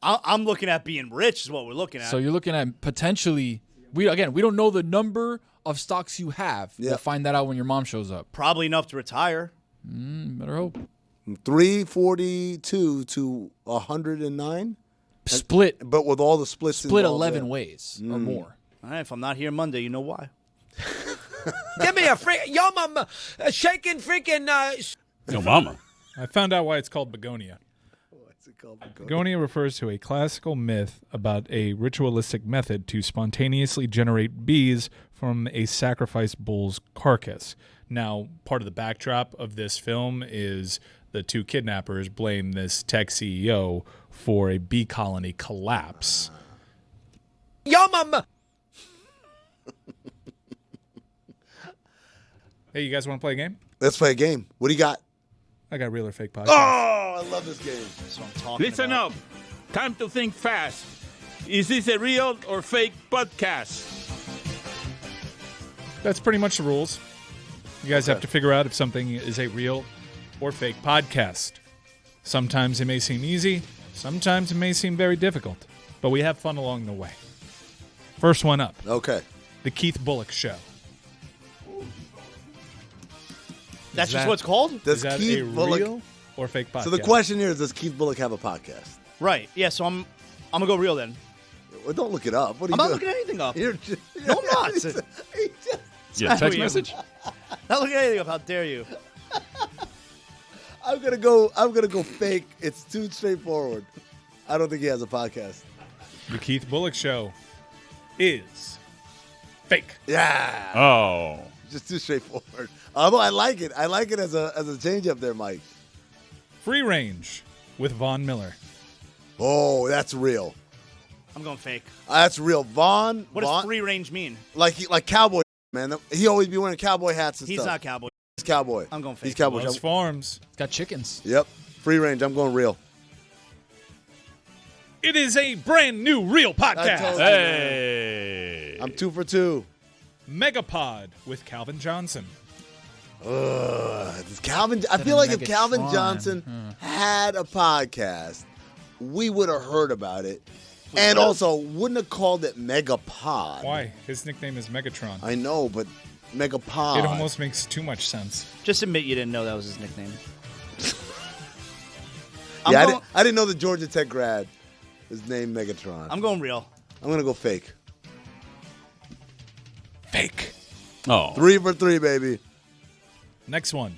Speaker 4: I'm looking at being rich is what we're looking at.
Speaker 5: So you're looking at potentially. We don't know the number of stocks you have.
Speaker 2: Yeah.
Speaker 5: We'll find that out when your mom shows up.
Speaker 4: Probably enough to retire.
Speaker 5: Better hope.
Speaker 2: 342 to 109,
Speaker 5: Split
Speaker 2: but with all the splits involved,
Speaker 5: 11
Speaker 2: yeah.
Speaker 5: ways or more.
Speaker 4: All right, if I'm not here Monday, you know why.
Speaker 11: Give me a freak. Yo, mama, shaking freaking.
Speaker 3: Yo, mama.
Speaker 6: I found out why it's called begonia.
Speaker 2: What's it called?
Speaker 6: Begonia refers to a classical myth about a ritualistic method to spontaneously generate bees from a sacrificed bull's carcass. Now, part of the backdrop of this film is the two kidnappers blame this tech CEO for a bee colony collapse.
Speaker 11: Yo, mama.
Speaker 6: Hey, you guys want to play a game?
Speaker 2: Let's play a game. What do you got?
Speaker 6: I got Real or Fake podcast.
Speaker 2: Oh, I love this game.
Speaker 4: That's what I'm talking
Speaker 3: Listen
Speaker 4: about.
Speaker 3: up. Time to think fast. Is this a real or fake podcast?
Speaker 6: That's pretty much the rules. You guys have to figure out if something is a real or fake podcast. Sometimes it may seem easy, sometimes it may seem very difficult, but we have fun along the way. First one up,
Speaker 2: Okay.
Speaker 6: The Keith Bullock Show.
Speaker 4: That's
Speaker 6: Is
Speaker 4: just
Speaker 6: that-
Speaker 4: what it's called?
Speaker 2: Does
Speaker 6: Is that
Speaker 2: Keith
Speaker 6: a
Speaker 2: Bullock?
Speaker 6: real or fake podcast?
Speaker 2: So the question here is, does Keith Bullock have a podcast?
Speaker 4: Right. Yeah, so I'm going to go real then.
Speaker 2: Well, don't look it up. What are
Speaker 4: I'm
Speaker 2: you
Speaker 4: not
Speaker 2: doing?
Speaker 4: looking anything up.
Speaker 2: You're just,
Speaker 4: No, I'm not.
Speaker 2: He just-
Speaker 3: Yeah, text
Speaker 4: you.
Speaker 3: message.
Speaker 4: Not looking anything up. How dare you?
Speaker 2: I'm gonna go fake. It's too straightforward. I don't think he has a podcast.
Speaker 6: The Keith Bullock Show is fake.
Speaker 2: Yeah.
Speaker 3: Oh.
Speaker 2: Just too straightforward. Although I like it. I like it as a change up there, Mike.
Speaker 6: Free Range with Von Miller.
Speaker 2: Oh, that's real.
Speaker 4: I'm going fake.
Speaker 2: That's real. Vaughn.
Speaker 4: What does free range mean?
Speaker 2: Like cowboy, man. He always be wearing cowboy hats and
Speaker 4: He's
Speaker 2: stuff.
Speaker 4: not cowboy.
Speaker 2: He's cowboy.
Speaker 4: I'm going fake.
Speaker 2: He's cowboy.
Speaker 6: Loves Farms.
Speaker 5: Got chickens.
Speaker 2: Yep. Free range. I'm going real.
Speaker 6: It is a brand new real
Speaker 2: I
Speaker 6: podcast.
Speaker 2: told you,
Speaker 3: Hey.
Speaker 2: I'm 2 for 2.
Speaker 6: Megapod with Calvin Johnson.
Speaker 2: Does Calvin. I
Speaker 5: Instead
Speaker 2: feel
Speaker 5: of
Speaker 2: like if Calvin
Speaker 5: Megatron.
Speaker 2: Johnson had a podcast, we would have heard about it, and also wouldn't have called it Megapod.
Speaker 6: Why? His nickname is Megatron.
Speaker 2: I know, but Megapod.
Speaker 6: It almost makes too much sense.
Speaker 4: Just admit you didn't know that was his nickname.
Speaker 2: Yeah, I didn't know the Georgia Tech grad is named Megatron.
Speaker 4: I'm going real.
Speaker 2: I'm gonna go fake.
Speaker 6: Fake.
Speaker 3: Oh.
Speaker 2: 3 for 3, baby.
Speaker 6: Next one.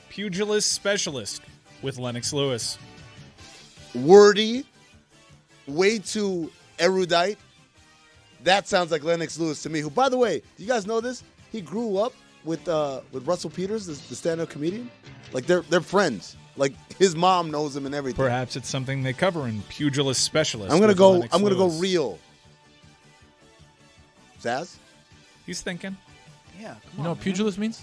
Speaker 6: Pugilist Specialist with Lennox Lewis.
Speaker 2: Wordy, way too erudite. That sounds like Lennox Lewis to me. Who, by the way, do you guys know this? He grew up with Russell Peters, the stand-up comedian. Like they're friends. Like his mom knows him and everything.
Speaker 6: Perhaps it's something they cover in Pugilist Specialist.
Speaker 2: I'm gonna
Speaker 6: with
Speaker 2: go.
Speaker 6: Lennox
Speaker 2: I'm gonna go
Speaker 6: Lewis.
Speaker 2: real. Zaz?
Speaker 6: He's thinking.
Speaker 4: Yeah.
Speaker 5: You know what pugilist means?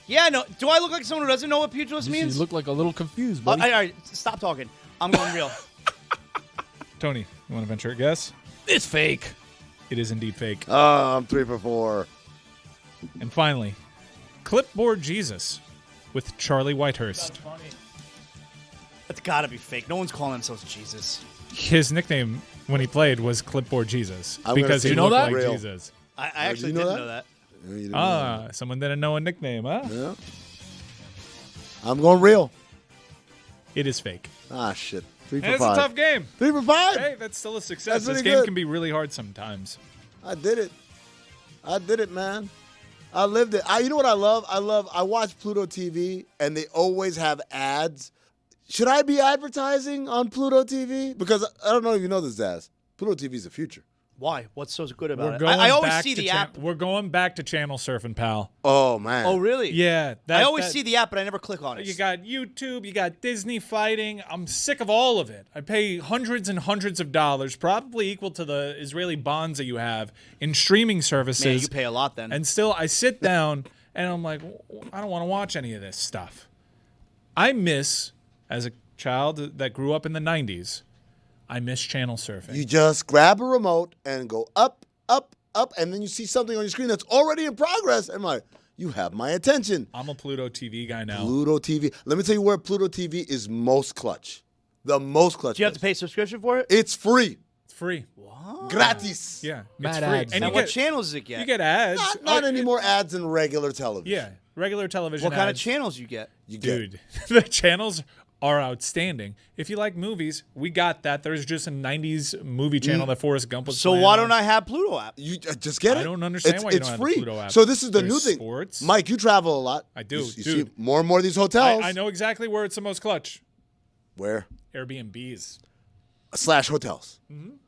Speaker 4: Yeah, no. Do I look like someone who doesn't know what pugilist
Speaker 5: You
Speaker 4: means?
Speaker 5: look like a little confused,
Speaker 4: All
Speaker 5: buddy.
Speaker 4: right, stop talking. I'm going real.
Speaker 6: Tony, you want to venture a guess?
Speaker 5: It's fake.
Speaker 6: It is indeed fake.
Speaker 2: Oh, I'm 3 for 4.
Speaker 6: And finally, Clipboard Jesus with Charlie Whitehurst.
Speaker 4: That's got to be fake. No one's calling themselves Jesus.
Speaker 6: His nickname when he played was Clipboard Jesus
Speaker 2: I'm gonna
Speaker 6: because
Speaker 2: say
Speaker 6: he
Speaker 5: you know
Speaker 6: looked
Speaker 5: that?
Speaker 6: like
Speaker 2: Real.
Speaker 6: Jesus.
Speaker 4: I actually
Speaker 2: you know
Speaker 4: didn't
Speaker 2: that?
Speaker 4: know that.
Speaker 2: You didn't know
Speaker 6: Someone didn't know a nickname, huh?
Speaker 2: that. Yeah. I'm going real.
Speaker 6: It is fake.
Speaker 2: Ah, shit. 3 for
Speaker 6: And it's
Speaker 2: 5.
Speaker 6: a tough game.
Speaker 2: 3 for 5.
Speaker 6: Hey, that's still a success.
Speaker 2: That's
Speaker 6: This
Speaker 2: pretty
Speaker 6: game
Speaker 2: good.
Speaker 6: can be really hard sometimes.
Speaker 2: I did it, man. I lived it. You know what I love? I watch Pluto TV, and they always have ads. Should I be advertising on Pluto TV? Because I don't know if you know this, Zaz. Pluto TV is the future.
Speaker 4: Why? What's so good about
Speaker 6: We're
Speaker 4: it?
Speaker 6: going
Speaker 4: I always
Speaker 6: back
Speaker 4: see
Speaker 6: to
Speaker 4: the app.
Speaker 6: We're going back to channel surfing, pal.
Speaker 2: Oh, man.
Speaker 4: Oh, really?
Speaker 6: Yeah.
Speaker 4: I always see the app, but I never click on it.
Speaker 6: You got YouTube, you got Disney fighting. I'm sick of all of it. I pay hundreds and hundreds of dollars, probably equal to the Israeli bonds that you have in streaming services.
Speaker 4: Man, you pay a lot then.
Speaker 6: And still, I sit down and I'm like, I don't want to watch any of this stuff. I miss, as a child that grew up in the 90s, I miss channel surfing.
Speaker 2: You just grab a remote and go up, up, up, and then you see something on your screen that's already in progress. And I'm like, you have my attention.
Speaker 6: I'm a Pluto TV guy now.
Speaker 2: Pluto TV. Let me tell you where Pluto TV is most clutch. The most clutch.
Speaker 4: Do you have to pay a subscription for it?
Speaker 2: It's free.
Speaker 6: It's free.
Speaker 2: Gratis.
Speaker 6: Yeah,
Speaker 5: Mad
Speaker 6: it's free.
Speaker 5: ads.
Speaker 6: And
Speaker 4: And
Speaker 6: you
Speaker 4: what
Speaker 6: get,
Speaker 4: channels does it get?
Speaker 6: you get ads.
Speaker 2: Not any more ads than regular television.
Speaker 6: Yeah, regular television
Speaker 4: What kind of
Speaker 6: ads.
Speaker 4: channels you get?
Speaker 2: You get
Speaker 6: Dude, the channels are outstanding. If you like movies, we got that. There's just a 90s movie channel that Forrest Gump was
Speaker 4: So
Speaker 6: playing
Speaker 4: why
Speaker 6: on.
Speaker 4: don't I have Pluto app?
Speaker 2: You just get it.
Speaker 6: I don't understand why you
Speaker 2: it's
Speaker 6: don't have
Speaker 2: free.
Speaker 6: the Pluto app.
Speaker 2: So this is the
Speaker 6: There's
Speaker 2: new thing.
Speaker 6: sports.
Speaker 2: Mike, you travel a lot.
Speaker 6: I do,
Speaker 2: You see
Speaker 6: dude.
Speaker 2: more and more of these hotels.
Speaker 6: I know exactly where it's the most clutch.
Speaker 2: Where?
Speaker 6: Airbnbs.
Speaker 2: / hotels.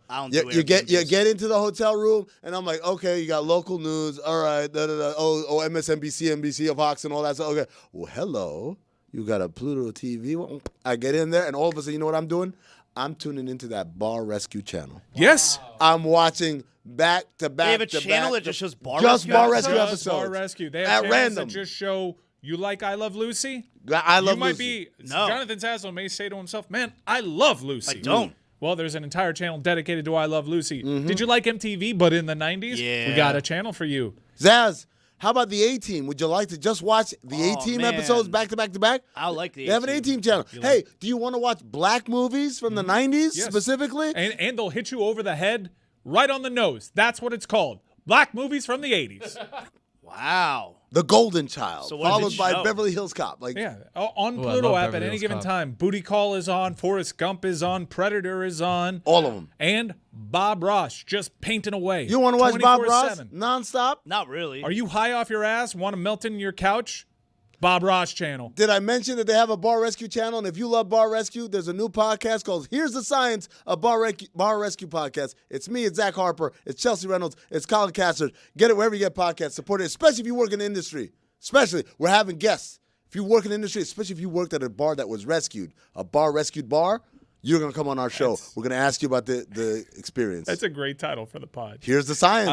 Speaker 4: I don't
Speaker 2: You,
Speaker 4: do
Speaker 2: you get
Speaker 4: Airbnbs.
Speaker 2: into the hotel room, and I'm like, okay, you got local news. All right, oh, MSNBC, NBC, Fox, and all that stuff. Okay, well, hello, you got a Pluto TV. I get in there, and all of a sudden, you know what I'm doing? I'm tuning into that Bar Rescue channel.
Speaker 6: Yes.
Speaker 2: I'm watching back to back.
Speaker 4: They have a
Speaker 2: to
Speaker 4: channel
Speaker 2: back
Speaker 4: that
Speaker 2: to-
Speaker 4: just shows Bar
Speaker 2: just
Speaker 4: Rescue
Speaker 2: Bar
Speaker 4: episodes?
Speaker 2: Rescue
Speaker 6: Just
Speaker 2: episodes.
Speaker 6: Bar Rescue. They have
Speaker 2: at
Speaker 6: channels
Speaker 2: random.
Speaker 6: that just show you like I Love Lucy.
Speaker 2: I love
Speaker 6: you might
Speaker 2: Lucy.
Speaker 6: be
Speaker 4: No.
Speaker 6: Jonathan Zaslow may say to himself, "Man, I love Lucy."
Speaker 4: I don't.
Speaker 6: Well, there's an entire channel dedicated to I Love Lucy. Did you like MTV, but in the 90s?
Speaker 4: Yeah.
Speaker 6: We got a channel for you.
Speaker 2: Zaz, how about the A-Team? Would you like to just watch the A-Team
Speaker 4: man.
Speaker 2: episodes back to back to back?
Speaker 4: I like the
Speaker 2: They have an
Speaker 4: A-Team.
Speaker 2: A-Team channel. Hey, do you want to watch black movies from the 90s
Speaker 6: Yes.
Speaker 2: specifically?
Speaker 6: And they'll hit you over the head right on the nose. That's what it's called. Black movies from the 80s.
Speaker 4: Wow.
Speaker 2: The Golden Child,
Speaker 4: So what does
Speaker 2: followed
Speaker 4: it
Speaker 2: by
Speaker 4: show?
Speaker 2: Beverly Hills Cop. Like,
Speaker 6: Yeah, on
Speaker 5: Ooh, I
Speaker 6: Pluto
Speaker 5: love
Speaker 6: app
Speaker 5: Beverly
Speaker 6: at any
Speaker 5: Hills
Speaker 6: given
Speaker 5: Cop.
Speaker 6: time. Booty Call is on, Forrest Gump is on, Predator is on,
Speaker 2: all of them.
Speaker 6: and Bob Ross just painting away.
Speaker 2: You want to watch Bob Ross
Speaker 6: 24/7.
Speaker 2: nonstop?
Speaker 4: Not really.
Speaker 6: Are you high off your ass? Want to melt in your couch? Bob Ross channel.
Speaker 2: Did I mention that they have a Bar Rescue channel? And if you love Bar Rescue, there's a new podcast called Here's the Science, a Bar Rescue podcast. It's me, it's Zach Harper, it's Chelsea Reynolds, it's Colin Castard. Get it wherever you get podcasts. Support it, especially if you work in the industry. Especially, we're having guests. If you work in the industry, especially if you worked at a bar that was rescued, a bar rescued bar, you're going to come on our show. We're going to ask you about the experience.
Speaker 6: That's a great title for the pod.
Speaker 2: Here's the science.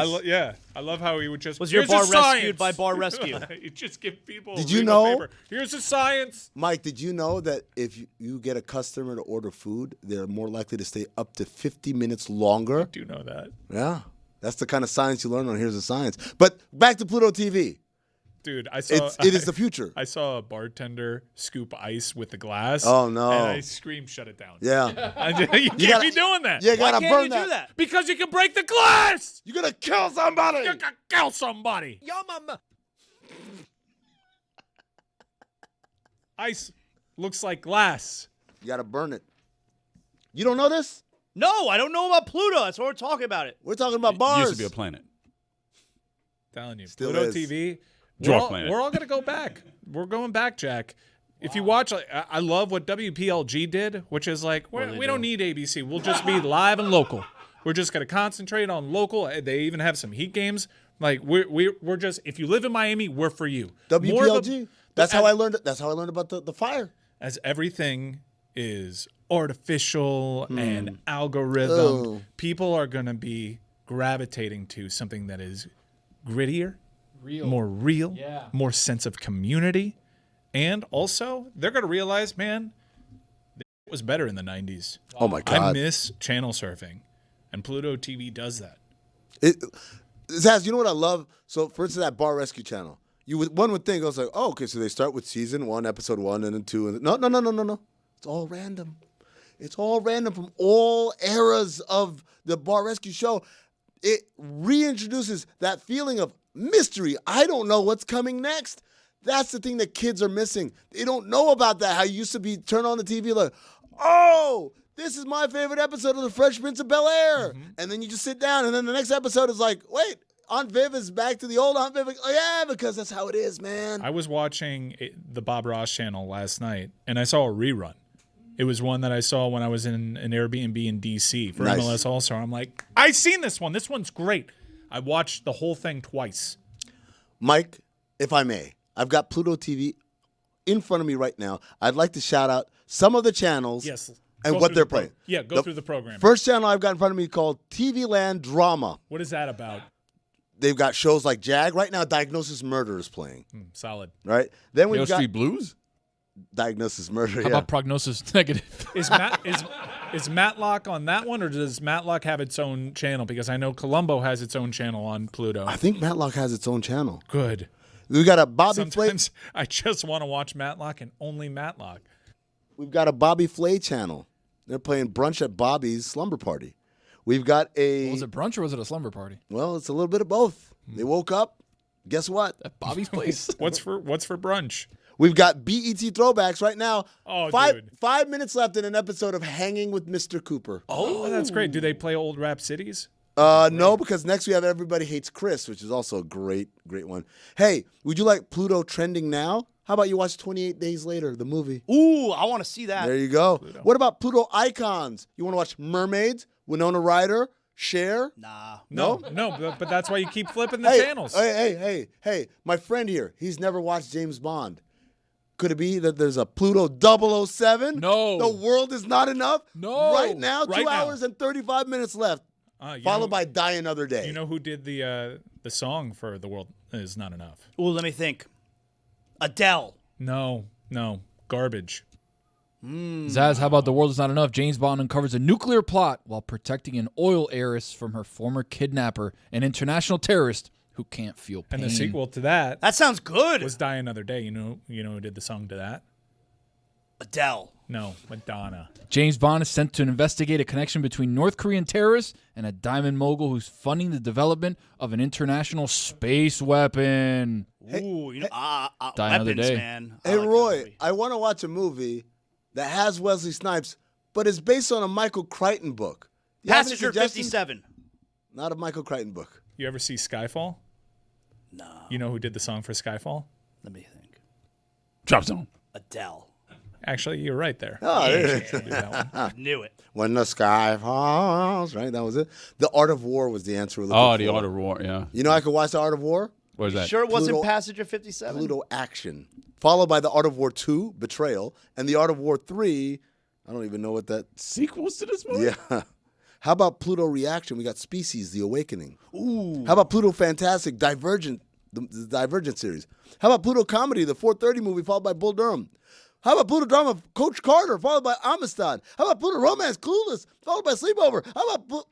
Speaker 6: I love how he would just.
Speaker 4: Was your
Speaker 6: "Here's
Speaker 4: bar
Speaker 6: the science."
Speaker 4: rescued by Bar Rescue?
Speaker 6: You just give people.
Speaker 2: Did you
Speaker 6: ream of
Speaker 2: know-
Speaker 6: paper. Here's the science.
Speaker 2: Mike, did you know that if you get a customer to order food, they're more likely to stay up to 50 minutes longer?
Speaker 6: Do you know that,
Speaker 2: Yeah. That's the kind of science you learn on Here's the Science. But back to Pluto TV.
Speaker 6: dude? I saw.
Speaker 2: It is the future.
Speaker 6: I saw a bartender scoop ice with the glass.
Speaker 2: Oh, no.
Speaker 6: And I screamed, "Shut it down!"
Speaker 2: Yeah.
Speaker 6: You can't
Speaker 2: gotta-
Speaker 6: be doing that.
Speaker 2: You
Speaker 4: Why
Speaker 2: got to
Speaker 4: can't
Speaker 2: burn
Speaker 4: you do that?
Speaker 6: Because you can break the glass.
Speaker 2: You're going to kill somebody.
Speaker 6: You can kill somebody.
Speaker 11: Yo, mama.
Speaker 6: Ice looks like glass.
Speaker 2: You got to burn it. You don't know this?
Speaker 4: No, I don't know about Pluto. That's why we're talking about it.
Speaker 2: We're talking about
Speaker 3: It
Speaker 2: bars.
Speaker 3: used to be a planet.
Speaker 6: Telling you,
Speaker 2: Still
Speaker 6: Pluto
Speaker 2: is.
Speaker 6: TV.
Speaker 3: Draw planet.
Speaker 6: We're all gonna go back. We're going back, Jack. If you watch, like, I love what WPLG did, which is like, we don't need ABC. We'll just be live and local. We're just gonna concentrate on local. They even have some Heat games. Like we're just, if you live in Miami, we're for you. More of a-
Speaker 2: WPLG. That's how I learned. That's how I learned about the fire.
Speaker 6: as everything is artificial and algorithm,
Speaker 2: Oh.
Speaker 6: people are going to be gravitating to something that is grittier, more real, more sense of community. And also, they're going to realize, man, it was better in the 90s.
Speaker 2: Oh, my
Speaker 6: I
Speaker 2: God.
Speaker 6: miss channel surfing. and Pluto TV does that.
Speaker 2: Zaz, you know what I love? So, for instance, that Bar Rescue Channel. One would think, I was like, oh, okay, so they start with season 1, episode 1, and then 2. And no. It's all random. It's all random from all eras of the Bar Rescue Show. It reintroduces that feeling of mystery. I don't know what's coming next. That's the thing that kids are missing. They don't know about that. How you used to be turn on the TV like, oh, this is my favorite episode of The Fresh Prince of Bel-Air. Mm-hmm. And then you just sit down, and then the next episode is like, wait, Aunt Viv is back to the old Aunt Viv. Oh, yeah, because that's how it is, man.
Speaker 6: I was watching the Bob Ross channel last night, and I saw a rerun. It was one that I saw when I was in an Airbnb in D.C. for MLS All-Star. I'm like, I've seen this one. This one's great. I watched the whole thing twice.
Speaker 2: Mike, if I may, I've got Pluto TV in front of me right now. I'd like to shout out some of the channels and what they're playing.
Speaker 6: Go through the program.
Speaker 2: First channel I've got in front of me called TV Land Drama.
Speaker 6: What is that about?
Speaker 2: They've got shows like Jag. Right now, Diagnosis Murder is playing.
Speaker 6: Solid.
Speaker 2: Right? Then we've
Speaker 3: Yale
Speaker 2: got
Speaker 3: Street Blues?
Speaker 2: Diagnosis Murder,
Speaker 5: How about Prognosis Negative?
Speaker 6: Is Matlock on that one, or does Matlock have its own channel? Because I know Columbo has its own channel on Pluto.
Speaker 2: I think Matlock has its own channel.
Speaker 6: Good.
Speaker 2: We got a Bobby
Speaker 6: Sometimes
Speaker 2: Flay.
Speaker 6: I just want to watch Matlock and only Matlock.
Speaker 2: We've got a Bobby Flay channel. They're playing Brunch at Bobby's Slumber Party. We've got a...
Speaker 5: Was it brunch or was it a slumber party?
Speaker 2: Well, it's a little bit of both. They woke up. Guess what?
Speaker 5: At Bobby's place.
Speaker 6: What's for brunch?
Speaker 2: We've got BET throwbacks right now.
Speaker 6: Oh,
Speaker 2: dude. 5 minutes left in an episode of Hanging with Mr. Cooper.
Speaker 6: Oh, that's great. Do they play old rap cities?
Speaker 2: No, because next we have Everybody Hates Chris, which is also a great one. Hey, would you like Pluto trending now? How about you watch 28 Days Later, the movie?
Speaker 4: Ooh, I want to see that.
Speaker 2: There you go. Pluto. What about Pluto Icons? You want to watch Mermaids, Winona Ryder, Cher?
Speaker 4: Nah.
Speaker 2: No,
Speaker 6: but that's why you keep flipping the channels.
Speaker 2: Hey, my friend here, he's never watched James Bond. Could it be that there's a Pluto 007?
Speaker 5: No.
Speaker 2: The World Is Not Enough?
Speaker 5: No.
Speaker 2: Right now, 2 hours and 35 minutes left. Followed by Die Another Day.
Speaker 6: You know who did the song for The World Is Not Enough?
Speaker 4: Ooh, let me think. Adele.
Speaker 6: No. Garbage.
Speaker 5: Zaz, how about The World Is Not Enough? James Bond uncovers a nuclear plot while protecting an oil heiress from her former kidnapper, an international terrorist who can't feel pain.
Speaker 6: And the sequel to that
Speaker 4: sounds good.
Speaker 6: Was Die Another Day. You know who did the song to that?
Speaker 4: Adele.
Speaker 6: No, Madonna.
Speaker 5: James Bond is sent to investigate a connection between North Korean terrorists and a diamond mogul who's funding the development of an international space weapon.
Speaker 4: Ooh,
Speaker 5: Die Another
Speaker 4: weapons,
Speaker 5: Day.
Speaker 4: man.
Speaker 2: Hey, Roy, I want to watch a movie that has Wesley Snipes, but it's based on a Michael Crichton book.
Speaker 4: Passenger 57.
Speaker 2: Not a Michael Crichton book.
Speaker 6: You ever see Skyfall?
Speaker 4: No.
Speaker 6: You know who did the song for Skyfall?
Speaker 4: Let me think.
Speaker 3: Drop Zone.
Speaker 4: Adele.
Speaker 6: Actually, you're right there.
Speaker 2: Oh,
Speaker 4: I knew it.
Speaker 2: When the sky falls, right? That was it. The Art of War was the answer.
Speaker 3: The Art of War, yeah.
Speaker 2: You know I could watch The Art of War?
Speaker 3: What is that?
Speaker 4: Sure it wasn't Passenger 57?
Speaker 2: Pluto Action. Followed by The Art of War 2, Betrayal, and The Art of War 3, I don't even know what that...
Speaker 3: Sequels to this movie?
Speaker 2: Yeah. How about Pluto Reaction? We got Species, The Awakening. Ooh. How about Pluto Fantastic, Divergent, the Divergent series? How about Pluto Comedy, the 4:30 movie, followed by Bull Durham? How about Pluto Drama, Coach Carter, followed by Amistad? How about Pluto Romance, Clueless, followed by Sleepover? How about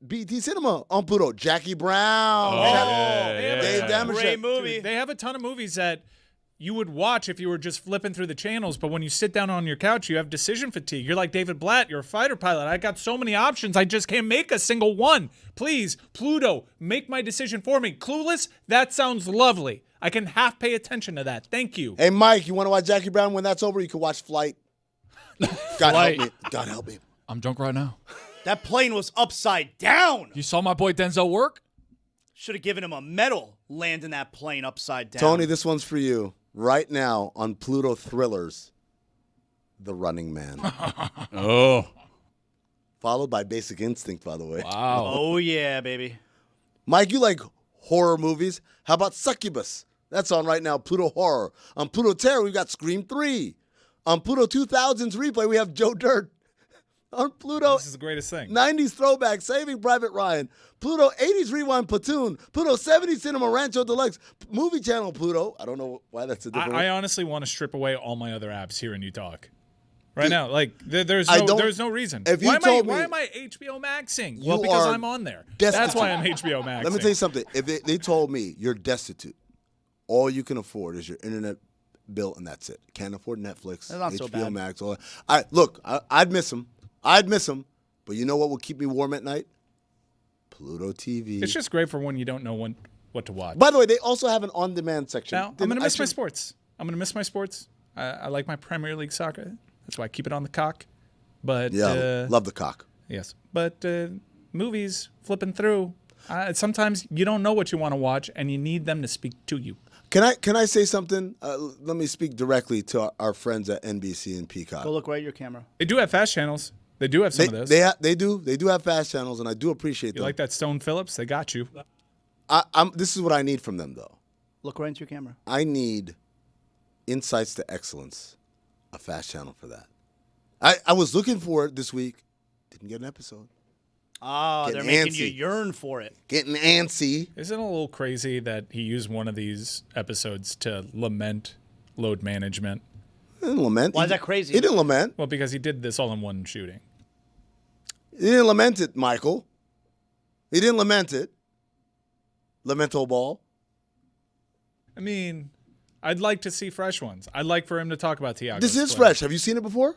Speaker 2: BT Cinema on Pluto, Jackie Brown? Dave Damashek.
Speaker 4: Great movie.
Speaker 6: Dude, they have a ton of movies that you would watch if you were just flipping through the channels, but when you sit down on your couch, you have decision fatigue. You're like David Blatt, you're a fighter pilot. I got so many options, I just can't make a single one. Please, Pluto, make my decision for me. Clueless, that sounds lovely. I can half pay attention to that. Thank you.
Speaker 2: Hey, Mike, you want to watch Jackie Brown? When that's over, you can watch Flight. God help me. God help me.
Speaker 5: I'm drunk right now.
Speaker 4: That plane was upside down.
Speaker 5: You saw my boy Denzel work?
Speaker 4: Should have given him a medal landing that plane upside down.
Speaker 2: Tony, this one's for you. Right now on Pluto Thrillers, The Running Man.
Speaker 3: Oh.
Speaker 2: Followed by Basic Instinct, by the way.
Speaker 5: Wow.
Speaker 4: Oh, yeah, baby.
Speaker 2: Mike, you like horror movies? How about Succubus? That's on right now, Pluto Horror. On Pluto Terror, we've got Scream 3. On Pluto 2000's replay, we have Joe Dirt. On Pluto,
Speaker 6: This is the greatest thing.
Speaker 2: 90s throwback, Saving Private Ryan. Pluto 80s Rewind, Platoon. Pluto 70s Cinema Rancho Deluxe. Movie Channel Pluto. I don't know why that's a different
Speaker 6: I honestly want to strip away all my other apps here and you talk. right now. Like there's no reason.
Speaker 2: If you
Speaker 6: why
Speaker 2: told me,
Speaker 6: am I HBO Maxing? Well, because I'm on there.
Speaker 2: Destitute.
Speaker 6: That's why I'm HBO Maxing.
Speaker 2: Let me tell you something. If they told me you're destitute, all you can afford is your internet bill, and that's it. Can't afford Netflix,
Speaker 4: That's not
Speaker 2: HBO
Speaker 4: so bad.
Speaker 2: Max. All that. Look, I'd miss them. But you know what will keep me warm at night? Pluto TV.
Speaker 6: It's just great for when you don't know what to watch.
Speaker 2: By the way, they also have an on-demand section.
Speaker 6: Now, I'm going to miss my sports. I like my Premier League soccer. That's why I keep it on the cock. But
Speaker 2: love the cock.
Speaker 6: Yes. But movies, flipping through, sometimes you don't know what you want to watch, and you need them to speak to you.
Speaker 2: Can I say something? Let me speak directly to our friends at NBC and Peacock.
Speaker 4: Go look right at your camera.
Speaker 6: They do have fast channels. They do have some of those.
Speaker 2: They do have fast channels, and I do appreciate them.
Speaker 6: You like that Stone Phillips? They got you.
Speaker 2: This is what I need from them, though.
Speaker 4: Look right into your camera.
Speaker 2: I need Insights to Excellence, a fast channel for that. I was looking for it this week. Didn't get an episode.
Speaker 4: Oh, they're making you yearn for it.
Speaker 2: Getting antsy.
Speaker 6: Isn't it a little crazy that he used one of these episodes to lament load management?
Speaker 2: He didn't lament.
Speaker 4: Why is that crazy?
Speaker 2: He didn't lament.
Speaker 6: Well, because he did this all in one shooting.
Speaker 2: He didn't lament it, Michael. He didn't lament it. Lamento ball.
Speaker 6: I mean, I'd like to see fresh ones. I'd like for him to talk about Thiago
Speaker 2: This is
Speaker 6: Splitter.
Speaker 2: fresh. Have you seen it before?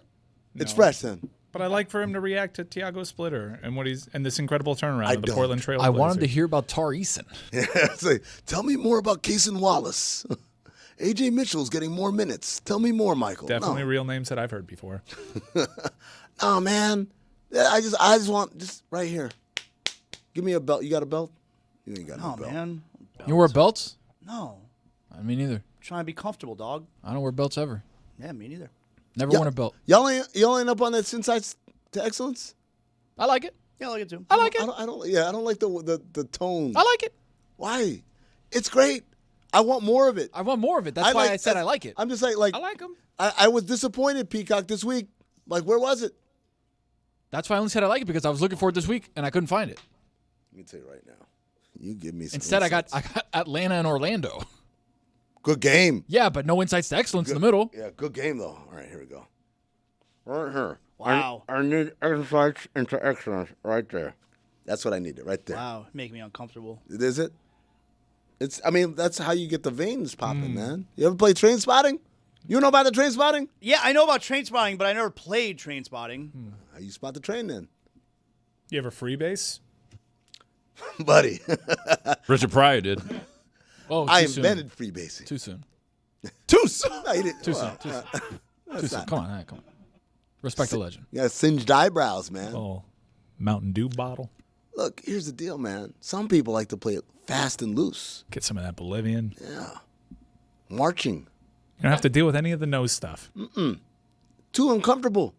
Speaker 6: No.
Speaker 2: It's fresh then.
Speaker 6: But I like for him to react to Thiago Splitter and this incredible turnaround of the
Speaker 2: don't.
Speaker 6: Portland Trail
Speaker 5: I
Speaker 6: Blazers.
Speaker 5: wanted to hear about Tar Eason.
Speaker 2: Yeah, it's like, tell me more about Cason Wallace. AJ Mitchell's getting more minutes. Tell me more, Michael.
Speaker 6: Definitely real names that I've heard before.
Speaker 2: Oh man, I just want right here. Give me a belt. You got a belt? You ain't got no belt.
Speaker 4: Man.
Speaker 5: You wear belts?
Speaker 4: No.
Speaker 5: Me neither.
Speaker 4: Trying to be comfortable, dog.
Speaker 5: I don't wear belts ever.
Speaker 4: Yeah, me neither.
Speaker 5: Never worn a belt.
Speaker 2: Y'all ain't up on that Insights to Excellence?
Speaker 5: I like it.
Speaker 4: Yeah, I like it too.
Speaker 5: I like it.
Speaker 2: I don't like the tone.
Speaker 5: I like it.
Speaker 2: Why? It's great. I want more of it.
Speaker 5: I want more of it. That's why I said I like it.
Speaker 2: I'm just like
Speaker 6: I like them.
Speaker 2: I was disappointed, Peacock, this week. Like, where was it?
Speaker 5: That's why I only said I like it, because I was looking for it this week and I couldn't find it.
Speaker 2: Let me tell you right now. You give me some
Speaker 5: Instead,
Speaker 2: insights.
Speaker 5: I got Atlanta and Orlando.
Speaker 2: Good game.
Speaker 5: Yeah, but no Insights to Excellence in the middle.
Speaker 2: Yeah, good game, though. All right, here we go. Right here.
Speaker 4: Wow.
Speaker 2: I need Insights into Excellence right there. That's what I needed, right there.
Speaker 4: Wow, make me uncomfortable.
Speaker 2: Is it? That's how you get the veins popping, man. You ever play Train Spotting? You know about the Train Spotting?
Speaker 4: Yeah, I know about train spotting, but I never played train spotting.
Speaker 2: How you spot the train then?
Speaker 6: You ever freebase?
Speaker 2: Buddy.
Speaker 3: Richard Pryor did.
Speaker 5: Oh,
Speaker 2: I
Speaker 5: too soon.
Speaker 2: invented freebasing.
Speaker 5: Too soon.
Speaker 2: Too soon? No, you didn't.
Speaker 5: Too soon. Too soon. Come on. Respect the legend.
Speaker 2: You got singed eyebrows, man.
Speaker 6: Oh, Mountain Dew bottle.
Speaker 2: Look, here's the deal, man. Some people like to play it fast and loose.
Speaker 6: Get some of that Bolivian.
Speaker 2: Yeah. Marching.
Speaker 6: You don't have to deal with any of the nose stuff.
Speaker 2: Too uncomfortable.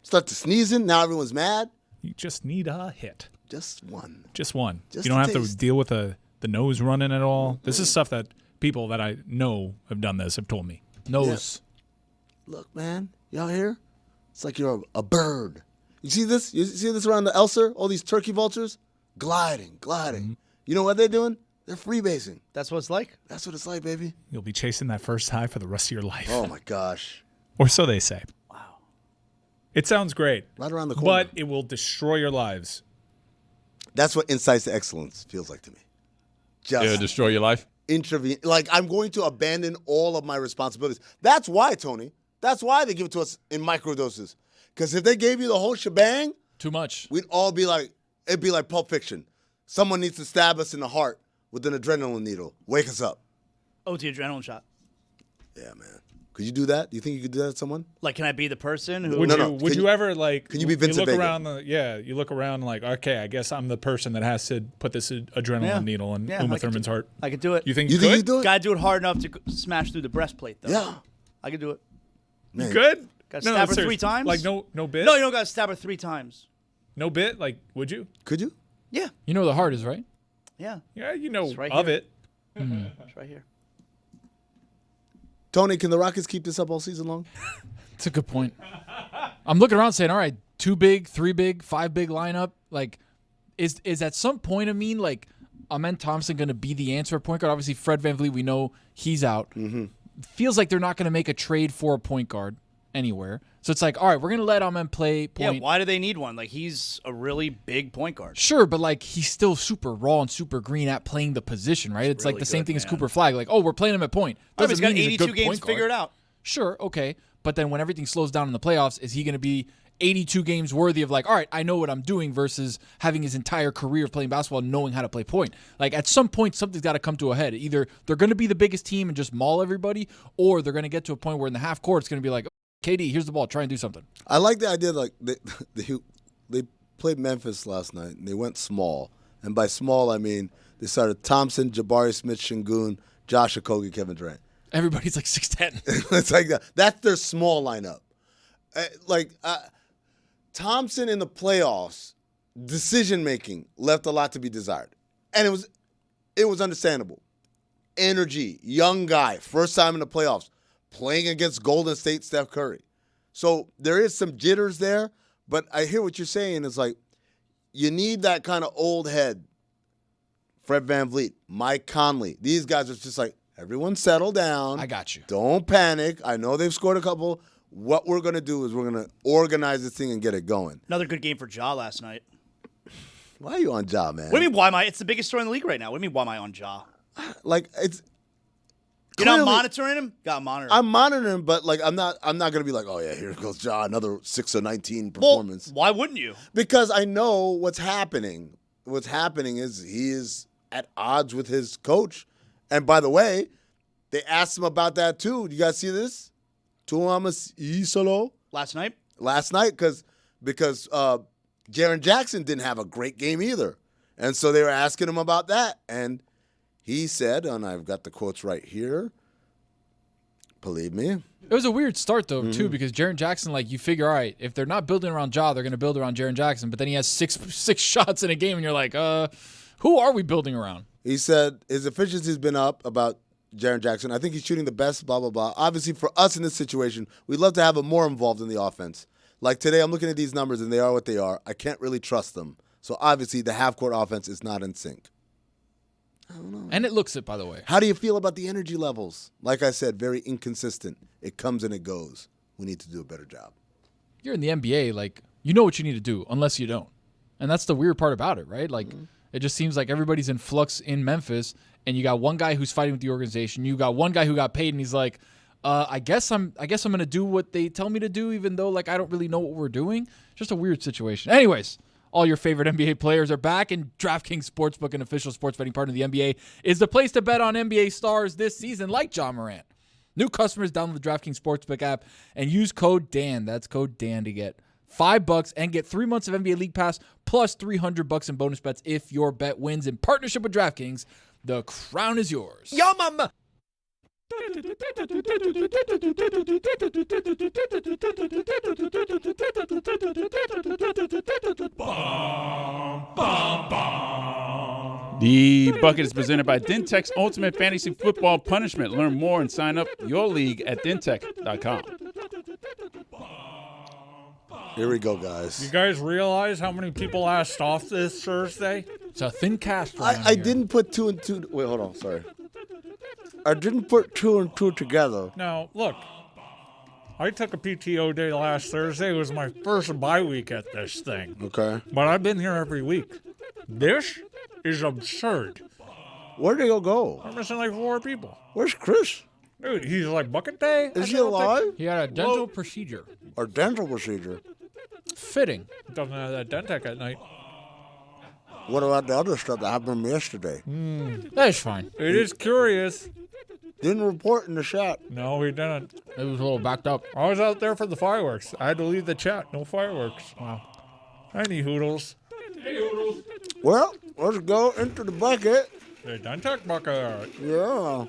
Speaker 2: Start to sneezing. Now everyone's mad.
Speaker 6: You just need a hit.
Speaker 2: Just one.
Speaker 6: Just one.
Speaker 2: Just
Speaker 6: you don't
Speaker 2: a
Speaker 6: have
Speaker 2: taste.
Speaker 6: to deal with the nose running at all. This is stuff that people that I know have done this have told me.
Speaker 5: Nose.
Speaker 2: Look, man. Y'all here? It's like you're a bird. You see this? You see this around the Elser? All these turkey vultures? Gliding. You know what they're doing? They're freebasing.
Speaker 4: That's what it's like?
Speaker 2: That's what it's like, baby.
Speaker 6: You'll be chasing that first high for the rest of your life.
Speaker 2: Oh, my gosh.
Speaker 6: Or so they say.
Speaker 4: Wow.
Speaker 6: It sounds great.
Speaker 2: Right around the corner.
Speaker 6: But it will destroy your lives.
Speaker 2: That's what Insights to Excellence feels like to me. Just
Speaker 3: Destroy your life.
Speaker 2: intervene. Like, I'm going to abandon all of my responsibilities. That's why, Tony. That's why they give it to us in microdoses. Because if they gave you the whole shebang,
Speaker 5: Too much.
Speaker 2: we'd all be like, it'd be like Pulp Fiction. Someone needs to stab us in the heart with an adrenaline needle. Wake us up.
Speaker 4: OT adrenaline shot.
Speaker 2: Yeah, man. Could you do that? Do you think you could do that to someone?
Speaker 4: Like, can I be the person who?
Speaker 6: Would you ever like?
Speaker 2: Can you be Vincent
Speaker 6: look
Speaker 2: Vega?
Speaker 6: around? You look around like, okay, I guess I'm the person that has to put this adrenaline needle in Uma Thurman's heart.
Speaker 4: I could do it.
Speaker 6: You think
Speaker 2: You
Speaker 6: you
Speaker 2: think
Speaker 6: could?
Speaker 2: you do it?
Speaker 4: Gotta do it hard enough to smash through the breastplate, though.
Speaker 2: Yeah.
Speaker 4: I could do it.
Speaker 2: Man.
Speaker 6: You could?
Speaker 4: Gotta stab her 3
Speaker 6: seriously.
Speaker 4: times?
Speaker 6: Like no bit.
Speaker 4: No, you don't gotta stab her 3 times.
Speaker 6: No bit. Like, would you?
Speaker 2: Could you?
Speaker 4: Yeah.
Speaker 5: You know where the heart is, right?
Speaker 4: Yeah.
Speaker 6: Yeah, you know
Speaker 4: It's right
Speaker 6: of
Speaker 4: here.
Speaker 6: it.
Speaker 4: It's right here.
Speaker 2: Tony, can the Rockets keep this up all season long?
Speaker 5: It's a good point. I'm looking around saying, all right, 2 big, 3 big, 5 big lineup. Like, is at some point, like, Amen Thompson going to be the answer at point guard? Obviously, Fred VanVleet, we know he's out. Feels like they're not going to make a trade for a point guard. anywhere. So it's like, all right, we're going to let Amen play point.
Speaker 4: Yeah, why do they need one? Like, he's a really big point guard.
Speaker 5: Sure, but like he's still super raw and super green at playing the position, right? It's
Speaker 4: really
Speaker 5: like the same
Speaker 4: good,
Speaker 5: thing as
Speaker 4: man.
Speaker 5: Cooper Flag. Like, oh, we're playing him at point.
Speaker 4: He's got
Speaker 5: mean he's a
Speaker 4: 82
Speaker 5: good
Speaker 4: games
Speaker 5: point guard.
Speaker 4: figured out.
Speaker 5: Sure, okay. But then when everything slows down in the playoffs, is he going to be 82 games worthy of like, all right, I know what I'm doing versus having his entire career playing basketball and knowing how to play point? Like at some point, something's got to come to a head. Either they're going to be the biggest team and just maul everybody, or they're going to get to a point where in the half court, it's going to be like, KD, here's the ball, try and do something.
Speaker 2: I like the idea like they played Memphis last night and they went small. And by small, I mean they started Thompson, Jabari Smith-Shingun, Josh Okogie, Kevin Durant.
Speaker 5: Everybody's like 6'10".
Speaker 2: It's like that. That's their small lineup. Thompson in the playoffs, decision-making left a lot to be desired. And it was understandable. Energy, young guy, first time in the playoffs, playing against Golden State Steph Curry. So there is some jitters there, but I hear what you're saying. It's like you need that kind of old head. Fred VanVleet, Mike Conley. These guys are just like, everyone settle down.
Speaker 5: I got you.
Speaker 2: Don't panic. I know they've scored a couple. What we're going to do is we're going to organize this thing and get it going.
Speaker 4: Another good game for Ja last night.
Speaker 2: Why are you on Ja, man?
Speaker 4: What do you mean, why am I? It's the biggest story in the league right now. What do you mean, why am I on Ja?
Speaker 2: Like, it's...
Speaker 4: You're not monitoring him? Got to monitor him.
Speaker 2: I'm monitoring him, but like I'm not going to be like, oh yeah, here goes Ja, another 6 of 19 performance.
Speaker 4: Well, why wouldn't you?
Speaker 2: Because I know what's happening. What's happening is he is at odds with his coach. And by the way, they asked him about that too. You guys see this? Tuamas Isolo?
Speaker 4: Last night?
Speaker 2: Last night, because Jaren Jackson didn't have a great game either. And so they were asking him about that. And he said, and I've got the quotes right here, believe me.
Speaker 5: It was a weird start, though, too, because Jaren Jackson, like, you figure, all right, if they're not building around Ja, they're going to build around Jaren Jackson. But then he has six shots in a game, and you're like, who are we building around?
Speaker 2: He said his efficiency's been up about Jaren Jackson. I think he's shooting the best, blah, blah, blah. Obviously, for us in this situation, we'd love to have him more involved in the offense. Like today, I'm looking at these numbers, and they are what they are. I can't really trust them. So obviously, the half-court offense is not in sync. I don't know.
Speaker 5: And it looks it, by the way.
Speaker 2: How do you feel about the energy levels? Like I said, very inconsistent. It comes and it goes. We need to do a better job.
Speaker 5: You're in the NBA, like, you know what you need to do, unless you don't. And that's the weird part about it, right? Like, it just seems like everybody's in flux in Memphis, and you got one guy who's fighting with the organization. You got one guy who got paid, and he's like, I guess I'm going to do what they tell me to do, even though, like, I don't really know what we're doing. Just a weird situation. Anyways, all your favorite NBA players are back, and DraftKings Sportsbook, an official sports betting partner of the NBA, is the place to bet on NBA stars this season, like John Morant. New customers download the DraftKings Sportsbook app and use code DAN. That's code DAN to get $5 and get 3 months of NBA League Pass plus $300 in bonus bets if your bet wins. In partnership with DraftKings, the crown is yours.
Speaker 11: Yo, mama.
Speaker 3: The Bucket is presented by Dintech's Ultimate Fantasy Football Punishment. Learn more and sign up your league at dintech.com.
Speaker 2: Here we go, guys.
Speaker 6: You guys realize how many people asked off this Thursday?
Speaker 5: It's a thin cast.
Speaker 2: I didn't put two and two. Wait, hold on. Sorry. I didn't put two and two together.
Speaker 6: Now, look. I took a PTO day last Thursday. It was my first bye week at this thing.
Speaker 2: Okay.
Speaker 6: But I've been here every week. This is absurd.
Speaker 2: Where'd they go?
Speaker 6: I'm missing like 4 people.
Speaker 2: Where's Chris?
Speaker 6: Dude, he's like bucket day.
Speaker 2: Is he alive?
Speaker 5: He had a dental procedure.
Speaker 2: Or dental procedure?
Speaker 5: Fitting.
Speaker 6: Doesn't have that Dentec at night.
Speaker 2: What about the other stuff that happened yesterday?
Speaker 5: That's fine.
Speaker 6: It is curious.
Speaker 2: Didn't report in the chat.
Speaker 6: No, he didn't.
Speaker 5: It was a little backed up.
Speaker 6: I was out there for the fireworks. I had to leave the chat. No fireworks.
Speaker 5: Wow.
Speaker 6: Any hoodles. Hey, hoodles.
Speaker 2: Well, let's go into the bucket.
Speaker 6: The Dentec bucket.
Speaker 2: Yeah.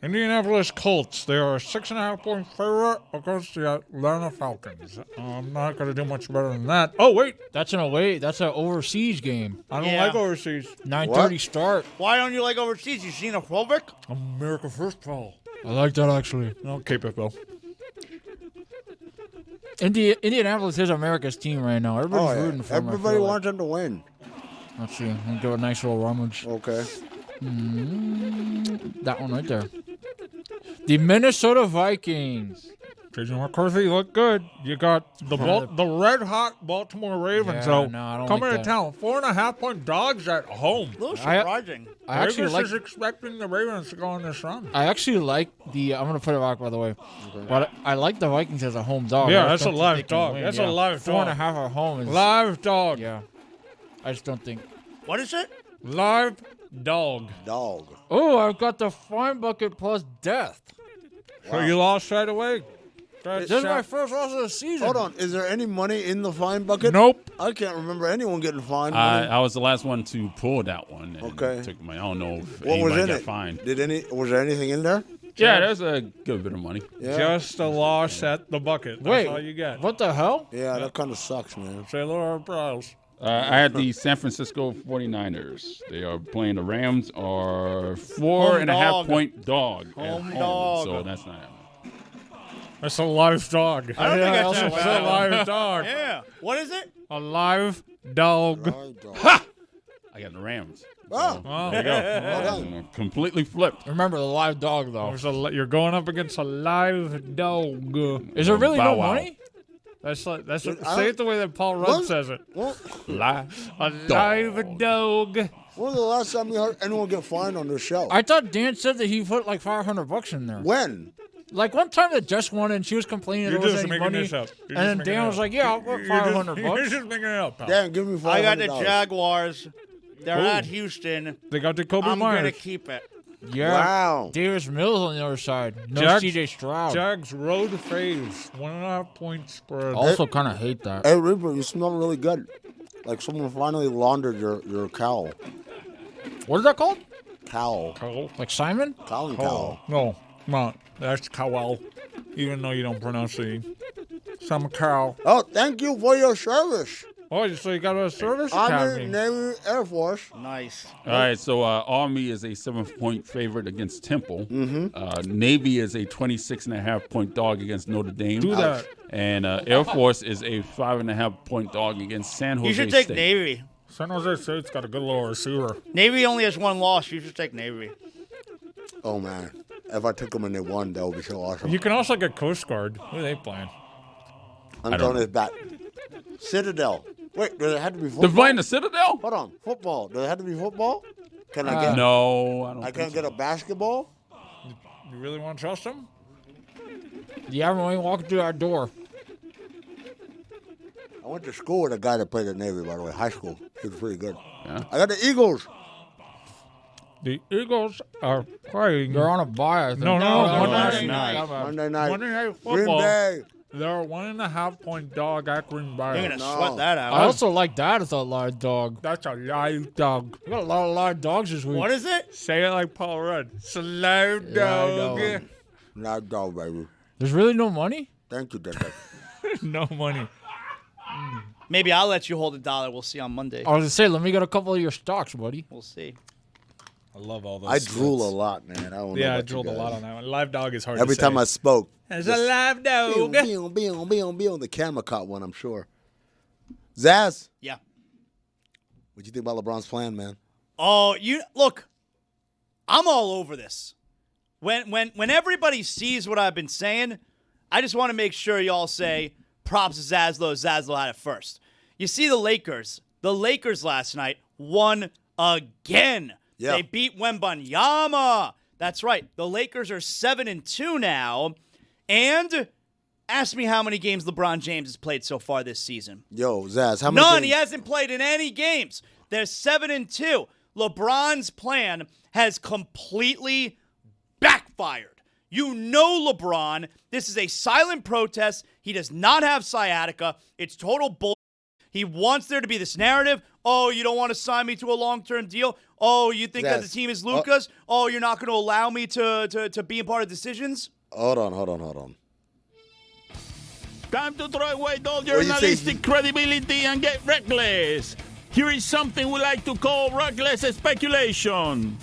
Speaker 6: Indianapolis Colts. They are a 6.5-point favorite against the Atlanta Falcons. I'm not going to do much better than that. Oh, wait.
Speaker 5: That's an away. That's an overseas game.
Speaker 6: I don't like overseas.
Speaker 5: 9:30 start.
Speaker 4: Why don't you like overseas? You xenophobic?
Speaker 6: America first, Paul.
Speaker 5: I like that, actually.
Speaker 6: I'll keep it, Bill.
Speaker 5: Indianapolis is America's team right now. Everybody's rooting for them.
Speaker 2: Everybody wants them to win.
Speaker 5: Let's see. I'll do a nice little rummage.
Speaker 2: Okay.
Speaker 5: That one right there. The Minnesota Vikings.
Speaker 6: J.J. McCarthy looked good. You got the red hot Baltimore Ravens.
Speaker 5: Yeah, no, I don't
Speaker 6: coming
Speaker 5: like
Speaker 6: to town, 4.5-point dogs at home.
Speaker 4: A little surprising.
Speaker 5: I actually
Speaker 6: Vegas is expecting the Ravens to go on this run.
Speaker 5: I actually like the. I'm gonna put it back, by the way. But I like the Vikings as a home dog.
Speaker 6: Yeah,
Speaker 5: I
Speaker 6: that's
Speaker 5: just
Speaker 6: a
Speaker 5: don't
Speaker 6: live
Speaker 5: think they can
Speaker 6: dog.
Speaker 5: win.
Speaker 6: That's
Speaker 5: Yeah.
Speaker 6: a live dog.
Speaker 5: 4.5 at home is
Speaker 6: Live dog.
Speaker 5: Yeah, I just don't think.
Speaker 4: What is it?
Speaker 6: Live dog.
Speaker 2: Dog.
Speaker 5: Oh, I've got the fine bucket plus death.
Speaker 6: So you lost right away.
Speaker 5: This is my first loss of the season.
Speaker 2: Hold on. Is there any money in the fine bucket?
Speaker 6: Nope.
Speaker 2: I can't remember anyone getting fined. money.
Speaker 3: I was the last one to pull that one. And
Speaker 2: Okay.
Speaker 3: Took my, I don't know if
Speaker 2: What was
Speaker 3: anybody
Speaker 2: in
Speaker 3: got
Speaker 2: it?
Speaker 3: fined.
Speaker 2: Was there anything in there?
Speaker 3: Yeah, there's a good bit of money.
Speaker 2: Yeah.
Speaker 6: Just a loss at the bucket. That's
Speaker 5: Wait,
Speaker 6: all you get.
Speaker 5: what the hell?
Speaker 2: Yeah, that kind of sucks, man.
Speaker 6: Say Laura Browse.
Speaker 3: I had the San Francisco 49ers. They are playing the Rams, are 4.5-point dog. at
Speaker 4: Home dog.
Speaker 3: So that's not happening.
Speaker 6: That's a live dog.
Speaker 4: I don't think that's
Speaker 6: It's
Speaker 4: that
Speaker 6: a
Speaker 4: bad.
Speaker 6: live dog.
Speaker 4: Yeah. What is it?
Speaker 6: A live dog.
Speaker 3: I got the Rams.
Speaker 2: Oh,
Speaker 6: Oh,
Speaker 3: There you go. Completely flipped.
Speaker 5: Remember the live dog though.
Speaker 6: you're going up against a live dog.
Speaker 5: Is there really
Speaker 3: Bow
Speaker 5: no
Speaker 3: wow.
Speaker 5: money?
Speaker 6: Say it the way that Paul Rudd says it.
Speaker 3: Live.
Speaker 6: A live dog.
Speaker 2: when was the last time you heard anyone get fined on this show?
Speaker 5: I thought Dan said that he put like $500 in there.
Speaker 2: When?
Speaker 5: Like one time that Jess won and she was complaining
Speaker 6: You're
Speaker 5: there wasn't
Speaker 6: just
Speaker 5: any
Speaker 6: making
Speaker 5: money.
Speaker 6: this up. You're
Speaker 5: And then
Speaker 6: just making
Speaker 5: Dan
Speaker 6: it
Speaker 5: was
Speaker 6: up.
Speaker 5: like, "Yeah, I'll put $500."
Speaker 6: You're just making it up, pal.
Speaker 2: Dan, give me $500.
Speaker 4: I got the Jaguars. They're
Speaker 6: Ooh.
Speaker 4: at Houston.
Speaker 6: They got Jacoby
Speaker 4: I'm going to
Speaker 6: Myers.
Speaker 4: keep it.
Speaker 5: Yeah.
Speaker 2: Wow.
Speaker 5: Davis Mills on the other side. No
Speaker 6: Jags-
Speaker 5: CJ Stroud.
Speaker 6: Jags road phase. 1.5-point spread.
Speaker 5: Also kind of hate that.
Speaker 2: Hey, Reaper, you smell really good. Like someone finally laundered your cowl.
Speaker 5: What is that called?
Speaker 2: Cowl.
Speaker 6: Cowl.
Speaker 5: Like Simon?
Speaker 2: Colin cowl.
Speaker 6: No, come on. That's Cowell. Even though you don't pronounce the some cow.
Speaker 2: Oh, thank you for your service.
Speaker 6: Oh, so you got a service
Speaker 2: Army,
Speaker 6: academy.
Speaker 2: Navy, Air Force.
Speaker 4: Nice.
Speaker 3: All right, so Army is a 7-point favorite against Temple.
Speaker 2: Mm-hmm.
Speaker 3: Navy is a 26.5-point dog against Notre Dame.
Speaker 6: Do that.
Speaker 3: And Air Force is a 5.5-point dog against San Jose
Speaker 4: You should take
Speaker 3: State.
Speaker 4: Navy.
Speaker 6: San Jose State's got a good little receiver.
Speaker 4: Navy only has one loss. You should take Navy.
Speaker 2: Oh, man. If I took them and they won, that would be so awesome.
Speaker 6: You can also get Coast Guard. Who are they playing?
Speaker 2: I'm
Speaker 3: don't
Speaker 2: throwing
Speaker 3: know.
Speaker 2: this back. Citadel. Wait, does it have to be
Speaker 3: They're
Speaker 2: football?
Speaker 3: playing the Citadel?
Speaker 2: Hold on. Football. Does it have to be football? Can I get
Speaker 3: No, I don't
Speaker 2: I
Speaker 3: think
Speaker 2: can't get a basketball?
Speaker 6: You really want to trust them?
Speaker 5: Yeah, when we walk through our door.
Speaker 2: I went to school with a guy that played at Navy, by the way, high school. He was pretty good.
Speaker 3: Yeah.
Speaker 2: I got the Eagles.
Speaker 6: The Eagles are playing.
Speaker 5: They're on a bye, I think.
Speaker 6: No,
Speaker 3: Monday
Speaker 6: night.
Speaker 2: Monday night.
Speaker 6: Monday Night
Speaker 2: Green
Speaker 6: Football.
Speaker 2: Bay.
Speaker 6: They're a 1.5-point dog at Green
Speaker 4: You're
Speaker 6: Bay.
Speaker 4: going to
Speaker 2: No.
Speaker 4: sweat that out.
Speaker 5: I also like that as a live dog.
Speaker 6: That's a live dog.
Speaker 5: We got a lot of live dogs this week.
Speaker 4: What is it?
Speaker 6: Say it like Paul Rudd. It's a live dog.
Speaker 5: dog.
Speaker 2: Not dog, baby.
Speaker 5: There's really no money?
Speaker 2: Thank you, Dad.
Speaker 6: No money.
Speaker 4: Maybe I'll let you hold $1. We'll see on Monday.
Speaker 5: I was going to say, let me get a couple of your stocks, buddy.
Speaker 4: We'll see.
Speaker 6: I love all those.
Speaker 2: I drool a lot, man. I don't know
Speaker 6: Yeah, I
Speaker 2: about you
Speaker 6: drooled a
Speaker 2: guys.
Speaker 6: lot on that one. Live dog is hard
Speaker 2: Every
Speaker 6: to say.
Speaker 2: time I spoke,
Speaker 6: It's a live dog.
Speaker 2: the camera caught one, I'm sure. Zaz,
Speaker 4: Yeah.
Speaker 2: what you think about LeBron's plan, man?
Speaker 4: Oh, you look. I'm all over this. When everybody sees what I've been saying, I just want to make sure y'all say props to Zaslow. Zaslow had it first. You see the Lakers. The Lakers last night won again.
Speaker 2: Yeah.
Speaker 4: They beat Wembanyama. That's right. The Lakers are 7-2 now. And ask me how many games LeBron James has played so far this season.
Speaker 2: Yo, Zaz, how many
Speaker 4: None.
Speaker 2: games-
Speaker 4: He hasn't played in any games. They're 7-2. LeBron's plan has completely backfired. You know LeBron. This is a silent protest. He does not have sciatica. It's total bull. He wants there to be this narrative. Oh, you don't want to sign me to a long-term deal? Oh, you think that the
Speaker 2: Yes.
Speaker 4: team is Luka's? Oh, you're not going to allow me to be a part of decisions?
Speaker 2: Hold on.
Speaker 12: Time to throw away all
Speaker 2: What do you
Speaker 12: journalistic credibility and get reckless. Here is something we like to call reckless speculation.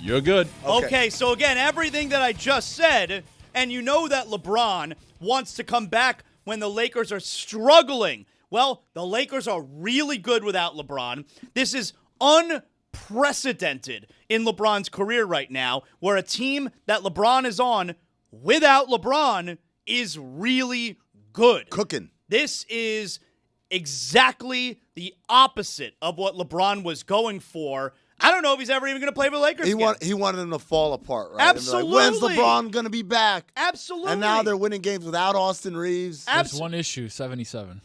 Speaker 3: You're good.
Speaker 4: Okay, so again, everything that I just said, and you know that LeBron wants to come back when the Lakers are struggling. Well, the Lakers are really good without LeBron. This is unprecedented in LeBron's career right now, where a team that LeBron is on without LeBron is really good.
Speaker 2: Cooking.
Speaker 4: This is exactly the opposite of what LeBron was going for. I don't know if he's ever even going to play for the Lakers again.
Speaker 2: He wanted them to fall apart, right?
Speaker 4: Absolutely.
Speaker 2: When's LeBron going to be back?
Speaker 4: Absolutely.
Speaker 2: And now they're winning games without Austin Reeves.
Speaker 5: There's one issue, 77.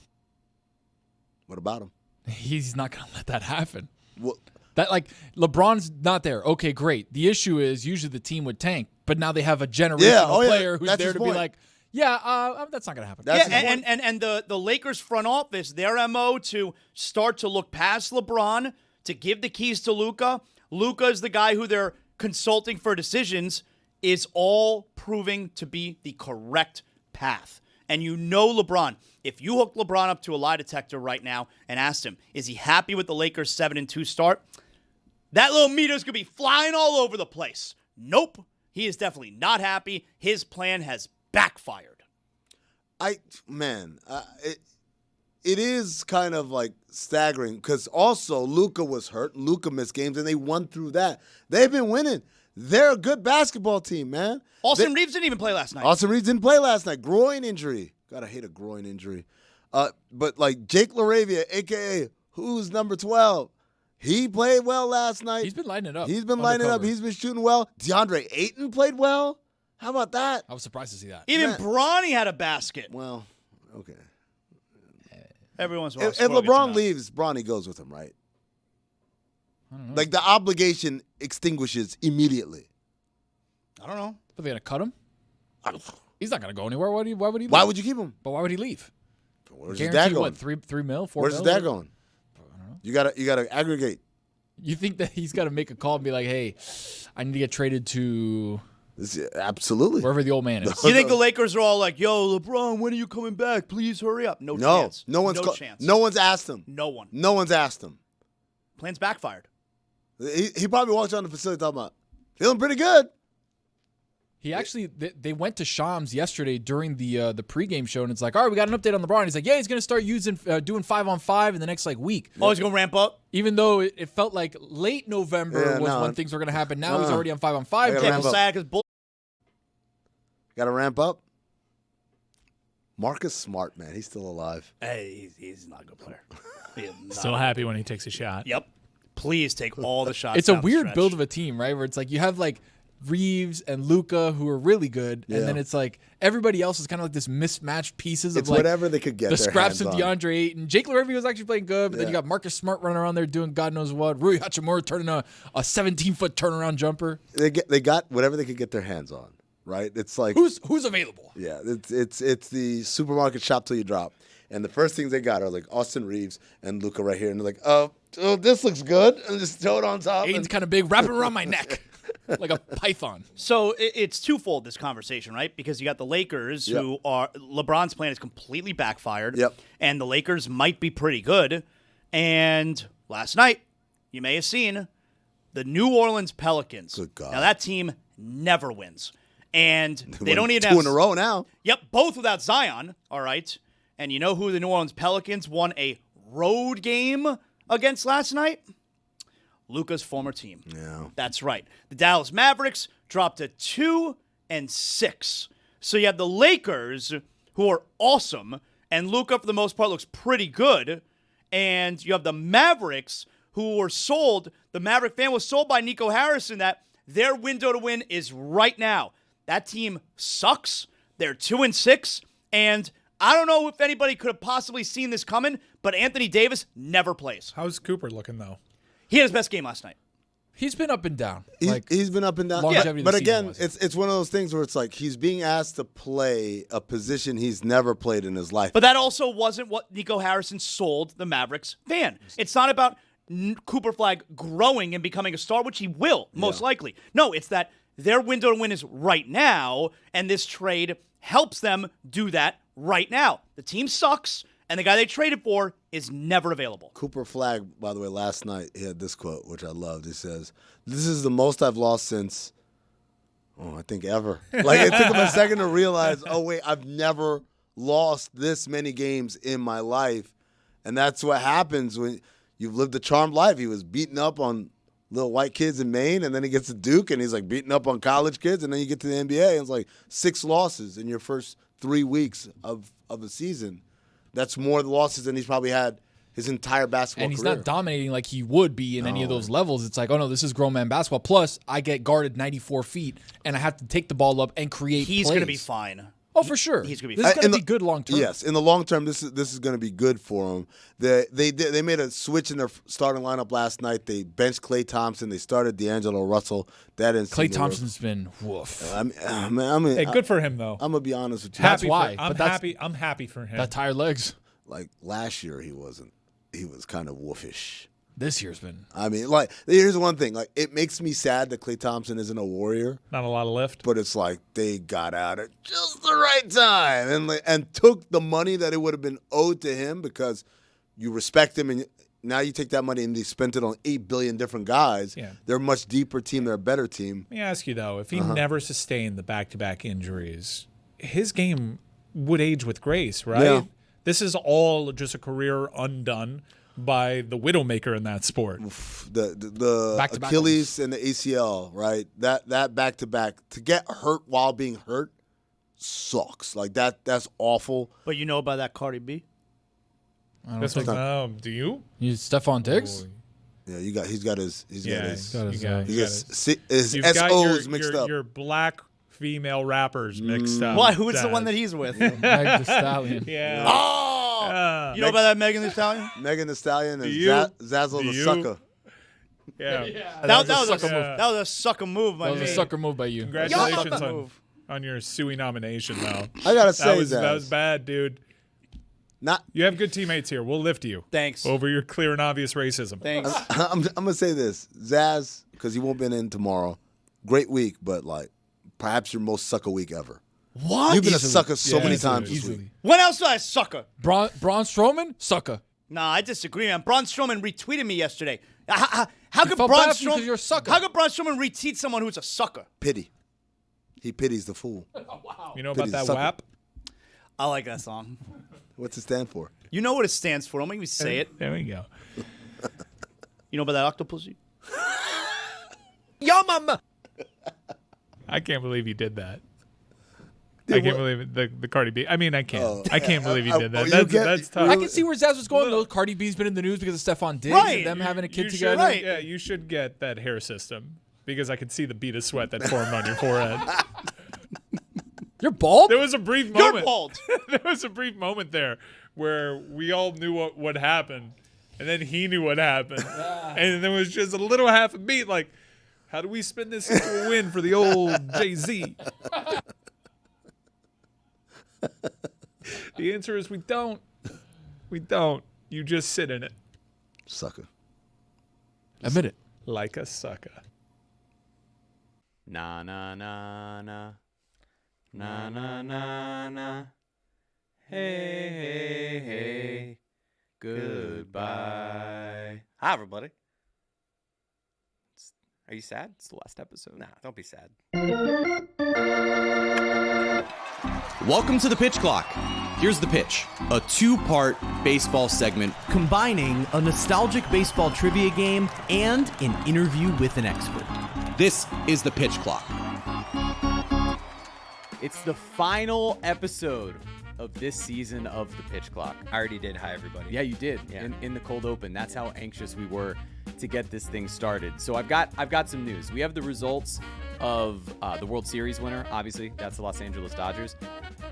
Speaker 2: What about him?
Speaker 5: He's not going to let that happen.
Speaker 2: Well,
Speaker 5: That LeBron's not there. Okay, great. The issue is usually the team would tank, but now they have a generational player who's there to be like, that's not going to happen.
Speaker 4: And the Lakers front office, their MO to start to look past LeBron, to give the keys to Luka. Luka is the guy who they're consulting for decisions, is all proving to be the correct path. And you know LeBron. If you hook LeBron up to a lie detector right now and asked him, is he happy with the Lakers' 7-2 start? That little meter's going to be flying all over the place. Nope. He is definitely not happy. His plan has backfired.
Speaker 2: It is kind of like staggering because also Luka was hurt. Luka missed games, and they won through that. They've been winning. They're a good basketball team, man.
Speaker 4: Austin Reeves didn't even play last night.
Speaker 2: Austin Reeves didn't play last night. Groin injury. God, I hate a groin injury. But like Jake LaRavia, a.k.a. who's number 12, he played well last night.
Speaker 5: He's been lighting it up.
Speaker 2: He's been lighting it up. He's been shooting well. DeAndre Ayton played well. How about that?
Speaker 5: I was surprised to see that.
Speaker 4: Even Bronny had a basket.
Speaker 2: Well, okay.
Speaker 4: Every once in a
Speaker 2: If
Speaker 4: while.
Speaker 2: LeBron leaves, Bronny goes with him, right?
Speaker 5: I don't know.
Speaker 2: Like the obligation extinguishes immediately.
Speaker 4: I don't know.
Speaker 5: But they're going to cut him? He's not going to go anywhere. Why would he leave?
Speaker 2: Why would you keep him?
Speaker 5: But why would he leave?
Speaker 2: Where's his dad going?
Speaker 5: What, $3 million, $4
Speaker 2: Where's his
Speaker 5: million?
Speaker 2: dad going? I don't know. You gotta aggregate.
Speaker 5: You think that he's got to make a call and be like, hey, I need to get traded to
Speaker 2: absolutely
Speaker 5: wherever the old man is.
Speaker 4: You think the Lakers are all like, yo, LeBron, when are you coming back? Please hurry up. No chance.
Speaker 2: No one's
Speaker 4: chance.
Speaker 2: No one's asked him.
Speaker 4: No one.
Speaker 2: No one's asked him.
Speaker 4: Plan's backfired.
Speaker 2: He probably walked on the facility talking about, feeling pretty good.
Speaker 5: He actually, they went to Shams yesterday during the pregame show, and it's like, all right, we got an update on LeBron. He's like, yeah, he's going to start doing 5-on-5 in the next week.
Speaker 4: Oh, he's going to ramp up?
Speaker 5: Even though it felt like late November when things were going to happen. Now he's already on 5-on-5.
Speaker 2: Got to ramp up. Marcus Smart, man, he's still alive.
Speaker 4: Hey, he's not a good player.
Speaker 6: Still happy when he takes a shot.
Speaker 4: Yep. Please take all the shots.
Speaker 5: It's a weird build of a team, right? Where it's like you have like Reeves and Luka who are really good, and then it's like everybody else is kind of like this mismatched pieces of like
Speaker 2: whatever they could get
Speaker 5: the
Speaker 2: their
Speaker 5: scraps of
Speaker 2: hands on.
Speaker 5: DeAndre Ayton. Jake LaRavia was actually playing good, but then you got Marcus Smart running around there doing God knows what. Rui Hachimura turning a 17-foot turnaround jumper.
Speaker 2: They got whatever they could get their hands on, right? It's like
Speaker 5: who's available.
Speaker 2: Yeah, it's the supermarket shop till you drop. And the first things they got are like Austin Reeves and Luka right here, and they're like, oh, this looks good, and just throw it on top.
Speaker 5: Ayton's kind of big, wrap it around my neck. Like a python.
Speaker 4: So it's twofold, this conversation, right? Because you got the Lakers who are – LeBron's plan is completely backfired.
Speaker 2: Yep.
Speaker 4: And the Lakers might be pretty good. And last night, you may have seen the New Orleans Pelicans.
Speaker 2: Good God.
Speaker 4: Now, that team never wins. And they don't even
Speaker 2: have – 2 in a row now.
Speaker 4: Yep, both without Zion, all right? And you know who the New Orleans Pelicans won a road game against last night? Luka's former team.
Speaker 2: Yeah.
Speaker 4: That's right. The Dallas Mavericks dropped to 2-6. So you have the Lakers, who are awesome, and Luka, for the most part, looks pretty good. And you have the Mavericks, who were sold. The Maverick fan was sold by Nico Harrison that their window to win is right now. That team sucks. They're 2-6. And I don't know if anybody could have possibly seen this coming, but Anthony Davis never plays.
Speaker 6: How's Cooper looking, though?
Speaker 4: He had his best game last night.
Speaker 5: He's been up and down.
Speaker 2: He's been up and down. But again, it's one of those things where it's like he's being asked to play a position he's never played in his life.
Speaker 4: But that also wasn't what Nico Harrison sold the Mavericks fan. It's not about Cooper Flag growing and becoming a star, which he will, most likely. No, it's that their window to win is right now, and this trade helps them do that right now. The team sucks, and the guy they traded for is never available.
Speaker 2: Cooper Flag, by the way, last night he had this quote, which I loved. He says, "This is the most I've lost since, I think ever." Like, it took him a second to realize, oh, wait, I've never lost this many games in my life. And that's what happens when you've lived a charmed life. He was beating up on little white kids in Maine, and then he gets to Duke, and he's like beating up on college kids, and then you get to the NBA, and it's like 6 losses in your first 3 weeks of a season. That's more losses than he's probably had his entire basketball
Speaker 5: and he's
Speaker 2: career.
Speaker 5: not dominating like he would be in any of those levels. It's like, oh no, this is grown man basketball. Plus, I get guarded 94 feet, and I have to take the ball up and create.
Speaker 4: He's
Speaker 5: going
Speaker 4: to be fine.
Speaker 5: Oh, for sure.
Speaker 4: He's going to be
Speaker 5: This
Speaker 4: fine.
Speaker 5: is going to be good long term.
Speaker 2: Yes, in the long term, this is going to be good for him. They made a switch in their starting lineup last night. They benched Klay Thompson. They started D'Angelo Russell. That didn't seem
Speaker 5: Klay
Speaker 2: to
Speaker 5: Thompson's been woof.
Speaker 6: Hey, good for him though.
Speaker 2: I'm gonna be honest with you.
Speaker 5: That's why.
Speaker 6: I'm happy. I'm happy for him.
Speaker 5: That tired legs.
Speaker 2: Like last year, he wasn't. He was kind of woofish.
Speaker 5: This year's been.
Speaker 2: I mean, like, here's one thing. Like, it makes me sad that Klay Thompson isn't a Warrior.
Speaker 6: Not a lot of lift.
Speaker 2: But it's like they got out at just the right time and took the money that it would have been owed to him because you respect him, and now you take that money and they spent it on 8 billion different guys.
Speaker 6: Yeah.
Speaker 2: They're a much deeper team. They're a better team.
Speaker 6: Let me ask you, though, if he never sustained the back-to-back injuries, his game would age with grace, right?
Speaker 2: Yeah.
Speaker 6: This is all just a career undone by the widowmaker in that sport.
Speaker 2: The Achilles and the ACL, right? That back-to-back. To get hurt while being hurt sucks. Like, that's awful.
Speaker 4: But you know about that Cardi B?
Speaker 5: I don't
Speaker 6: This
Speaker 5: think
Speaker 6: was, do you?
Speaker 5: You Stephon Diggs?
Speaker 2: Yeah, he's got his
Speaker 6: You've got
Speaker 2: SOs mixed up.
Speaker 6: Your black female rappers mixed up.
Speaker 4: Why? Who's the one that he's with?
Speaker 5: Meg Thee Stallion.
Speaker 6: Yeah.
Speaker 4: Oh! You know about that Megan Thee Stallion?
Speaker 2: Megan Thee Stallion and Zazzle the
Speaker 6: you?
Speaker 2: Sucker.
Speaker 6: Yeah.
Speaker 4: That was a sucker move. That was a sucker move by me.
Speaker 5: That was a sucker move by you.
Speaker 6: Congratulations on your Suey nomination, though.
Speaker 2: I gotta say
Speaker 6: that was bad, dude. You have good teammates here. We'll lift you.
Speaker 4: Thanks.
Speaker 6: Over your clear and obvious racism.
Speaker 4: Thanks.
Speaker 2: I'm gonna say this, Zaz, because he won't be in tomorrow. Great week, but like perhaps your most sucker week ever.
Speaker 4: What?
Speaker 2: You've been a sucker so many times this week.
Speaker 4: When else did I sucker?
Speaker 5: Braun Strowman, sucker.
Speaker 4: Nah, I disagree, man. Braun Strowman retweeted me yesterday. How could
Speaker 5: felt
Speaker 4: Braun
Speaker 5: bad for you 'cause
Speaker 4: Strowman?
Speaker 5: you're a sucker.
Speaker 4: How could Braun Strowman retweet someone who's a sucker?
Speaker 2: Pity. He pities the fool.
Speaker 4: Wow.
Speaker 6: You know about that WAP?
Speaker 4: I like that song.
Speaker 2: What's it stand for?
Speaker 4: You know what it stands for. Don't make me say it.
Speaker 6: There we go.
Speaker 4: You know about that octopusy?
Speaker 11: Yo, mama.
Speaker 6: I can't believe you did that. I can't believe it. The Cardi B. I mean, I can't. I can't believe you did that. That's tough.
Speaker 5: I can see where Zaz was going, though. Cardi B's been in the news because of Stephon Diggs and them having a kid together.
Speaker 6: Right. Yeah, you should get that hair system because I could see the bead of sweat that formed on your forehead.
Speaker 5: You're bald?
Speaker 6: There was a brief moment.
Speaker 4: You're bald.
Speaker 6: There was a brief moment there where we all knew what happened, and then he knew what happened. And there was just a little half a beat like, how do we spin this into a win for the old Jay-Z? The answer is we don't. We don't. You just sit in it.
Speaker 2: Sucker.
Speaker 5: Admit it.
Speaker 6: Like a sucker.
Speaker 13: Na na na na. Na na na na. Hey, hey, hey. Goodbye. Hi, everybody. Are you sad? It's the last episode. Nah, don't be sad. Welcome to the Pitch Clock. Here's the pitch. A two-part baseball segment
Speaker 14: combining a nostalgic baseball trivia game and an interview with an expert.
Speaker 13: This is the Pitch Clock.
Speaker 15: It's the final episode of this season of the Pitch Clock.
Speaker 13: I already did. Hi, everybody.
Speaker 15: Yeah, you did.
Speaker 13: Yeah.
Speaker 15: In the cold open. That's how anxious we were to get this thing started. So I've got some news. We have the results of the World Series winner. Obviously, that's the Los Angeles Dodgers.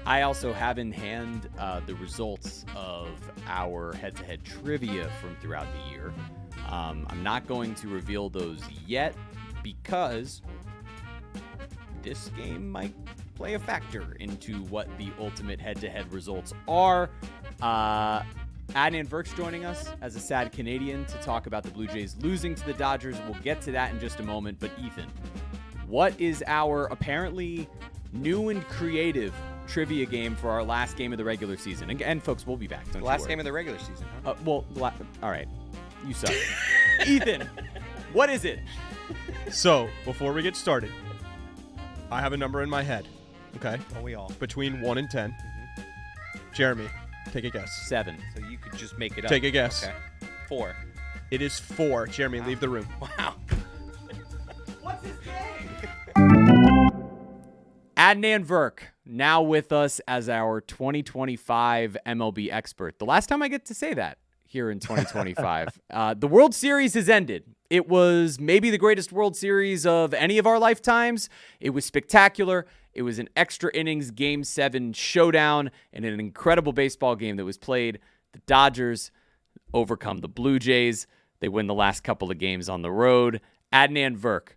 Speaker 15: I also have in hand the results of our head-to-head trivia from throughout the year. I'm not going to reveal those yet because this game might play a factor into what the ultimate head-to-head results are. Adnan Virk's joining us as a sad Canadian to talk about the Blue Jays losing to the Dodgers. We'll get to that in just a moment. But Ethan, what is our apparently new and creative trivia game for our last game of the regular season? And folks, we'll be back. Don't you
Speaker 13: Last
Speaker 15: worry.
Speaker 13: game of the regular season, huh?
Speaker 15: All right. You suck. Ethan, what is it?
Speaker 16: So, before we get started, I have a number in my head. Okay?
Speaker 13: Don't we all?
Speaker 16: Between 1 and 10. Jeremy, take a guess.
Speaker 15: 7.
Speaker 13: So you could just make it up.
Speaker 16: Take a guess.
Speaker 13: Okay. 4.
Speaker 16: It is 4. Jeremy, leave the room.
Speaker 13: Wow.
Speaker 15: What's his name? Adnan Virk, now with us as our 2025 MLB expert. The last time I get to say that here in 2025. The World Series has ended. It was maybe the greatest World Series of any of our lifetimes. It was spectacular. It was an extra innings Game 7 showdown and an incredible baseball game that was played. The Dodgers overcome the Blue Jays. They win the last couple of games on the road. Adnan Virk,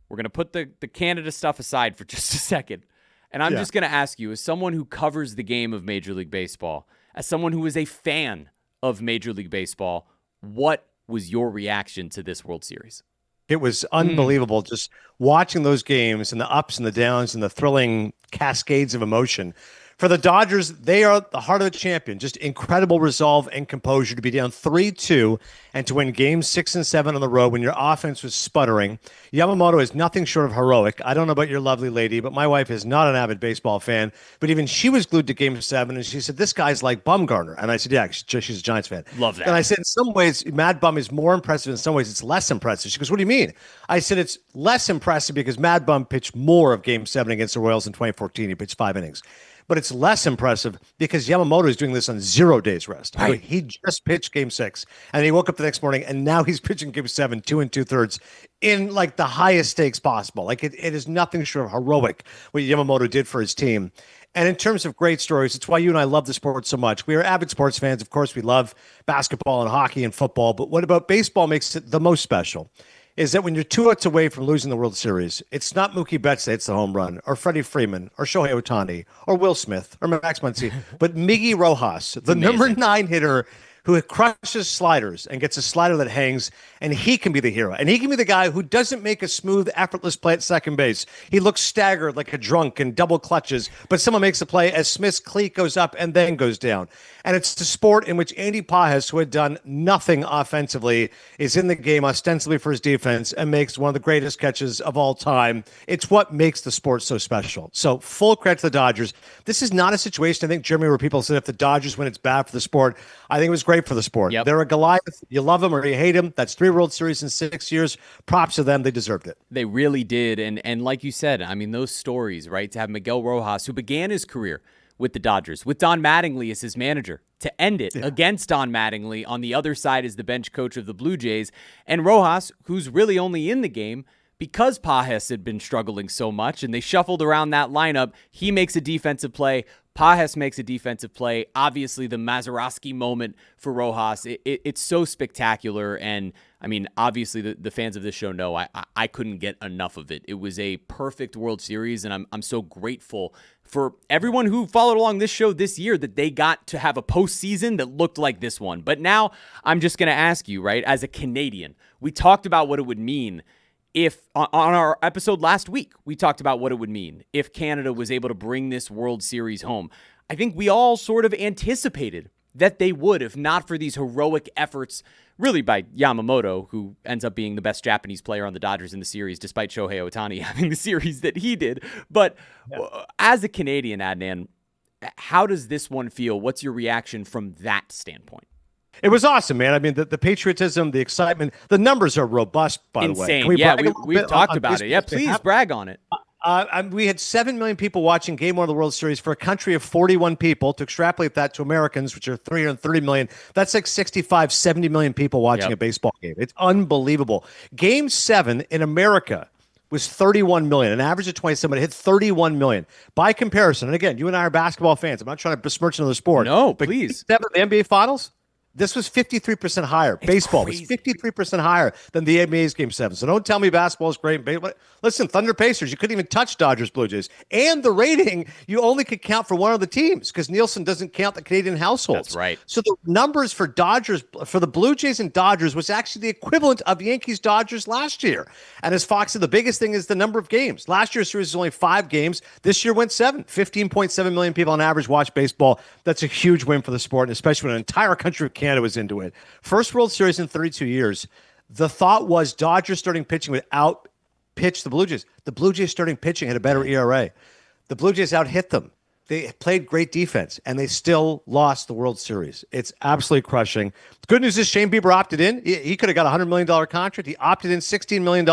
Speaker 15: we're going to put the Canada stuff aside for just a second. And I'm just going to ask you, as someone who covers the game of Major League Baseball, as someone who is a fan of Major League Baseball, what was your reaction to this World Series?
Speaker 17: It was unbelievable just watching those games and the ups and the downs and the thrilling cascades of emotion. For the Dodgers, they are the heart of the champion. Just incredible resolve and composure to be down 3-2 and to win games 6 and 7 on the road when your offense was sputtering. Yamamoto is nothing short of heroic. I don't know about your lovely lady, but my wife is not an avid baseball fan. But even she was glued to Game 7, and she said, this guy's like Bumgarner. And I said, yeah, she's a Giants fan.
Speaker 15: Love that.
Speaker 17: And I said, in some ways, Mad Bum is more impressive. In some ways, it's less impressive. She goes, what do you mean? I said, it's less impressive because Mad Bum pitched more of Game 7 against the Royals in 2014. He pitched 5 innings. But it's less impressive because Yamamoto is doing this on 0 days rest. Right. He just pitched Game 6, and he woke up the next morning, and now he's pitching Game 7, 2 2/3 in like the highest stakes possible. Like it is nothing short of heroic what Yamamoto did for his team. And in terms of great stories, it's why you and I love the sport so much. We are avid sports fans. Of course, we love basketball and hockey and football. But what about baseball makes it the most special? Is that when you're 2 outs away from losing the World Series, it's not Mookie Betts that hits the home run, or Freddie Freeman, or Shohei Ohtani, or Will Smith, or Max Muncy, but Miggy Rojas, the number 9 hitter who crushes sliders and gets a slider that hangs, and he can be the hero. And he can be the guy who doesn't make a smooth, effortless play at second base. He looks staggered like a drunk and double clutches, but someone makes a play as Smith's cleat goes up and then goes down. And it's the sport in which Andy Pages, who had done nothing offensively, is in the game ostensibly for his defense and makes one of the greatest catches of all time. It's what makes the sport so special. So full credit to the Dodgers. This is not a situation, I think, Jeremy, where people said if the Dodgers win, it's bad for the sport. I think it was great for the sport. They're a Goliath. You love them or you hate them. That's 3 World Series in 6 years. Props to them. They deserved it.
Speaker 15: They really did. And like you said, I mean, those stories, right? To have Miguel Rojas, who began his career with the Dodgers, with Don Mattingly as his manager, to end it against Don Mattingly on the other side as the bench coach of the Blue Jays, and Rojas, who's really only in the game because Pages had been struggling so much, and they shuffled around that lineup. He makes a defensive play. Pages makes a defensive play. Obviously, the Mazeroski moment for Rojas, it's so spectacular. And, I mean, obviously, the fans of this show know I couldn't get enough of it. It was a perfect World Series, and I'm so grateful for everyone who followed along this show this year that they got to have a postseason that looked like this one. But now I'm just going to ask you, right, as a Canadian, we talked about what it would mean if, on our episode last week, we talked about what it would mean if Canada was able to bring this World Series home. I think we all sort of anticipated that they would, if not for these heroic efforts, really by Yamamoto, who ends up being the best Japanese player on the Dodgers in the series, despite Shohei Ohtani having the series that he did. But as a Canadian, Adnan, how does this one feel? What's your reaction from that standpoint?
Speaker 17: It was awesome, man. I mean, the patriotism, the excitement, the numbers are robust, by the way.
Speaker 15: Insane. We've talked about it. Yeah, please brag on it.
Speaker 17: We had 7 million people watching Game 1 of the World Series for a country of 41 people. To extrapolate that to Americans, which are 330 million, that's like 65, 70 million people watching a baseball game. It's unbelievable. Game 7 in America was 31 million, an average of 27, but it hit 31 million. By comparison, and again, you and I are basketball fans. I'm not trying to besmirch another sport.
Speaker 15: No, but please.
Speaker 17: Game 7 of the NBA Finals, this was 53% higher. Baseball was 53% higher than the NBA's Game 7. So don't tell me basketball is great. Listen, Thunder Pacers, you couldn't even touch Dodgers Blue Jays. And the rating, you only could count for one of the teams because Nielsen doesn't count the Canadian households.
Speaker 15: That's right.
Speaker 17: So the numbers for the Blue Jays and Dodgers was actually the equivalent of Yankees-Dodgers last year. And as Fox said, the biggest thing is the number of games. Last year's series was only 5 games. This year went 7. 15.7 million people on average watch baseball. That's a huge win for the sport, and especially when an entire country of Canada was into it. First World Series in 32 years. The thought was Dodgers starting pitching would out-pitch the Blue Jays. The Blue Jays starting pitching had a better ERA. The Blue Jays out-hit them. They played great defense, and they still lost the World Series. It's absolutely crushing. The good news is Shane Bieber opted in. He could have got a $100 million contract. He opted in $16 million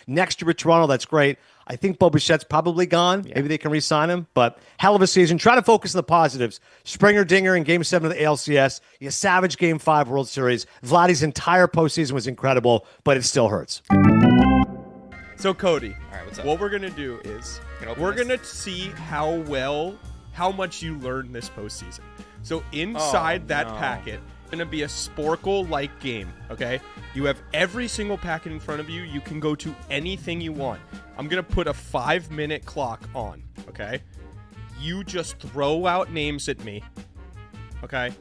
Speaker 17: next year with Toronto. That's great. I think Bo Bichette's probably gone. Maybe they can re-sign him, but hell of a season. Try to focus on the positives. Springer dinger in Game 7 of the ALCS. You savage Game 5 World Series. Vladdy's entire postseason was incredible, but it still hurts.
Speaker 16: So, Cody,
Speaker 13: All right, what's up?
Speaker 16: what we're going to do is
Speaker 13: open
Speaker 16: we're
Speaker 13: this?
Speaker 16: going to see how much you learned this postseason. So inside that packet, it's going to be a Sporkle-like game, okay? You have every single packet in front of you. You can go to anything you want. I'm going to put a 5-minute clock on, okay? You just throw out names at me, okay?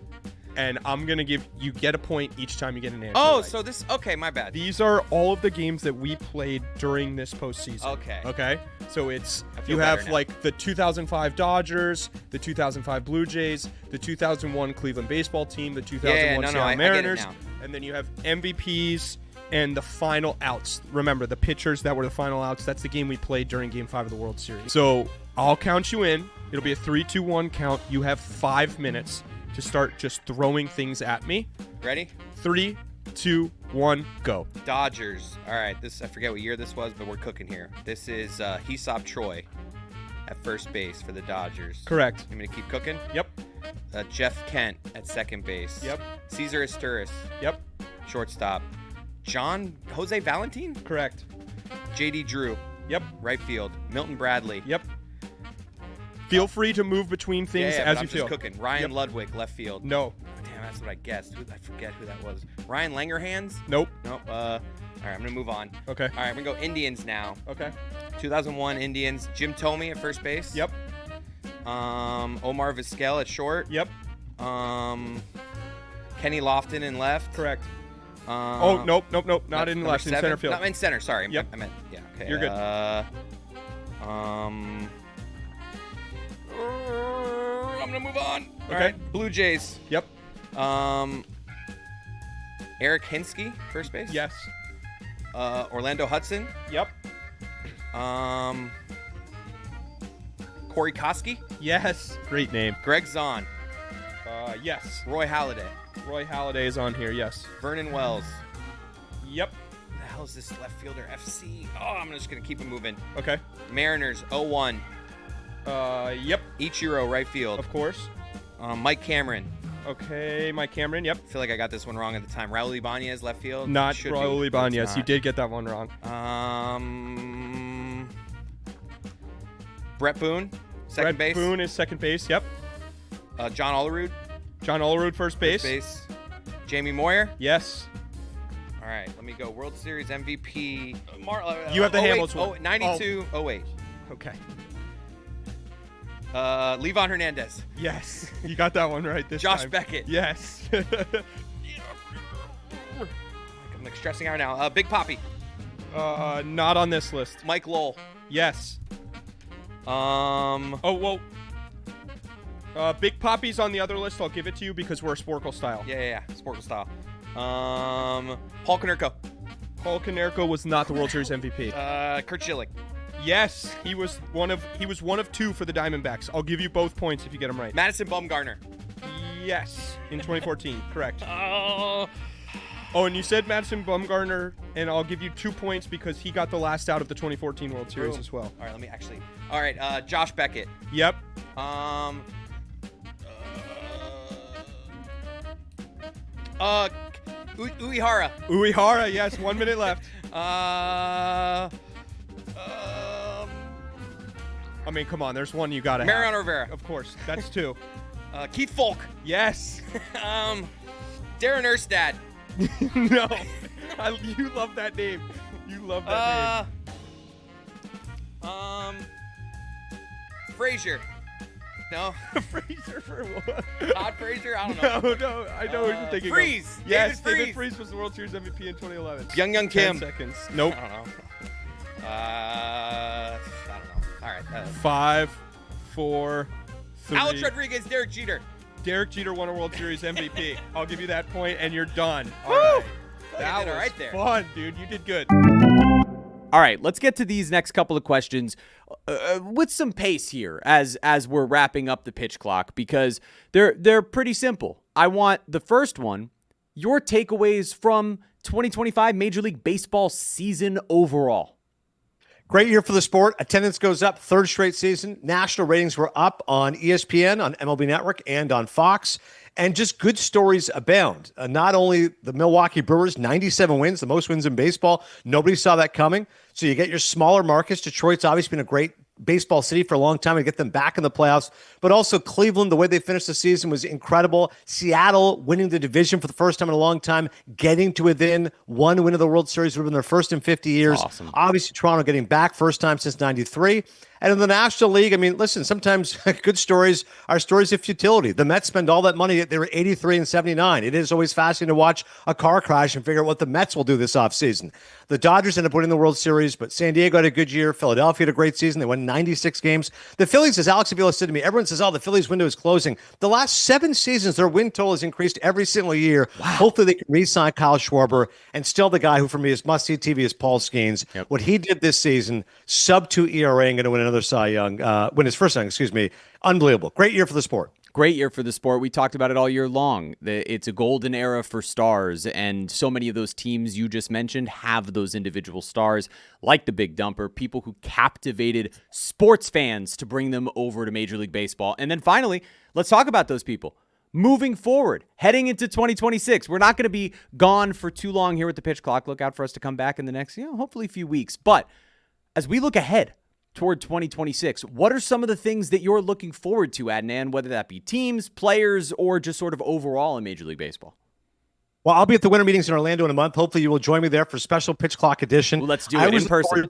Speaker 16: And I'm going to you get a point each time you get an answer.
Speaker 13: Oh,
Speaker 16: right.
Speaker 13: so this, okay, my bad.
Speaker 16: These are all of the games that we played during this postseason.
Speaker 13: Okay.
Speaker 16: Okay? So it's,
Speaker 13: feel
Speaker 16: you have
Speaker 13: better now.
Speaker 16: like the 2005 Dodgers, the 2005 Blue Jays, the 2001 Cleveland baseball team, the 2001 Seattle
Speaker 13: I get it
Speaker 16: Mariners,
Speaker 13: now.
Speaker 16: and then you have MVPs and the final outs. Remember, the pitchers that were the final outs, that's the game we played during Game 5 of the World Series. So I'll count you in. It'll be a 3-2-1 count. You have 5 minutes to start just throwing things at me.
Speaker 13: Ready?
Speaker 16: 3, 2, 1, go.
Speaker 13: Dodgers. All right, I forget what year this was, but we're cooking here. This is Hesop Troy at first base for the Dodgers.
Speaker 16: Correct.
Speaker 13: You want me to keep cooking?
Speaker 16: Yep.
Speaker 13: Jeff Kent at second base.
Speaker 16: Yep.
Speaker 13: Cesar Asturis.
Speaker 16: Yep.
Speaker 13: Shortstop. Jose Valentin?
Speaker 16: Correct.
Speaker 13: JD Drew.
Speaker 16: Yep.
Speaker 13: Right field. Milton Bradley.
Speaker 16: Yep. Feel free to move between things
Speaker 13: but
Speaker 16: as
Speaker 13: I'm
Speaker 16: you feel.
Speaker 13: just cooking. Ryan Ludwig, left field.
Speaker 16: No.
Speaker 13: Damn, that's what I guessed. I forget who that was. Ryan Langerhans?
Speaker 16: Nope.
Speaker 13: Nope. All right, I'm going to move on.
Speaker 16: Okay.
Speaker 13: All right, we're going to go Indians now.
Speaker 16: Okay.
Speaker 13: 2001 Indians. Jim Thome at first base.
Speaker 16: Yep.
Speaker 13: Omar Vizquel at short.
Speaker 16: Yep.
Speaker 13: Kenny Lofton in left.
Speaker 16: Correct. Nope. Not in left, in
Speaker 13: 7?
Speaker 16: center field.
Speaker 13: Not in center, sorry.
Speaker 16: Yep.
Speaker 13: I meant, yeah, okay.
Speaker 16: You're good.
Speaker 13: I'm going to move on.
Speaker 16: Okay.
Speaker 13: All right, Blue Jays.
Speaker 16: Yep.
Speaker 13: Eric Hinsky, first base.
Speaker 16: Yes.
Speaker 13: Orlando Hudson.
Speaker 16: Yep.
Speaker 13: Corey Koski.
Speaker 16: Yes. Great name.
Speaker 13: Greg Zahn.
Speaker 16: Yes.
Speaker 13: Roy Halladay.
Speaker 16: Roy Halladay is on here, yes.
Speaker 13: Vernon Wells.
Speaker 16: Yep.
Speaker 13: Who the hell is this left fielder? FC. Oh, I'm just going to keep it moving.
Speaker 16: Okay.
Speaker 13: Mariners, 01.
Speaker 16: Yep.
Speaker 13: Ichiro, right field.
Speaker 16: Of course.
Speaker 13: Mike Cameron.
Speaker 16: Okay, Mike Cameron, yep.
Speaker 13: I feel like I got this one wrong at the time. Raul Ibanez, left field.
Speaker 16: Not
Speaker 13: Should
Speaker 16: Raul
Speaker 13: be, but it's
Speaker 16: Ibanez. You
Speaker 13: not.
Speaker 16: did get that one wrong.
Speaker 13: Brett Boone, second base.
Speaker 16: Brett Boone is second base, yep.
Speaker 13: John Olerud.
Speaker 16: John Olerud, first base.
Speaker 13: First base. Jamie Moyer.
Speaker 16: Yes.
Speaker 13: All right, let me go. World Series MVP.
Speaker 16: You have the Hamels one.
Speaker 13: 92. Oh, wait.
Speaker 16: Okay.
Speaker 13: Levon Hernandez.
Speaker 16: Yes. You got that one right this
Speaker 13: Josh
Speaker 16: time.
Speaker 13: Beckett.
Speaker 16: Yes.
Speaker 13: I'm like stressing out now. Big Papi.
Speaker 16: Not on this list.
Speaker 13: Mike Lowell.
Speaker 16: Yes. Big Papi's on the other list. I'll give it to you because we're Sporkle style.
Speaker 13: Yeah. Sporkle style. Paul Konerko.
Speaker 16: Paul Konerko was not the World Series MVP.
Speaker 13: Kurt Schilling.
Speaker 16: Yes, he was one of two for the Diamondbacks. I'll give you both points if you get them right.
Speaker 13: Madison Bumgarner.
Speaker 16: Yes, in 2014, correct. Oh, and you said Madison Bumgarner, and I'll give you 2 points because he got the last out of the 2014 World Series as well.
Speaker 13: All right, let me actually. All right, Josh Beckett.
Speaker 16: Yep.
Speaker 13: Uehara.
Speaker 16: Uehara, yes. 1 minute left. I mean, come on. There's one you gotta
Speaker 13: Mariano
Speaker 16: have.
Speaker 13: Rivera.
Speaker 16: Of course. That's 2.
Speaker 13: Keith Folk.
Speaker 16: Yes.
Speaker 13: Darren Erstad.
Speaker 16: No. You love that name. You love that
Speaker 13: name. Frazier. No.
Speaker 16: Frazier for what?
Speaker 13: Todd Frazier? I don't know.
Speaker 16: No. I know what you're thinking.
Speaker 13: Freeze.
Speaker 16: Of. Yes,
Speaker 13: David
Speaker 16: Freeze was the World Series MVP in 2011.
Speaker 13: Young Kim.
Speaker 16: 10 seconds. Nope.
Speaker 13: I don't know. I don't know. All right.
Speaker 16: 5, 4, 3.
Speaker 13: Alex Rodriguez, Derek Jeter.
Speaker 16: Derek Jeter won a World Series MVP. I'll give you that point, and you're done.
Speaker 13: Woo!
Speaker 16: All right. That was
Speaker 13: right there.
Speaker 16: fun, dude. You did good.
Speaker 15: All right, let's get to these next couple of questions with some pace here as we're wrapping up the pitch clock, because they're pretty simple. I want the first one, your takeaways from 2025 Major League Baseball season overall.
Speaker 17: Great year for the sport. Attendance goes up, third straight season. National ratings were up on ESPN, on MLB Network, and on Fox. And just good stories abound. Not only the Milwaukee Brewers, 97 wins, the most wins in baseball. Nobody saw that coming. So you get your smaller markets. Detroit's obviously been a great baseball city for a long time, to get them back in the playoffs. But also Cleveland, the way they finished the season was incredible. Seattle winning the division for the first time in a long time, getting to within one win of the World Series would have been their first in 50 years.
Speaker 15: Awesome.
Speaker 17: Obviously, Toronto getting back, first time since 93. And in the National League, I mean, listen, sometimes good stories are stories of futility. The Mets spend all that money. They were 83 and 79. It is always fascinating to watch a car crash and figure out what the Mets will do this offseason. The Dodgers ended up winning the World Series, but San Diego had a good year. Philadelphia had a great season. They won 96 games. The Phillies, as Alex Avila said to me, everyone says, oh, the Phillies window is closing. The last 7 seasons, their win total has increased every single year. Wow. Hopefully they can re-sign Kyle Schwarber, and still the guy who for me is must-see TV is Paul Skeens. Yep. What he did this season, sub-2 ERA, and going to win another Cy Young, win his first Cy Young, unbelievable. Great year for the sport.
Speaker 15: Great year for the sport. We talked about it all year long. It's a golden era for stars, and so many of those teams you just mentioned have those individual stars, like the Big Dumper, people who captivated sports fans to bring them over to Major League Baseball. And then finally, let's talk about those people. Moving forward, heading into 2026, we're not going to be gone for too long here with the pitch clock. Look out for us to come back in the next, hopefully a few weeks. But as we look ahead toward 2026, what are some of the things that you're looking forward to, Adnan, whether that be teams, players, or just sort of overall in Major League Baseball?
Speaker 17: Well, I'll be at the winter meetings in Orlando in a month. Hopefully you will join me there for special pitch clock edition.
Speaker 15: Well, let's do it in person.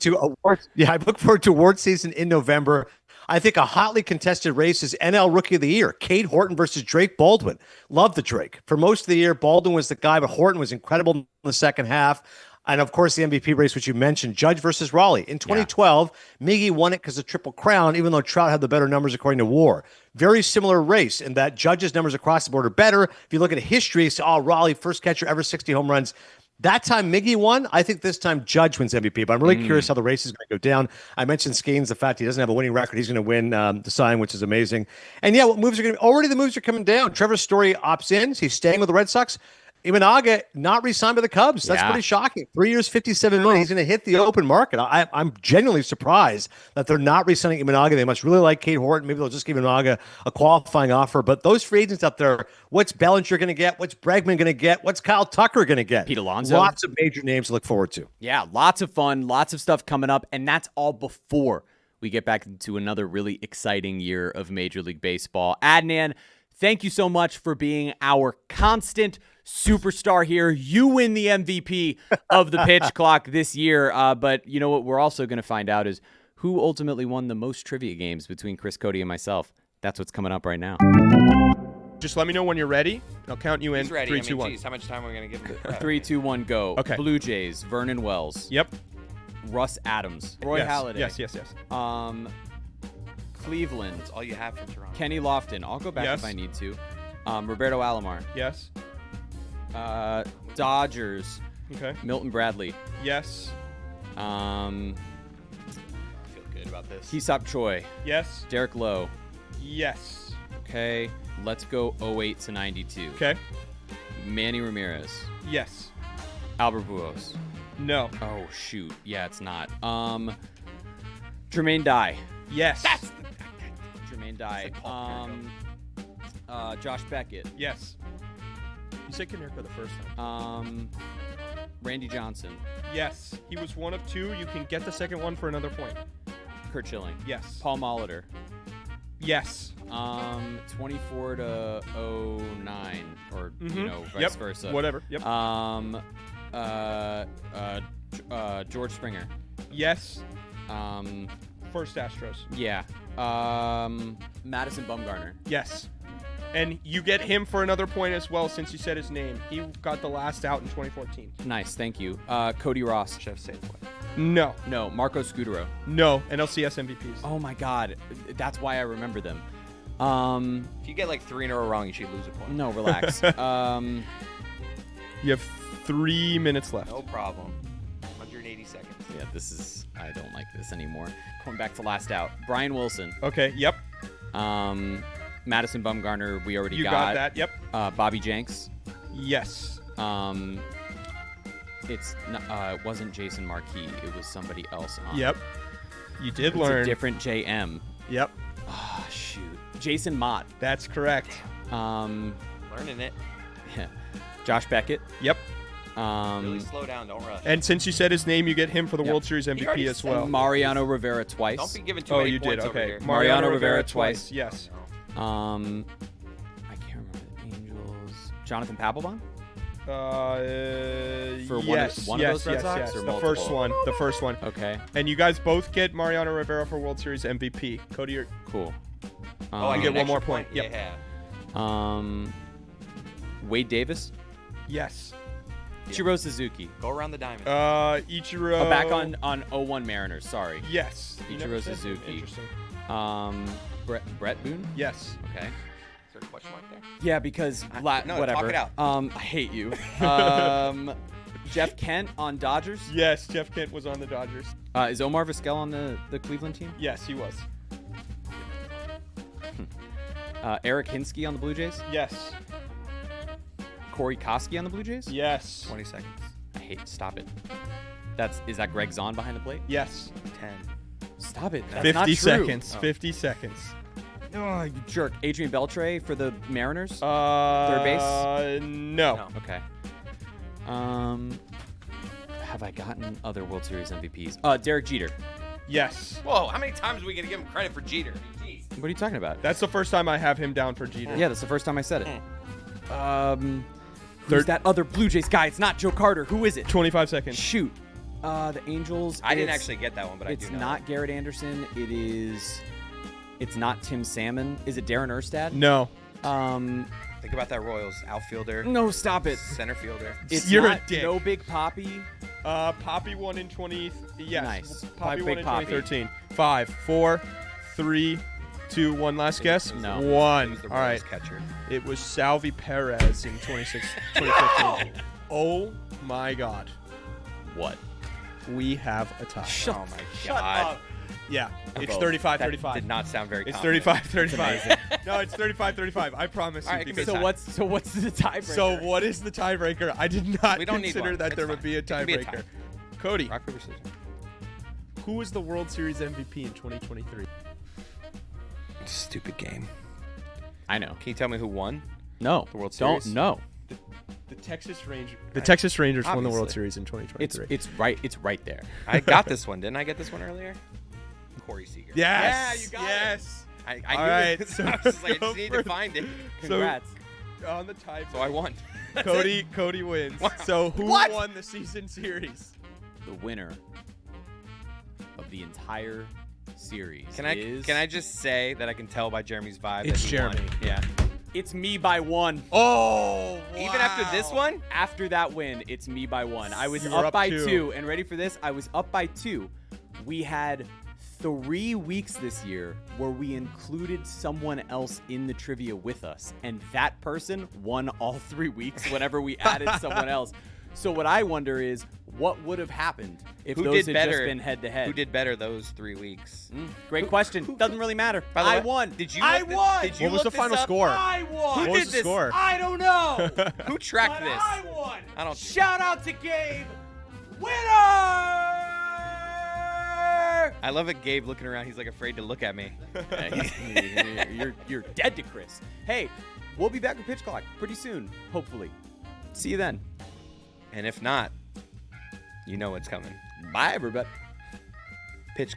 Speaker 17: I look forward to award season in November. I think a hotly contested race is NL Rookie of the Year. Cade Horton versus Drake Baldwin. Love the Drake. For most of the year, Baldwin was the guy, but Horton was incredible in the second half. And, of course, the MVP race, which you mentioned, Judge versus Raleigh. In 2012, Miggy won it because of Triple Crown, even though Trout had the better numbers according to WAR. Very similar race in that Judge's numbers across the board are better. If you look at history, it's Raleigh, first catcher ever, 60 home runs. That time Miggy won. I think this time Judge wins MVP, but I'm really curious how the race is going to go down. I mentioned Skeens, the fact he doesn't have a winning record. He's going to win the Cy Young, which is amazing. And, what moves are going to be? Already the moves are coming down. Trevor Story opts in. He's staying with the Red Sox. Imanaga not re-signed by the Cubs. That's pretty shocking. 3 years, $57 million. He's going to hit the open market. I'm genuinely surprised that they're not re-signing Imanaga. They must really like Cade Horton. Maybe they'll just give Imanaga a qualifying offer. But those free agents out there, what's Bellinger going to get? What's Bregman going to get? What's Kyle Tucker going to get?
Speaker 15: Pete Alonso.
Speaker 17: Lots of major names to look forward to.
Speaker 15: Yeah, lots of fun, lots of stuff coming up, and that's all before we get back into another really exciting year of Major League Baseball. Adnan, thank you so much for being our constant superstar here. You win the MVP of the pitch clock this year. But you know what we're also going to find out is who ultimately won the most trivia games between Chris, Cody, and myself. That's what's coming up right now.
Speaker 16: Just let me know when you're ready. I'll count you in.
Speaker 13: He's ready.
Speaker 16: 3, 2, 1.
Speaker 13: Geez, how much time are we going to give him?
Speaker 15: 3, 2, 1, go.
Speaker 16: Okay.
Speaker 15: Blue Jays, Vernon Wells.
Speaker 16: Yep.
Speaker 15: Russ Adams. Roy Halladay.
Speaker 16: Yes.
Speaker 15: Cleveland.
Speaker 13: That's all you have from Toronto.
Speaker 15: Kenny Lofton. I'll go back if I need to. Roberto Alomar.
Speaker 16: Yes.
Speaker 15: Dodgers.
Speaker 16: Okay.
Speaker 15: Milton Bradley.
Speaker 16: Yes.
Speaker 13: I feel good about this.
Speaker 15: Hee-Seop Choi.
Speaker 16: Yes.
Speaker 15: Derek Lowe.
Speaker 16: Yes.
Speaker 15: Okay. Let's go 08 to 92.
Speaker 16: Okay.
Speaker 15: Manny Ramirez.
Speaker 16: Yes.
Speaker 15: Albert Pujols.
Speaker 16: No.
Speaker 15: Oh, shoot. Yeah, it's not. Jermaine Dye.
Speaker 16: Yes.
Speaker 15: Jermaine Dye. Josh Beckett.
Speaker 16: Yes. You said Konerko the first time.
Speaker 15: Randy Johnson.
Speaker 16: Yes. He was one of 2. You can get the second one for another point.
Speaker 15: Kurt Schilling.
Speaker 16: Yes.
Speaker 15: Paul Molitor.
Speaker 16: Yes.
Speaker 15: 24 to 09, or vice versa.
Speaker 16: Whatever. Yep.
Speaker 15: George Springer.
Speaker 16: Yes. First Astros.
Speaker 15: Yeah. Madison Bumgarner.
Speaker 16: Yes. And you get him for another point as well since you said his name. He got the last out in 2014.
Speaker 15: Nice, thank you. Cody Ross.
Speaker 13: Chef Safeway.
Speaker 16: No.
Speaker 15: No. Marco Scudero.
Speaker 16: No. NLCS MVPs.
Speaker 15: Oh my God. That's why I remember them.
Speaker 13: If you get like 3 in a row wrong, you should lose a point.
Speaker 15: No, relax.
Speaker 16: You have 3 minutes left.
Speaker 13: No problem. 180 seconds.
Speaker 15: Yeah, I don't like this anymore. Going back to last out. Brian Wilson.
Speaker 16: Okay, yep.
Speaker 15: Madison Bumgarner, we already
Speaker 16: You got that, yep.
Speaker 15: Bobby Jenks.
Speaker 16: Yes.
Speaker 15: It wasn't Jason Marquis. It was somebody else.
Speaker 16: Yep. You did
Speaker 15: it's
Speaker 16: learn.
Speaker 15: A different JM.
Speaker 16: Yep.
Speaker 15: Oh, shoot. Jason Mott.
Speaker 16: That's correct.
Speaker 13: Learning it.
Speaker 15: Yeah. Josh Beckett.
Speaker 16: Yep.
Speaker 13: Really slow down. Don't rush.
Speaker 16: And since you said his name, you get him for the World Series MVP as well.
Speaker 15: Mariano Rivera twice.
Speaker 13: Don't be giving too many points
Speaker 16: did.
Speaker 13: over
Speaker 16: Okay.
Speaker 13: here.
Speaker 15: Mariano Rivera twice.
Speaker 16: Yes.
Speaker 15: I can't remember the Angels. Jonathan Papelbon?
Speaker 16: For
Speaker 15: yes, one of those Red Sox, or
Speaker 16: the
Speaker 15: multiple?
Speaker 16: The first one.
Speaker 15: Okay.
Speaker 16: And you guys both get Mariano Rivera for World Series MVP. Cody, you're
Speaker 15: cool.
Speaker 16: I get one more point. Yep.
Speaker 13: Yeah.
Speaker 15: Wade Davis?
Speaker 16: Yes.
Speaker 15: Ichiro Suzuki.
Speaker 13: Go around the diamond.
Speaker 16: Ichiro.
Speaker 15: Back on 0-1 Mariners. Sorry.
Speaker 16: Yes.
Speaker 15: Ichiro Suzuki.
Speaker 16: Interesting.
Speaker 15: Brett Boone?
Speaker 16: Yes.
Speaker 15: Okay.
Speaker 13: Is there a question mark there?
Speaker 15: Yeah, because
Speaker 13: No,
Speaker 15: whatever.
Speaker 13: talk it out.
Speaker 15: I hate you. Jeff Kent on Dodgers?
Speaker 16: Yes, Jeff Kent was on the Dodgers.
Speaker 15: Is Omar Vizquel on the Cleveland team?
Speaker 16: Yes, he was.
Speaker 15: Eric Hinsky on the Blue Jays?
Speaker 16: Yes.
Speaker 15: Corey Koski on the Blue Jays?
Speaker 16: Yes.
Speaker 13: 20 seconds.
Speaker 15: I hate. Stop it. Is that Greg Zahn behind the plate?
Speaker 16: Yes.
Speaker 13: 10.
Speaker 15: Stop it. That's
Speaker 16: 50
Speaker 15: not true.
Speaker 16: seconds.
Speaker 15: Oh.
Speaker 16: 50 seconds.
Speaker 15: Oh, you jerk. Adrian Beltre for the Mariners? Third base?
Speaker 16: No.
Speaker 15: Okay. Have I gotten other World Series MVPs? Derek Jeter.
Speaker 16: Yes.
Speaker 13: Whoa, how many times are we going to give him credit for Jeter? Jeez.
Speaker 15: What are you talking about?
Speaker 16: That's the first time I have him down for Jeter.
Speaker 15: Yeah, that's the first time I said it. Who's that other Blue Jays guy? It's not Joe Carter. Who is it?
Speaker 16: 25 seconds.
Speaker 15: Shoot. The Angels.
Speaker 13: I didn't actually get that one, but I do know.
Speaker 15: It's not Garrett Anderson. It's not Tim Salmon. Is it Darren Erstad?
Speaker 16: No.
Speaker 13: Think about that Royals outfielder.
Speaker 15: No, stop it.
Speaker 13: Center fielder.
Speaker 15: You're a dick. No Big Poppy.
Speaker 16: Poppy won in 20. Yes.
Speaker 15: Nice.
Speaker 16: Poppy won in
Speaker 15: Poppy.
Speaker 16: 2013. 5, 4, 3, 2, 1. Last guess.
Speaker 15: No.
Speaker 16: 1.
Speaker 13: It was the
Speaker 16: All right.
Speaker 13: Royals catcher.
Speaker 16: It was Salvi Perez in 2015. Oh my God.
Speaker 15: What?
Speaker 16: We have a tie.
Speaker 13: Oh my God.
Speaker 16: Yeah, it's 35-35.
Speaker 13: That did not sound very
Speaker 16: It's
Speaker 13: confident.
Speaker 16: 35-35. No, it's 35-35. I promise you.
Speaker 13: All right,
Speaker 16: because
Speaker 15: So what's the tiebreaker?
Speaker 16: So what is the tiebreaker? I did not
Speaker 13: We don't need
Speaker 16: consider
Speaker 13: one.
Speaker 16: that
Speaker 13: It's
Speaker 16: there
Speaker 13: fine.
Speaker 16: would be a
Speaker 13: It can be a tie.
Speaker 16: tiebreaker. Cody,
Speaker 13: Rock, paper, scissors.
Speaker 16: who was the World Series MVP in 2023?
Speaker 13: Stupid game.
Speaker 15: I know.
Speaker 13: Can you tell me who won?
Speaker 15: No.
Speaker 13: The World Series?
Speaker 15: Don't. No.
Speaker 16: The Texas Rangers. The Texas Rangers won the World
Speaker 13: Obviously.
Speaker 16: Series in 2023.
Speaker 15: It's right there.
Speaker 13: I got this one. Didn't I get this one earlier? Corey Seager.
Speaker 16: Yes.
Speaker 13: Yeah, you got
Speaker 16: yes.
Speaker 13: it.
Speaker 16: All
Speaker 13: I
Speaker 16: right.
Speaker 13: knew it.
Speaker 16: So
Speaker 13: I was just like, I
Speaker 16: go
Speaker 13: just need to
Speaker 16: for-
Speaker 13: find it.
Speaker 15: Congrats.
Speaker 16: So on the tie.
Speaker 13: So I won. That's it.
Speaker 16: Cody wins.
Speaker 13: Wow.
Speaker 16: So who
Speaker 13: What?
Speaker 16: won the season series?
Speaker 15: The winner of the entire series
Speaker 13: Can
Speaker 15: is...
Speaker 13: I just say that I can tell by Jeremy's vibe
Speaker 16: It's
Speaker 13: that he won?
Speaker 16: Jeremy.
Speaker 13: Yeah.
Speaker 15: It's me by 1.
Speaker 16: Oh,
Speaker 13: Even after this one?
Speaker 15: After that win, it's me by 1. I was
Speaker 16: You were
Speaker 15: up by
Speaker 16: up
Speaker 15: 2. And ready for this? I was up by 2. We had 3 weeks this year where we included someone else in the trivia with us. And that person won all 3 weeks whenever we added someone else. So what I wonder is, what would have happened if
Speaker 13: Who
Speaker 15: those
Speaker 13: did
Speaker 15: had
Speaker 13: better?
Speaker 15: just been head-to-head?
Speaker 13: Who did better those 3 weeks?
Speaker 15: Great question. Doesn't really matter.
Speaker 13: By the
Speaker 15: I
Speaker 13: way,
Speaker 15: won.
Speaker 13: Did you?
Speaker 15: I
Speaker 13: look thi-
Speaker 15: won.
Speaker 13: Did you
Speaker 16: What was
Speaker 13: look
Speaker 16: the final
Speaker 13: this up?
Speaker 16: score?
Speaker 15: I won.
Speaker 13: Who
Speaker 16: What
Speaker 13: did
Speaker 16: was the
Speaker 13: this?
Speaker 16: score?
Speaker 15: I don't know.
Speaker 13: Who tracked
Speaker 15: But
Speaker 13: this?
Speaker 15: I won.
Speaker 13: I don't.
Speaker 15: Shout out to Gabe. Winner!
Speaker 13: I love it. Gabe looking around. He's like afraid to look at me.
Speaker 15: You're dead to Chris. Hey, we'll be back with Pitch Clock pretty soon, hopefully. See you then.
Speaker 13: And if not, you know what's coming.
Speaker 15: Bye, everybody.
Speaker 13: Pitch.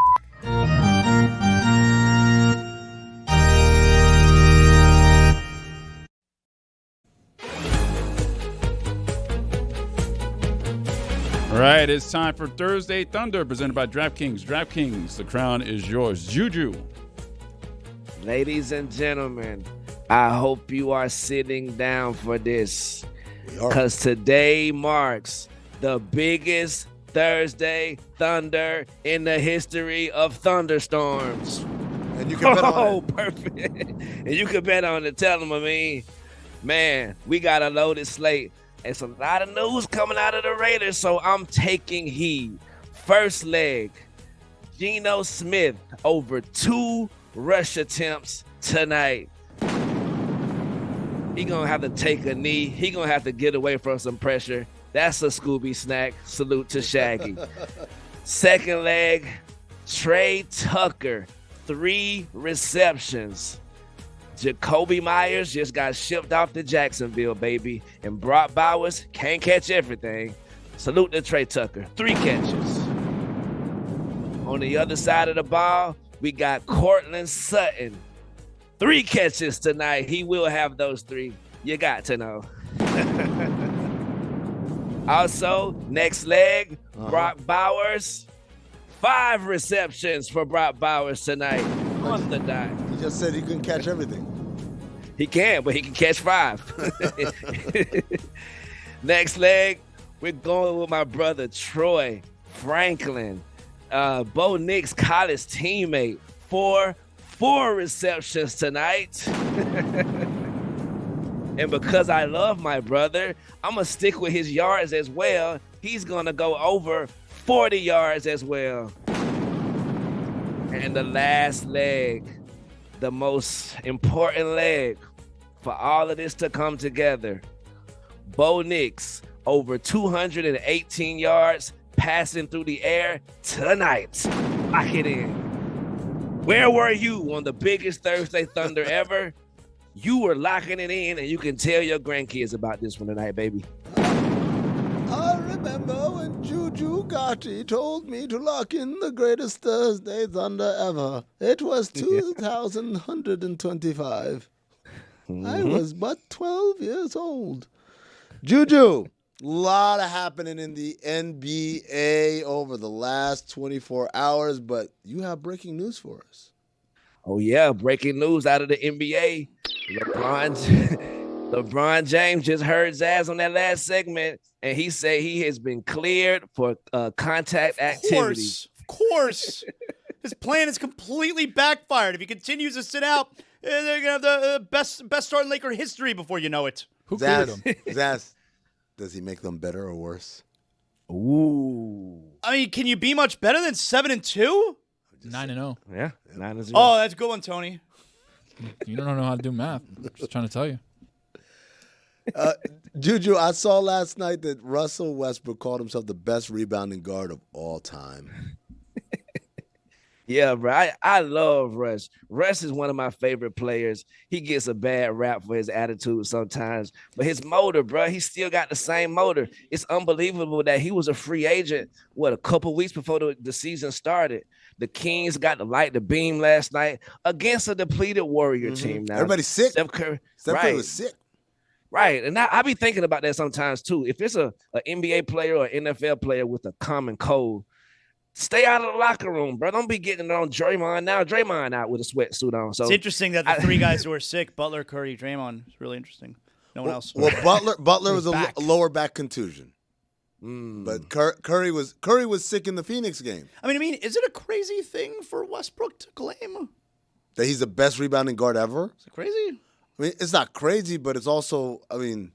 Speaker 3: All right, it's time for Thursday Thunder, presented by DraftKings. DraftKings, the crown is yours. Juju.
Speaker 18: Ladies and gentlemen, I hope you are sitting down for this, because today marks the biggest Thursday Thunder in the history of thunderstorms.
Speaker 2: And you can bet on
Speaker 18: Oh,
Speaker 2: it.
Speaker 18: perfect. And you can bet on it. Tell them, man, we got a loaded slate. It's a lot of news coming out of the Raiders, so I'm taking heed. First leg, Geno Smith over 2 rush attempts tonight. He gonna have to take a knee. He gonna have to get away from some pressure. That's a Scooby snack. Salute to Shaggy. Second leg, Trey Tucker, 3 receptions. Jacoby Myers just got shipped off to Jacksonville, baby. And Brock Bowers can't catch everything. Salute to Trey Tucker, 3 catches. On the other side of the ball, we got Cortland Sutton. 3 catches tonight. He will have those 3. You got to know. Also, next leg, Brock Bowers. 5 receptions for Brock Bowers tonight on the dot.
Speaker 2: He just said he couldn't catch everything.
Speaker 18: He can, but he can catch 5. Next leg, we're going with my brother Troy Franklin. Bo Nix college teammate. 4 receptions tonight. And because I love my brother, I'm going to stick with his yards as well. He's going to go over 40 yards as well. And the last leg, the most important leg for all of this to come together. Bo Nix over 218 yards passing through the air tonight. Lock it in. Where were you on the biggest Thursday Thunder ever? You were locking it in, and you can tell your grandkids about this one tonight, baby.
Speaker 2: I remember when Juju Gotti told me to lock in the greatest Thursday Thunder ever. It was 2125. I was but 12 years old. Juju, a lot of happening in the NBA over the last 24 hours, but you have breaking news for us.
Speaker 18: Oh, yeah, breaking news out of the NBA. LeBron James just heard Zaz on that last segment, and he said he has been cleared for contact activity.
Speaker 4: Of course. His plan is completely backfired. If he continues to sit out, they're going to have the best starting Laker history before you know it.
Speaker 5: Who cleared him?
Speaker 2: Zaz, does he make them better or worse?
Speaker 18: Ooh.
Speaker 4: I mean, can you be much better than 7-2?
Speaker 5: 9-0.
Speaker 18: Yeah, 9-0.
Speaker 4: Oh, that's a good one, Tony.
Speaker 5: You don't know how to do math. I'm just trying to tell you.
Speaker 2: Juju, I saw last night that Russell Westbrook called himself the best rebounding guard of all time.
Speaker 18: Yeah, bro. I love Russ. Russ is one of my favorite players. He gets a bad rap for his attitude sometimes, but his motor, bro, he still got the same motor. It's unbelievable that he was a free agent, a couple weeks before the season started. The Kings got to light the beam last night against a depleted Warrior team now.
Speaker 2: Everybody's sick.
Speaker 18: Steph Curry
Speaker 2: was sick.
Speaker 18: Right, and I be thinking about that sometimes too. If it's a NBA player or an NFL player with a common cold, stay out of the locker room, bro. Don't be getting on Draymond now. Draymond out with a sweatsuit on. So
Speaker 4: it's interesting that the 3 guys who are sick, Butler, Curry, Draymond, is really interesting. No one else.
Speaker 2: Well, Butler was a lower back contusion. But Curry was sick in the Phoenix game.
Speaker 4: I mean, is it a crazy thing for Westbrook to claim
Speaker 2: that he's the best rebounding guard ever?
Speaker 4: Is it crazy?
Speaker 2: I mean, it's not crazy, but it's also, I mean,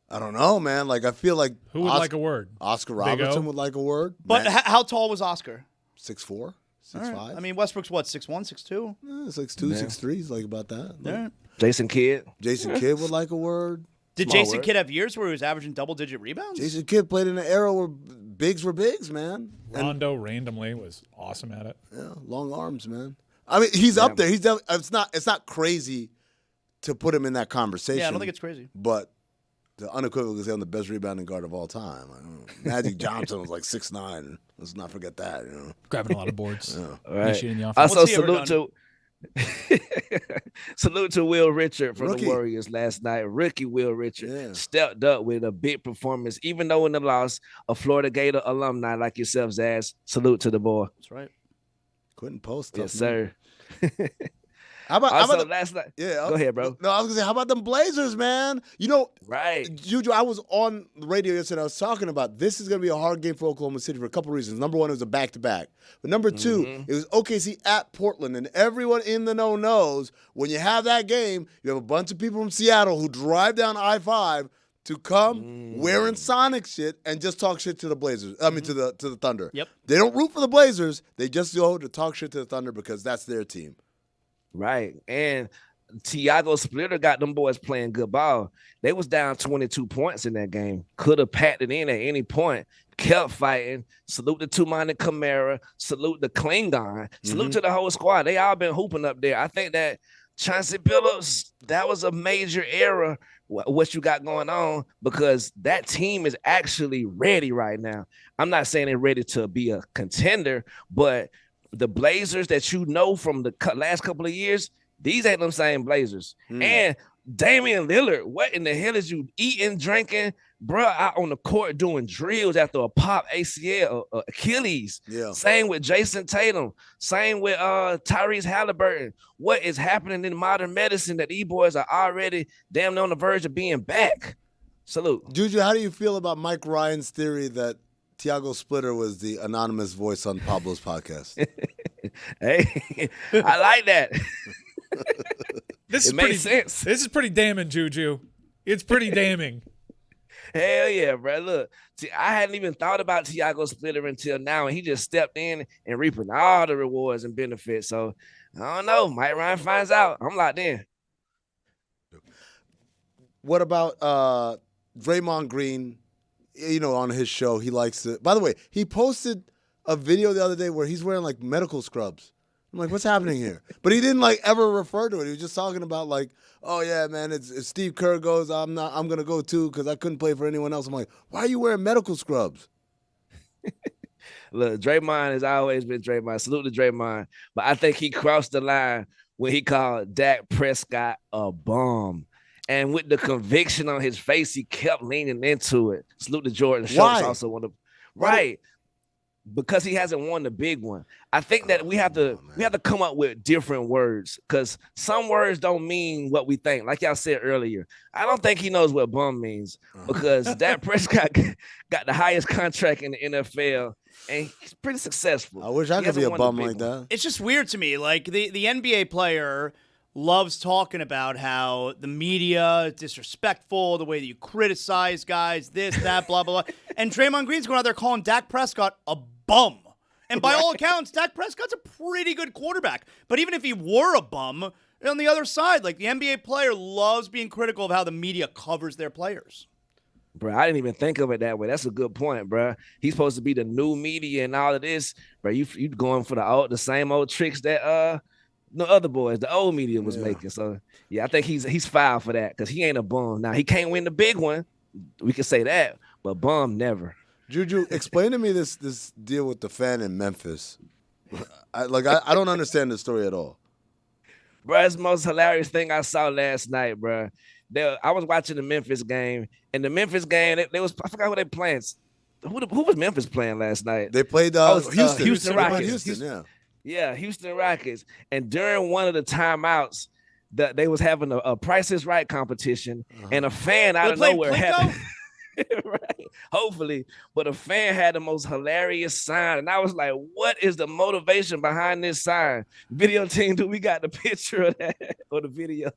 Speaker 2: I don't know, man. Like, I feel like
Speaker 6: who would like a word?
Speaker 2: Oscar Robertson would like a word.
Speaker 4: But how tall was Oscar?
Speaker 2: 6'4", 6'5".
Speaker 4: Right. I mean, Westbrook's what, 6'1", 6'2"?
Speaker 2: 6'2", 6'3", he's like about that.
Speaker 4: Right.
Speaker 18: Jason Kidd
Speaker 2: would like a word.
Speaker 4: Did Jason Kidd have years where he was averaging double-digit rebounds?
Speaker 2: Jason Kidd played in an era where bigs were bigs, man.
Speaker 6: Rondo randomly was awesome at it.
Speaker 2: Yeah, long arms, man. I mean, he's up there. It's not crazy to put him in that conversation.
Speaker 4: Yeah, I don't think it's crazy.
Speaker 2: But to unequivocally say I'm the best rebounding guard of all time. Magic Johnson was like 6'9". Let's not forget that.
Speaker 5: Grabbing a lot of boards.
Speaker 2: Yeah.
Speaker 18: Right.
Speaker 5: In the offense.
Speaker 18: Also, salute to Will Richard from the Warriors last night. Rookie Will Richard stepped up with a big performance, even though in the loss, a Florida Gator alumni like yourself, Zaz. Salute to the boy.
Speaker 4: That's right.
Speaker 2: Couldn't post.
Speaker 18: Yes, sir.
Speaker 2: How about
Speaker 18: last night?
Speaker 2: Yeah,
Speaker 18: go ahead, bro.
Speaker 2: No, I was gonna say, how about them Blazers, man?
Speaker 18: Right,
Speaker 2: Juju. I was on the radio yesterday. I was talking about this is gonna be a hard game for Oklahoma City for a couple reasons. Number one, it was a back-to-back, but number two, it was OKC at Portland, and everyone in the know knows when you have that game, you have a bunch of people from Seattle who drive down I-5 to come wearing Sonic shit and just talk shit to the Blazers. I mean, to the Thunder.
Speaker 4: Yep.
Speaker 2: They don't root for the Blazers. They just go to talk shit to the Thunder because that's their team.
Speaker 18: Right. And Thiago Splitter got them boys playing good ball. They was down 22 points in that game. Could have packed it in at any point. Kept fighting. Salute to Tumani Kamara. Salute the Klingon. Salute to the whole squad. They all been hooping up there. I think that Chauncey Billups, that was a major error, what you got going on, because that team is actually ready right now. I'm not saying they're ready to be a contender, but the Blazers that you know from the last couple of years, these ain't them same Blazers. And Damian Lillard, what in the hell is you eating, drinking, bro, out on the court doing drills after a pop ACL, Achilles.
Speaker 2: Yeah.
Speaker 18: Same with Jason Tatum. Same with Tyrese Halliburton. What is happening in modern medicine that these boys are already damn on the verge of being back? Salute.
Speaker 2: Juju, how do you feel about Mike Ryan's theory that Thiago Splitter was the anonymous voice on Pablo's podcast?
Speaker 18: Hey, I like that.
Speaker 6: This makes sense. This is pretty damning, Juju. It's pretty damning.
Speaker 18: Hell yeah, bro. Look, I hadn't even thought about Thiago Splitter until now, and he just stepped in and reaping all the rewards and benefits. So, I don't know. Mike Ryan finds out. I'm locked in.
Speaker 2: What about Draymond Green? You know, on his show, he likes to. By the way, he posted a video the other day where he's wearing like medical scrubs. I'm like, what's happening here? But he didn't like ever refer to it. He was just talking about like, oh yeah, man, it's Steve Kerr goes, I'm gonna go too because I couldn't play for anyone else. I'm like, why are you wearing medical scrubs?
Speaker 18: Look, Draymond has always been Draymond. Salute to Draymond. But I think he crossed the line when he called Dak Prescott a bum. And with the conviction on his face, he kept leaning into it. Salute to Jordan Schultz, also one of right. Because he hasn't won the big one. I think that we have to come up with different words, because some words don't mean what we think. Like y'all said earlier, I don't think he knows what bum means, because Dak Prescott got the highest contract in the NFL, and he's pretty successful.
Speaker 2: I wish I could be a bum like that.
Speaker 4: It's just weird to me. Like the NBA player loves talking about how the media is disrespectful, the way that you criticize guys, this, that, blah, blah, blah. And Draymond Green's going out there calling Dak Prescott a bum. And by all accounts, Dak Prescott's a pretty good quarterback. But even if he were a bum, on the other side, like the NBA player loves being critical of how the media covers their players.
Speaker 18: Bro, I didn't even think of it that way. That's a good point, bro. He's supposed to be the new media and all of this. Bro, you going for the same old tricks that no other boys, the old media was making. So yeah, I think he's foul for that, because he ain't a bum. Now he can't win the big one. We can say that, but bum never.
Speaker 2: Juju, explain to me this deal with the fan in Memphis. I don't understand the story at all.
Speaker 18: Bro, it's the most hilarious thing I saw last night, bro. I was watching the Memphis game, and the Memphis game, I forgot who they playing. Who was Memphis playing last night?
Speaker 2: They played Houston.
Speaker 18: Houston Rockets.
Speaker 2: Houston, yeah.
Speaker 18: Yeah, Houston Rockets. And during one of the timeouts, they was having a Price is Right competition, and a fan out of nowhere happened. Right, hopefully, but a fan had the most hilarious sign, and I was like, "What is the motivation behind this sign?" Video team, do we got the picture of that or the video?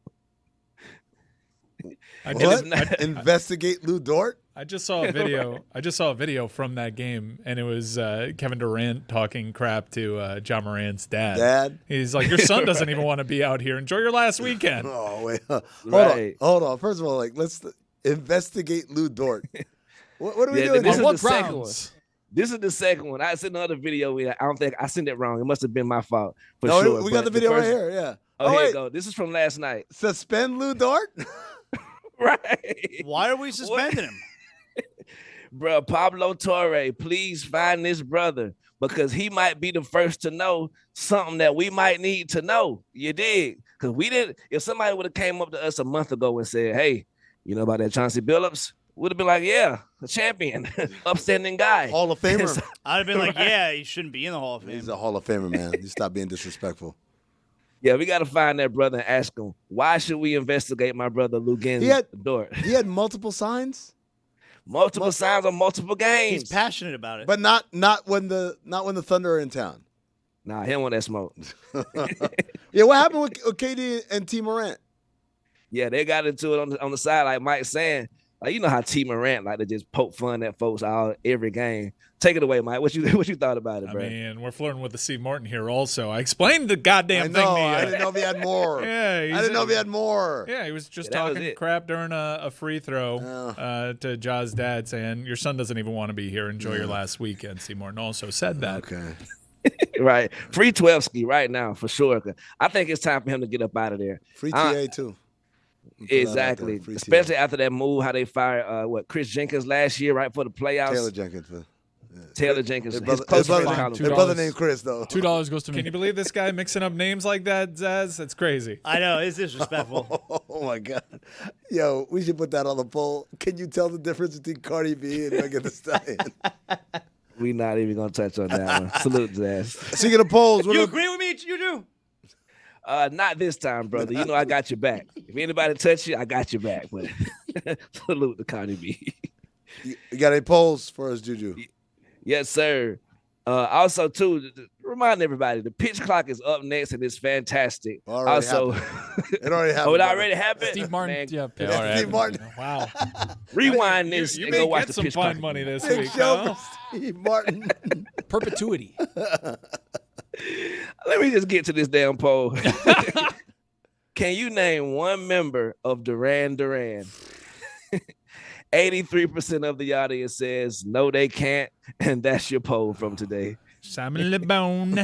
Speaker 2: Investigate Lou Dort.
Speaker 6: I just saw a video. I just saw a video from that game, and it was Kevin Durant talking crap to John Morant's dad. He's like, "Your son doesn't even want to be out here. Enjoy your last weekend."
Speaker 2: Oh wait, hold on. First of all, let's investigate Lou Dort. What are we doing?
Speaker 18: This is the second one. This is the second one. I sent another video. I don't think I sent it wrong. It must have been my fault. Sure.
Speaker 2: We got the video right here. Yeah.
Speaker 18: Oh, here you go. This is from last night.
Speaker 2: Suspend Lou Dort.
Speaker 18: Right.
Speaker 4: Why are we suspending him?
Speaker 18: Bro, Pablo Torre, please find this brother, because he might be the first to know something that we might need to know. You dig? Because we didn't. If somebody would have came up to us a month ago and said, "Hey, you know about that Chauncey Billups?" Would have been like, "Yeah, a champion, upstanding guy,
Speaker 2: Hall of Famer."
Speaker 4: I'd have been like, "Yeah, he shouldn't be in the Hall of Fame."
Speaker 2: He's a Hall of Famer, man. You stop being disrespectful.
Speaker 18: Yeah, we got to find that brother and ask him, why should we investigate my brother Dort?
Speaker 2: He had multiple signs.
Speaker 18: Multiple signs on multiple games.
Speaker 4: He's passionate about it,
Speaker 2: but not when the Thunder are in town.
Speaker 18: Nah, he don't want that smoke.
Speaker 2: Yeah, what happened with Cade and T. Morant?
Speaker 18: Yeah, they got into it on the side, like Mike saying. Like, you know how T. Morant like to just poke fun at folks every game. Take it away, Mike. What you thought about it, bro?
Speaker 6: I mean, we're flirting with the C. Morton here also. I explained the goddamn thing to you.
Speaker 2: I didn't know if he had more.
Speaker 6: Yeah,
Speaker 2: I didn't know if he had more.
Speaker 6: Yeah, he was just talking crap during a free throw to Ja's dad, saying, your son doesn't even want to be here. Enjoy your last weekend. C. Morton also said that.
Speaker 2: Okay.
Speaker 18: Right. Free 12 ski right now, for sure. I think it's time for him to get up out of there.
Speaker 2: Free TA, too.
Speaker 18: Exactly. Especially after that move, how they fired Chris Jenkins last year, right for the playoffs.
Speaker 2: Taylor Jenkins.
Speaker 18: Taylor Jenkins.
Speaker 2: His brother named Chris, though.
Speaker 5: $2 goes to me.
Speaker 6: Can you believe this guy mixing up names like that, Zaz? That's crazy.
Speaker 4: I know. It's disrespectful.
Speaker 2: Oh, my God. Yo, we should put that on the poll. Can you tell the difference between Cardi B and Megan Thee Stallion?
Speaker 18: We not even going to touch on that one. Salute, Zaz.
Speaker 2: Speaking of polls.
Speaker 4: You agree with me? You do?
Speaker 18: Not this time, brother. You know I got your back. If anybody touch you, I got your back. But salute to Cardi B.
Speaker 2: You got any polls for us, Juju?
Speaker 18: Yes, sir. Also, too, remind everybody, the pitch clock is up next, and it's fantastic.
Speaker 2: It already happened.
Speaker 18: It already happened?
Speaker 5: Steve Martin.
Speaker 18: Man,
Speaker 2: Steve Martin.
Speaker 6: Wow.
Speaker 18: Rewind this
Speaker 6: You
Speaker 18: and
Speaker 6: may
Speaker 18: go watch
Speaker 6: get
Speaker 18: the
Speaker 6: some
Speaker 18: pitch
Speaker 6: fun
Speaker 18: clock.
Speaker 6: money this
Speaker 2: Big
Speaker 6: week.
Speaker 2: show
Speaker 6: Huh?
Speaker 2: for Steve Martin.
Speaker 5: Perpetuity.
Speaker 18: Let me just get to this damn poll. Can you name one member of Duran Duran? 83% of the audience says no, they can't, and that's your poll from today.
Speaker 6: Simon Le Bon.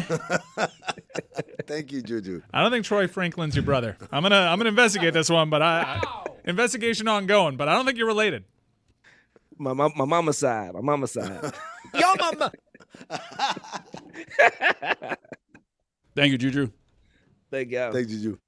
Speaker 2: Thank you, Juju.
Speaker 6: I don't think Troy Franklin's your brother. I'm gonna investigate this one, but investigation ongoing. But I don't think you're related.
Speaker 18: My mama's side. My mama's side.
Speaker 11: Yo, mama.
Speaker 3: Thank you, Juju.
Speaker 18: Thank y'all.
Speaker 2: Thank you, Juju.